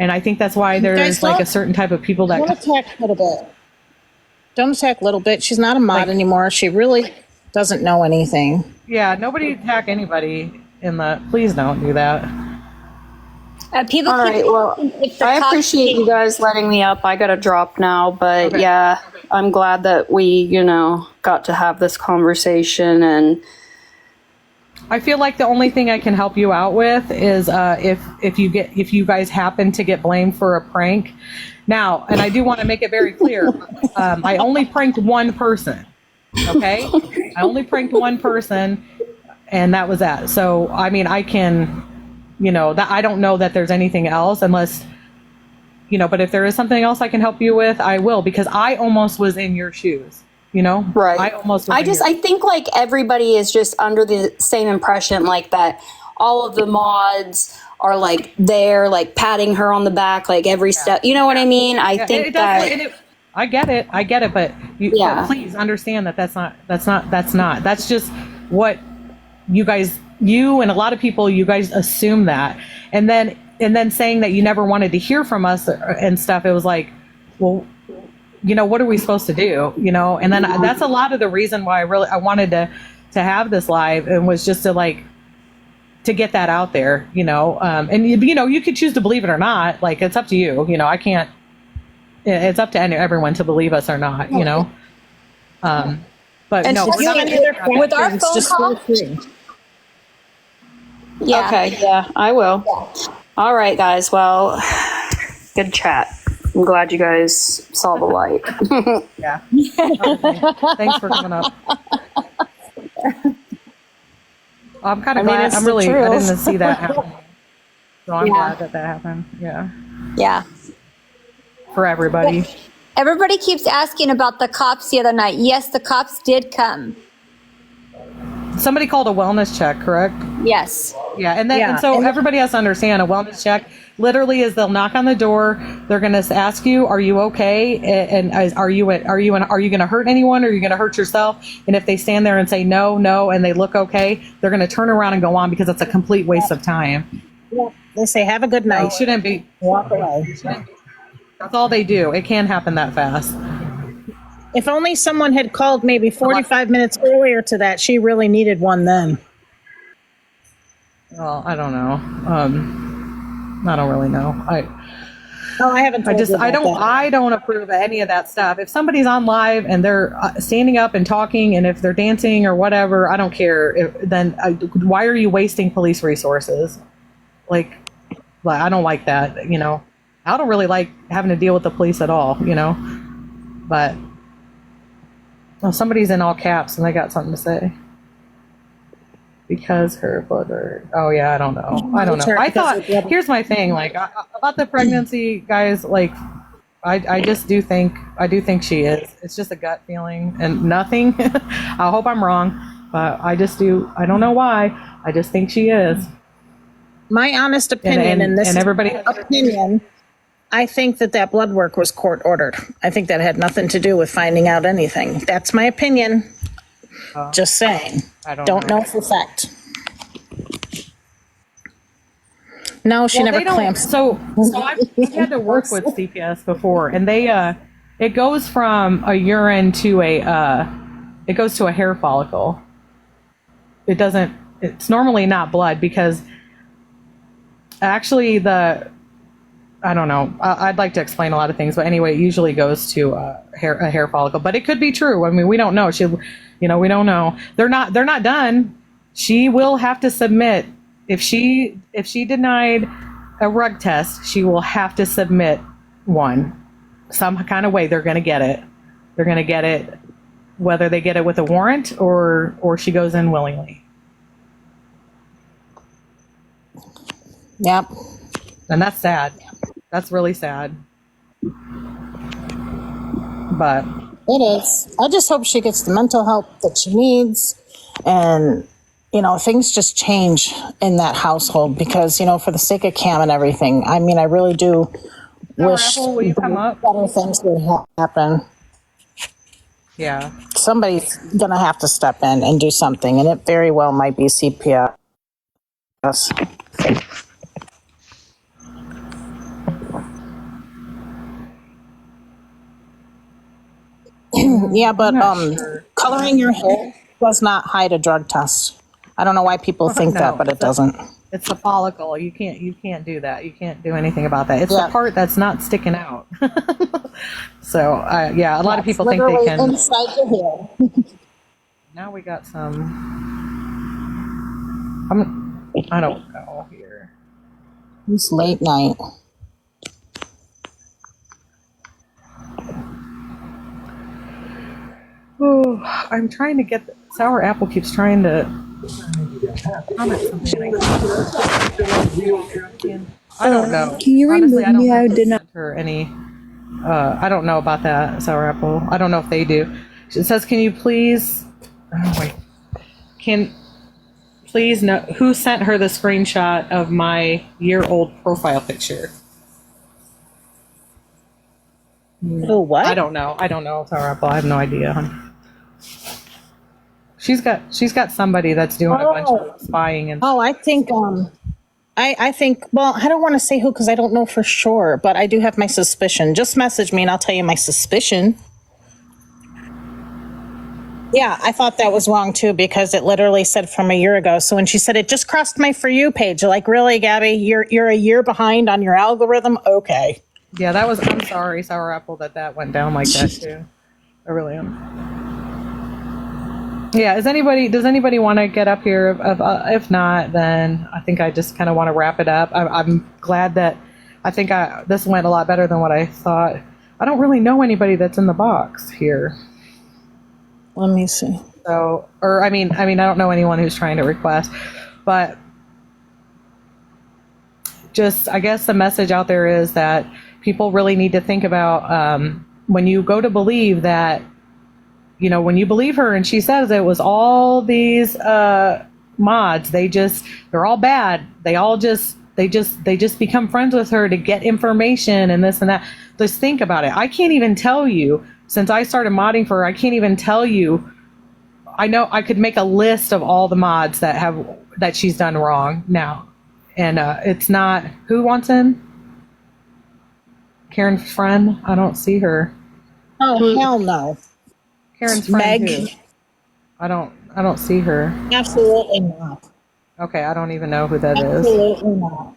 And I think that's why there's like a certain type of people that don't attack Little Bit. Don't attack Little Bit. She's not a mod anymore. She really doesn't know anything. Yeah, nobody attack anybody please don't do that. People All right, well, I appreciate you guys letting me up. I got to drop now, but yeah, I'm glad that we, got to have this conversation. And I feel like the only thing I can help you out with is if you guys happen to get blamed for a prank. Now, and I do want to make it very clear, I only pranked one person. Okay, I only pranked one person, and that was that. So I mean, I can, that I don't know that there's anything else unless, but if there is something else I can help you with, I will, because I almost was in your shoes. Right. I think like everybody is just under the same impression, like that all of the mods are like there, like patting her on the back, like every step. You know what I mean? I think I get it, but but please understand that that's just what you and a lot of people, you guys assume that, and then saying that you never wanted to hear from us and stuff. It was like, well, what are we supposed to do? And then that's a lot of the reason why I wanted to have this live, and was just to get that out there, and you could choose to believe it or not. Like, it's up to you. I can't. It's up to everyone to believe us or not, But and no, with our phone call. Yeah. Okay. Yeah, I will. Yeah. All right, guys. Well, good chat. I'm glad you guys saw the light. Yeah. Thanks for coming up. I'm kind of glad. I didn't see that happen. So I'm glad that happened. Yeah. Yeah. For everybody. Everybody keeps asking about the cops the other night. Yes, the cops did come. Somebody called a wellness check, correct? Yes. Yeah, and so everybody has to understand a wellness check literally is they'll knock on the door. They're going to ask you, "Are you okay? And are you going to hurt anyone? Or are you going to hurt yourself?" And if they stand there and say no, and they look okay, they're going to turn around and go on, because it's a complete waste of time. Yeah. They say, "Have a good night." It shouldn't be. Walk away. That's all they do. It can't happen that fast. If only someone had called maybe 45 minutes earlier to that, she really needed one then. Well, I don't know. I don't really know. I haven't. I don't approve of any of that stuff. If somebody's on live and they're standing up and talking, and if they're dancing or whatever, I don't care. Why are you wasting police resources? Like, I don't like that. I don't really like having to deal with the police at all. But somebody's in all caps and they got something to say. Because her brother. Oh yeah, I don't know. I thought. Here's my thing. Like about the pregnancy, guys. Like, I do think she is. It's just a gut feeling and nothing. I hope I'm wrong, but I just do. I don't know why. I just think she is. My honest opinion, and this everybody is my opinion, I think that blood work was court ordered. I think that had nothing to do with finding out anything. That's my opinion. Just saying. I Don't know for fact. No, she never they don't. clamps. So I've had to work with CPS before, and they it goes from a urine to it goes to a hair follicle. It doesn't. It's normally not blood because actually I don't know. I'd like to explain a lot of things, but anyway, it usually goes to a hair follicle. But it could be true. I mean, we don't know. We don't know. They're not done. She will have to submit if she denied a rug test. She will have to submit one some kind of way. They're going to get it. They're going to get it, whether they get it with a warrant or she goes in willingly. Yep. And that's sad. That's really sad. But it is. I just hope she gets the mental help that she needs. And, things just change in that household because, for the sake of Cam and everything, I mean, I really do wish will you come up? better things would happen. Yeah. Somebody's going to have to step in and do something. And it very well might be CPS. Yeah, but sure. Coloring your hair does not hide a drug test. I don't know why people think that, but it doesn't. It's a follicle. You can't do that. You can't do anything about that. It's the part that's not sticking out. So a lot of people think they can. Inside your hair. Now we got some. I don't know here. It's late night. Oh, I'm trying to get Sour Apple keeps trying to comment something. I don't know. Can you Honestly, remove me? I did not. Her any. I don't know about that, Sour Apple. I don't know if they do. It says, "Can you please?" Oh, wait. Can please know who sent her the screenshot of my year-old profile picture? Oh, what? I don't know. Sour Apple. I have no idea, honey. She's got somebody that's doing a bunch of spying and. Oh, I think I think, well, I don't want to say who because I don't know for sure, but I do have my suspicion. Just message me and I'll tell you my suspicion. Yeah, I thought that was wrong too because it literally said from a year ago. So when she said it just crossed my For You page, like, really, Gabby, you're a year behind on your algorithm? Okay. Yeah, I'm sorry, Sour Apple, that went down like that too. I really am. Yeah, does anybody want to get up here? If not, then I think I just kind of want to wrap it up. I'm glad that this went a lot better than what I thought. I don't really know anybody that's in the box here. Let me see. So, I don't know anyone who's trying to request, but just, I guess the message out there is that people really need to think about when you go to believe that, when you believe her and she says it was all these mods, they're all bad. They just become friends with her to get information and this and that. Just think about it. I can't even tell you, since I started modding for her, I can't even tell you. I know I could make a list of all the mods that she's done wrong now. And it's not, who wants in? Karen's friend? I don't see her. Oh, hell no. Karen's friend Meg. who? I don't see her. Absolutely not. Okay, I don't even know who that is. Absolutely not.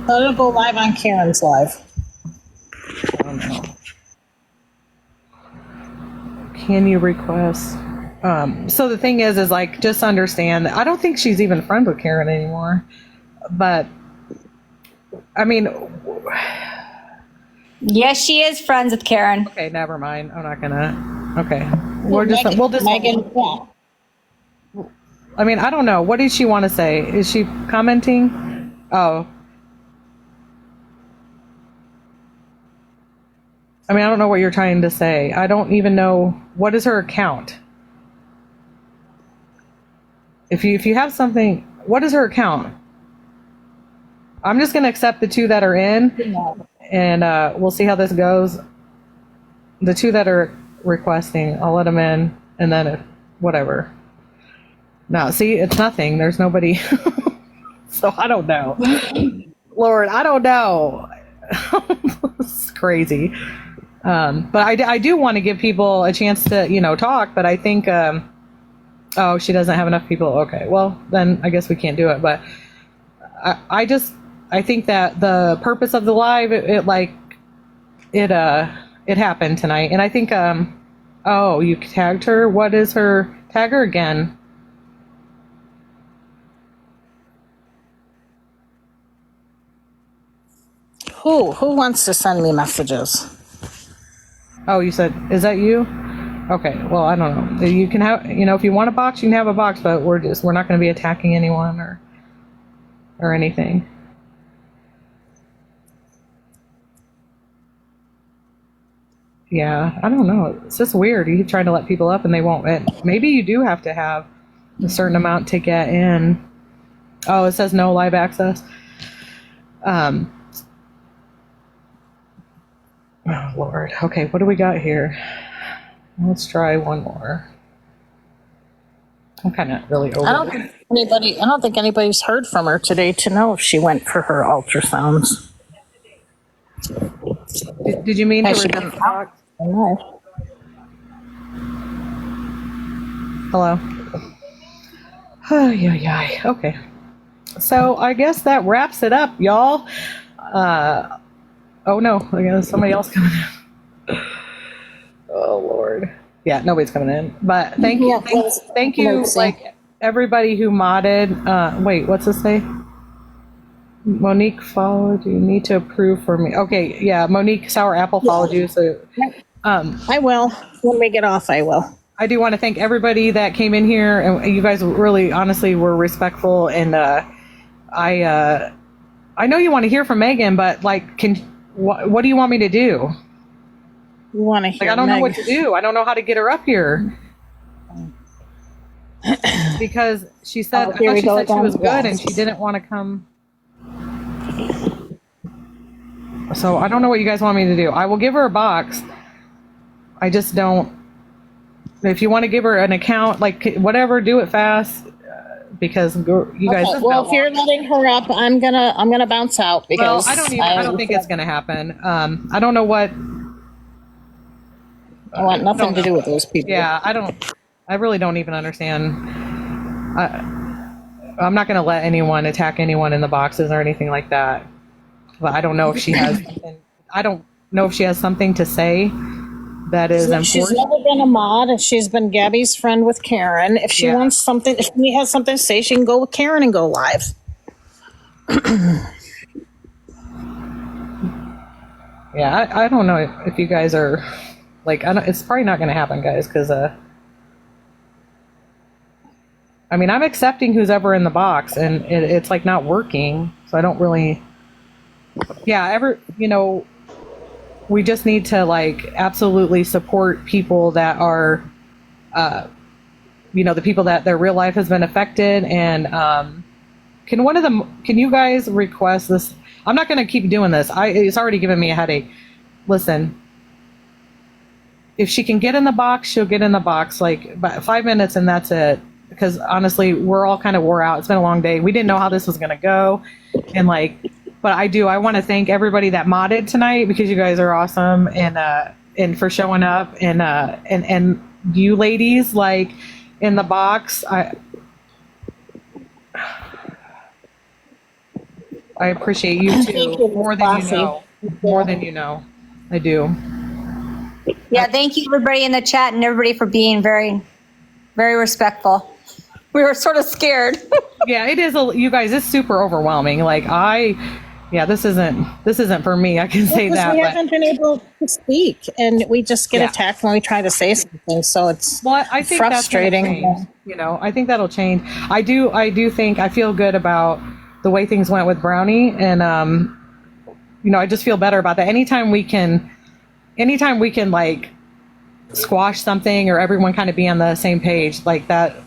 Let it go live on Karen's live. I don't know. Can you request? So the thing is like, just understand that I don't think she's even friends with Karen anymore. But I mean, Yes, she is friends with Karen. okay, never mind. I'm not gonna. Okay, we'll just. Megan, yeah. I mean, I don't know. What did she want to say? Is she commenting? Oh. I mean, I don't know what you're trying to say. I don't even know. What is her account? If you have something, what is her account? I'm just going to accept the 2 that are in, and we'll see how this goes. The 2 that are requesting, I'll let them in, and then whatever. No, see, it's nothing. There's nobody. So I don't know. Lord, I don't know. This is crazy. But I do want to give people a chance to, talk, but I think, oh, she doesn't have enough people. Okay, well, then I guess we can't do it. But I think that the purpose of the live, it happened tonight. And I think, oh, you tagged her? What is her? Tag her again. Who wants to send me messages? Oh, you said, is that you? Okay, well, I don't know. You can have, if you want a box, you can have a box, but we're not going to be attacking anyone or anything. Yeah, I don't know. It's just weird. You keep trying to let people up and they won't. Maybe you do have to have a certain amount to get in. Oh, it says no live access. Oh, Lord. Okay, what do we got here? Let's try one more. I'm kind of really over I don't think anybody's heard from her today to know if she went for her ultrasounds. Did you mean to Has she repeat been the box? No. Hello. Oh, yeah. Okay. So I guess that wraps it up, y'all. Oh no, I guess somebody else coming in. Oh Lord. Yeah, nobody's coming in. But thank you, like everybody who modded. Wait, what's this say? Monique followed you. Need to approve for me. Okay, yeah, Monique Sour Apple followed you. So, I will. When we get off, I will. I do want to thank everybody that came in here, and you guys really, honestly, were respectful. And I know you want to hear from Megan, but like, what do you want me to do? You want to hear? Like, I don't know what to do. I don't know how to get her up here. Because she said, I thought she said she was good and she didn't want to come. So I don't know what you guys want me to do. I will give her a box. I just don't. If you want to give her an account, like whatever, do it fast. Because you guys. Okay, well, if you're letting her up, I'm gonna bounce out because I don't think it's gonna happen. I don't know what. I want nothing to do with those people. Yeah, I really don't even understand. I'm not gonna let anyone attack anyone in the boxes or anything like that. But I don't know if she has. I don't know if she has something to say that is important. She's never been a mod. She's been Gabby's friend with Karen. If she wants something, if she has something to say, she can go with Karen and go live. Yeah, I don't know if you guys are like, it's probably not going to happen, guys, because I mean, I'm accepting who's ever in the box, and it's like not working, so I don't really. Yeah, we just need to like absolutely support people that are, the people that their real life has been affected. And can you guys request this? I'm not going to keep doing this. It's already given me a headache. Listen, if she can get in the box, she'll get in the box, like about 5 minutes and that's it. Because honestly, we're all kind of wore out. It's been a long day. We didn't know how this was going to go. And but I want to thank everybody that modded tonight because you guys are awesome and for showing up and you ladies like in the box. I appreciate you too more than you know. More than you know. I do. Yeah, thank you everybody in the chat and everybody for being very, very respectful. We were sort of scared. Yeah, it is. You guys, it's super overwhelming. Like this isn't for me. I can say that. We haven't been able to speak, and we just get attacked when we try to say something. So it's I think frustrating. I think that'll change. I do think I feel good about the way things went with Brownie, and I just feel better about that. Anytime we can like squash something or everyone kind of be on the same page, like that's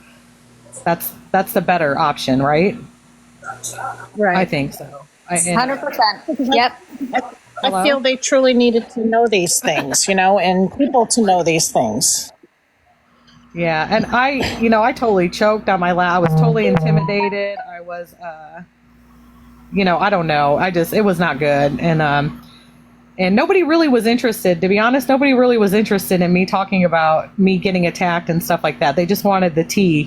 the better option, right? Right. I think so. 100%. Yep. I feel they truly needed to know these things, and people to know these things. Yeah, and I totally choked on my laugh. I was totally intimidated. I was, I don't know. It was not good. And nobody really was interested, to be honest. Nobody really was interested in me talking about me getting attacked and stuff like that. They just wanted the tea,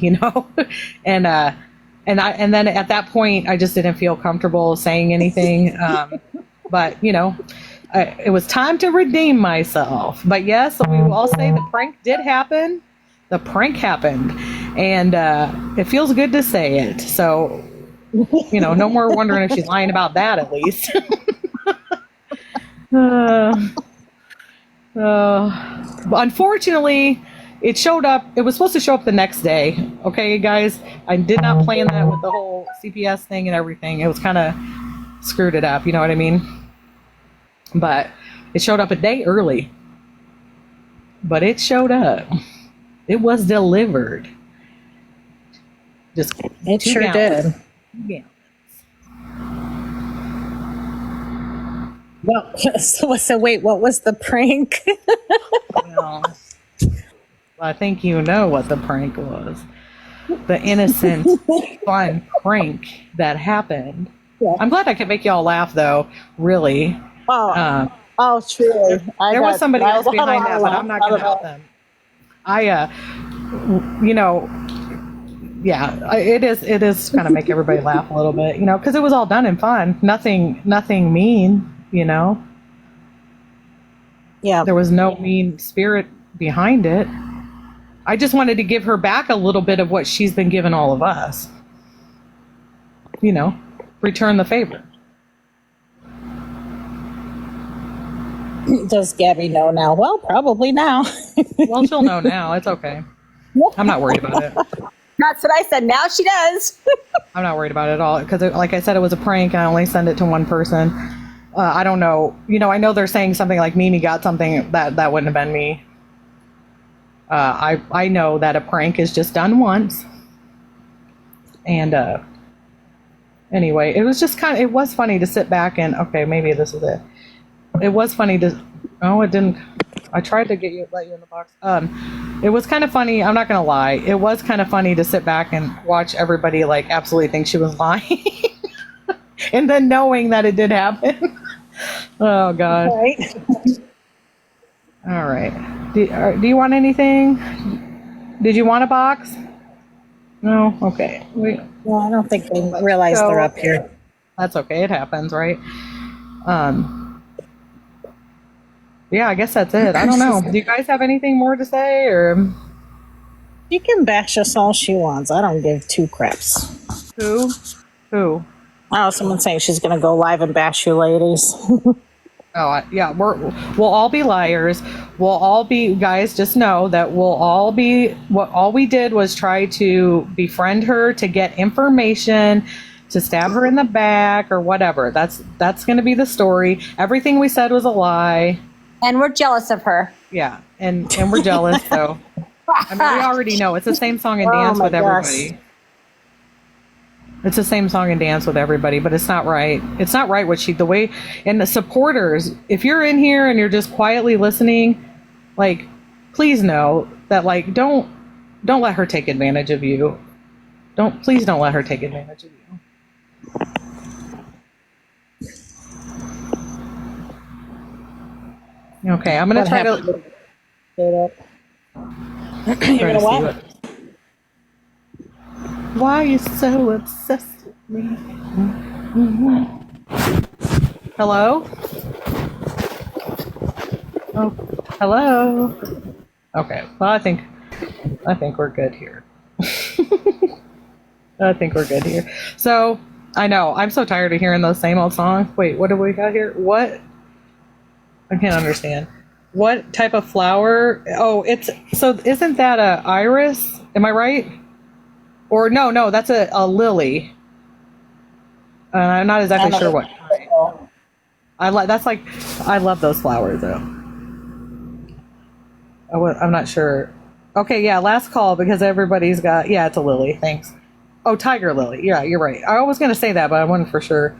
and then at that point, I just didn't feel comfortable saying anything. But it was time to redeem myself. But yes, we will all say the prank did happen. The prank happened, and it feels good to say it. So, no more wondering if she's lying about that, at least. Unfortunately, it showed up. It was supposed to show up the next day. Okay, guys, I did not plan that with the whole CPS thing and everything. It was kind of screwed it up. You know what I mean? But it showed up a day early. But it showed up. It was delivered. Just it sure gallons. did. Yeah. Well, so wait, what was the prank? Well, I think you know what the prank was. The innocent, fun prank that happened. Yeah. I'm glad I could make y'all laugh, though. Really. Oh, truly. There was somebody else behind that, but I'm not going to help them. It is kind of make everybody laugh a little bit, because it was all done in fun. Nothing mean, Yeah. There was no mean spirit behind it. I just wanted to give her back a little bit of what she's been giving all of us. Return the favor. Does Gabi know now? Well, probably now. Well, she'll know now. It's okay. I'm not worried about it. That's what I said. Now she does. I'm not worried about it at all because, like I said, it was a prank and I only send it to one person. I don't know. I know they're saying something like Mimi got something that wouldn't have been me. I know that a prank is just done once. And anyway, it was just it was funny to sit back and, okay, maybe this is it. It was funny to, it didn't, I tried to let you in the box. It was kind of funny. I'm not going to lie. It was kind of funny to sit back and watch everybody absolutely think she was lying. And then knowing that it did happen. Oh, God. Right. All right. Do you want anything? Did you want a box? No? Okay. Well, I don't think they realize they're up here. That's okay. It happens, right? Yeah, I guess that's it. I don't know. Do you guys have anything more to say, or? You can bash us all she wants. I don't give two craps. Who? Oh, someone's saying she's going to go live and bash you ladies. Oh, yeah. We'll all be liars. We'll all be, guys, just know that we'll all be, all we did was try to befriend her to get information, to stab her in the back or whatever. That's going to be the story. Everything we said was a lie. And we're jealous of her. Yeah, and we're jealous, so. We already know. It's the same song and dance with everybody. It's the same song and dance with everybody, but it's not right. It's not right the way, and the supporters, if you're in here and you're just quietly listening, please know that, don't let her take advantage of you. Please don't let her take advantage of you. Okay, I'm going to try to... You're going to what? Why are you so obsessed with me? Mm-hmm. Hello? Oh, hello? Okay, well, I think we're good here. I think we're good here. So, I know, I'm so tired of hearing those same old songs. Wait, what do we got here? What? I can't understand. What type of flower? Oh, isn't that a iris? Am I right? Or no, that's a lily. I'm not exactly sure what. I love those flowers though. I'm not sure. Okay, yeah, last call because everybody's got, it's a lily. Thanks. Oh, Tiger Lily. Yeah, you're right. I was going to say that, but I wasn't for sure.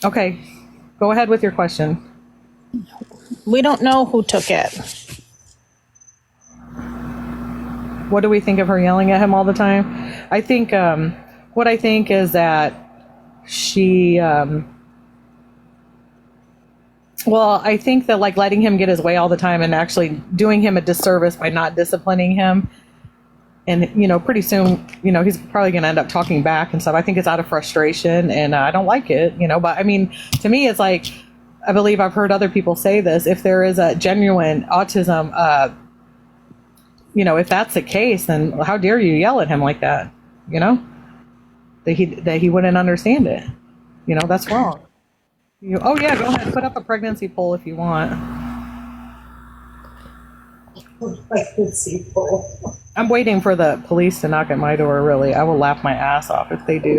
Okay, go ahead with your question. We don't know who took it. What do we think of her yelling at him all the time? I think, what I think is that she, well, I think that like letting him get his way all the time and actually doing him a disservice by not disciplining him. And, you know, pretty soon, you know, he's probably going to end up talking back and stuff. I think it's out of frustration and I don't like it, you know, but I mean, to me, it's like, I believe I've heard other people say this. If there is a genuine autism, you know, if that's the case, then how dare you yell at him like that? You know, that he wouldn't understand it. You know, that's wrong. Oh yeah, go ahead, put up a pregnancy poll if you want. Pregnancy poll. I'm waiting for the police to knock at my door. Really, I will laugh my ass off if they do.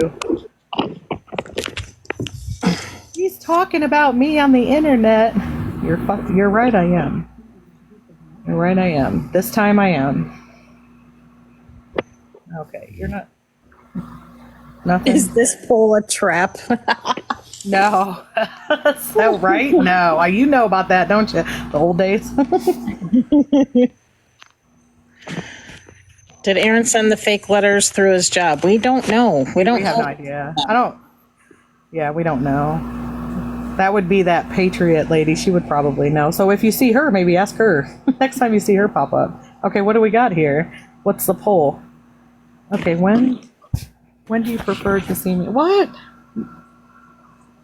He's talking about me on the internet. You're right. I am. You're right. I am. This time I am. Okay, you're not. Nothing. Is this poll a trap? No. So right? No. You know about that, don't you? The old days. Did Aaron send the fake letters through his job? We don't know. We have no idea. Yeah, we don't know. That would be that Patriot lady. She would probably know. So if you see her, maybe ask her next time you see her pop up. Okay, what do we got here? What's the poll? Okay, when do you prefer to see me? What?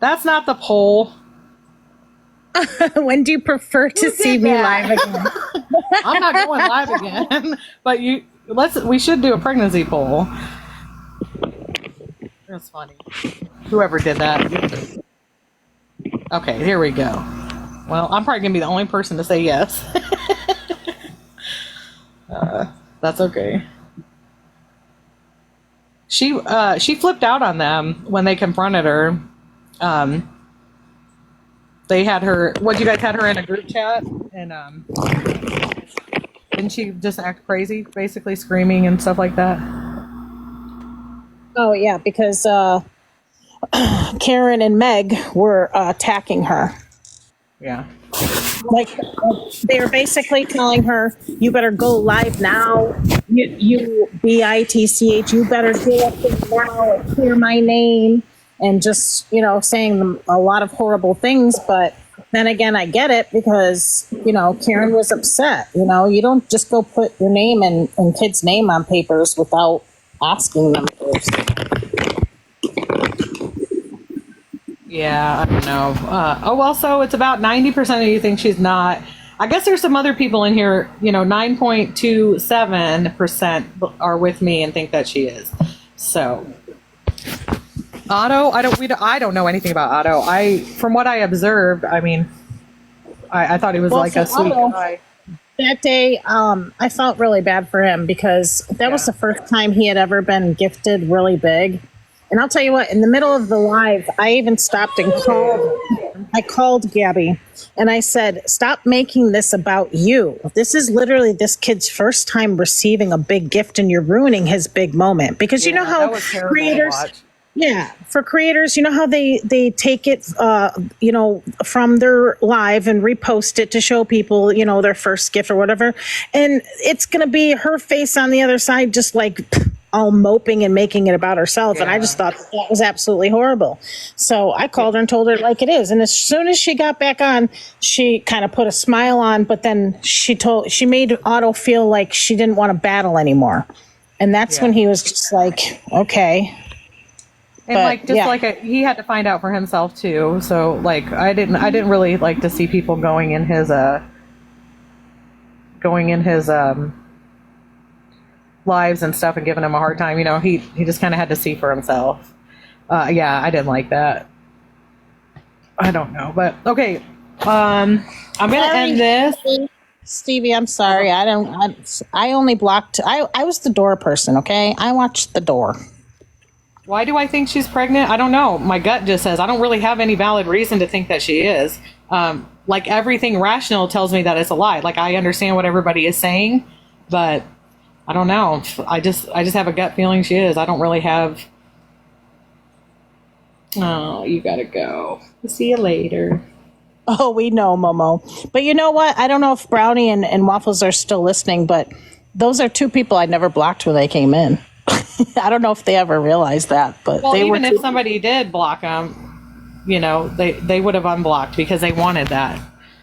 That's not the poll. When do you prefer to see me live again? I'm not going live again. But we should do a pregnancy poll. That's funny. Whoever did that. Okay, here we go. Well, I'm probably gonna be the only person to say yes. That's okay. She flipped out on them when they confronted her. They had her. What, you guys had her in a group chat, and didn't she just act crazy, basically screaming and stuff like that? Oh yeah, because Karen and Meg were attacking her. Yeah. Like they were basically telling her, "You better go live now. You bitch. You better do it now and clear my name." And just, you know, saying them a lot of horrible things. But then again, I get it because, you know, Karen was upset. You know, you don't just go put your name and kid's name on papers without asking them first. Yeah, I don't know. Also, it's about 90% of you think she's not. I guess there's some other people in here, you know, 9.27% are with me and think that she is. So... Otto, I don't know anything about Otto. From what I observed, I mean, I thought he was like a sweet guy. That day, I felt really bad for him because that was the first time he had ever been gifted really big. And I'll tell you what, in the middle of the live, I even stopped and called Gabi and I said, "Stop making this about you. This is literally this kid's first time receiving a big gift and you're ruining his big moment." Because you know how creators... Yeah, for creators, you know how they take it, you know, from their live and repost it to show people, you know, their first gift or whatever. And it's going to be her face on the other side, just like all moping and making it about herself. Yeah. And I just thought that was absolutely horrible. So I called her and told her like it is. And as soon as she got back on, she kind of put a smile on, but then she made Otto feel like she didn't want to battle anymore. And that's when he was just like, okay. And he had to find out for himself too. So like I didn't really like to see people going in his lives and stuff and giving him a hard time. You know, he just kind of had to see for himself. Yeah, I didn't like that. I don't know, but okay. I'm gonna end this. Stevie, I'm sorry. I only blocked. I was the door person. Okay, I watched the door. Why do I think she's pregnant? I don't know. My gut just says I don't really have any valid reason to think that she is. Like everything rational tells me that it's a lie. Like I understand what everybody is saying, but I don't know. I just have a gut feeling she is. I don't really have. Oh, you gotta go. See you later. Oh, we know, Momo. But you know what? I don't know if Brownie and Waffles are still listening, but those are two people I never blocked when they came in. I don't know if they ever realized that, but Well, they were. even if somebody did block them, you know, they would have unblocked because they wanted that.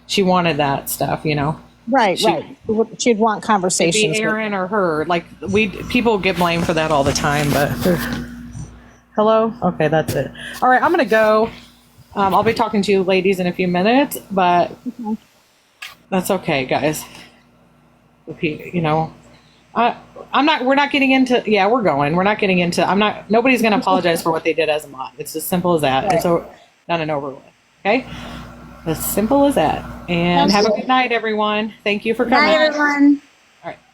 She wanted that stuff, you know. Right. She'd want It'd conversations. be Aaron or her. Like people get blamed for that all the time, but hello? Okay, that's it. All right, I'm gonna go. I'll be talking to you ladies in a few minutes, but that's okay, guys. You know, I'm not. We're not getting into. Yeah, we're going. We're not getting into. I'm not. Nobody's gonna apologize for what they did as a mod. It's as simple as that. Right. It's done and over with. Okay, as simple as that. And have a good night, everyone. Thank you for coming. Bye, everyone.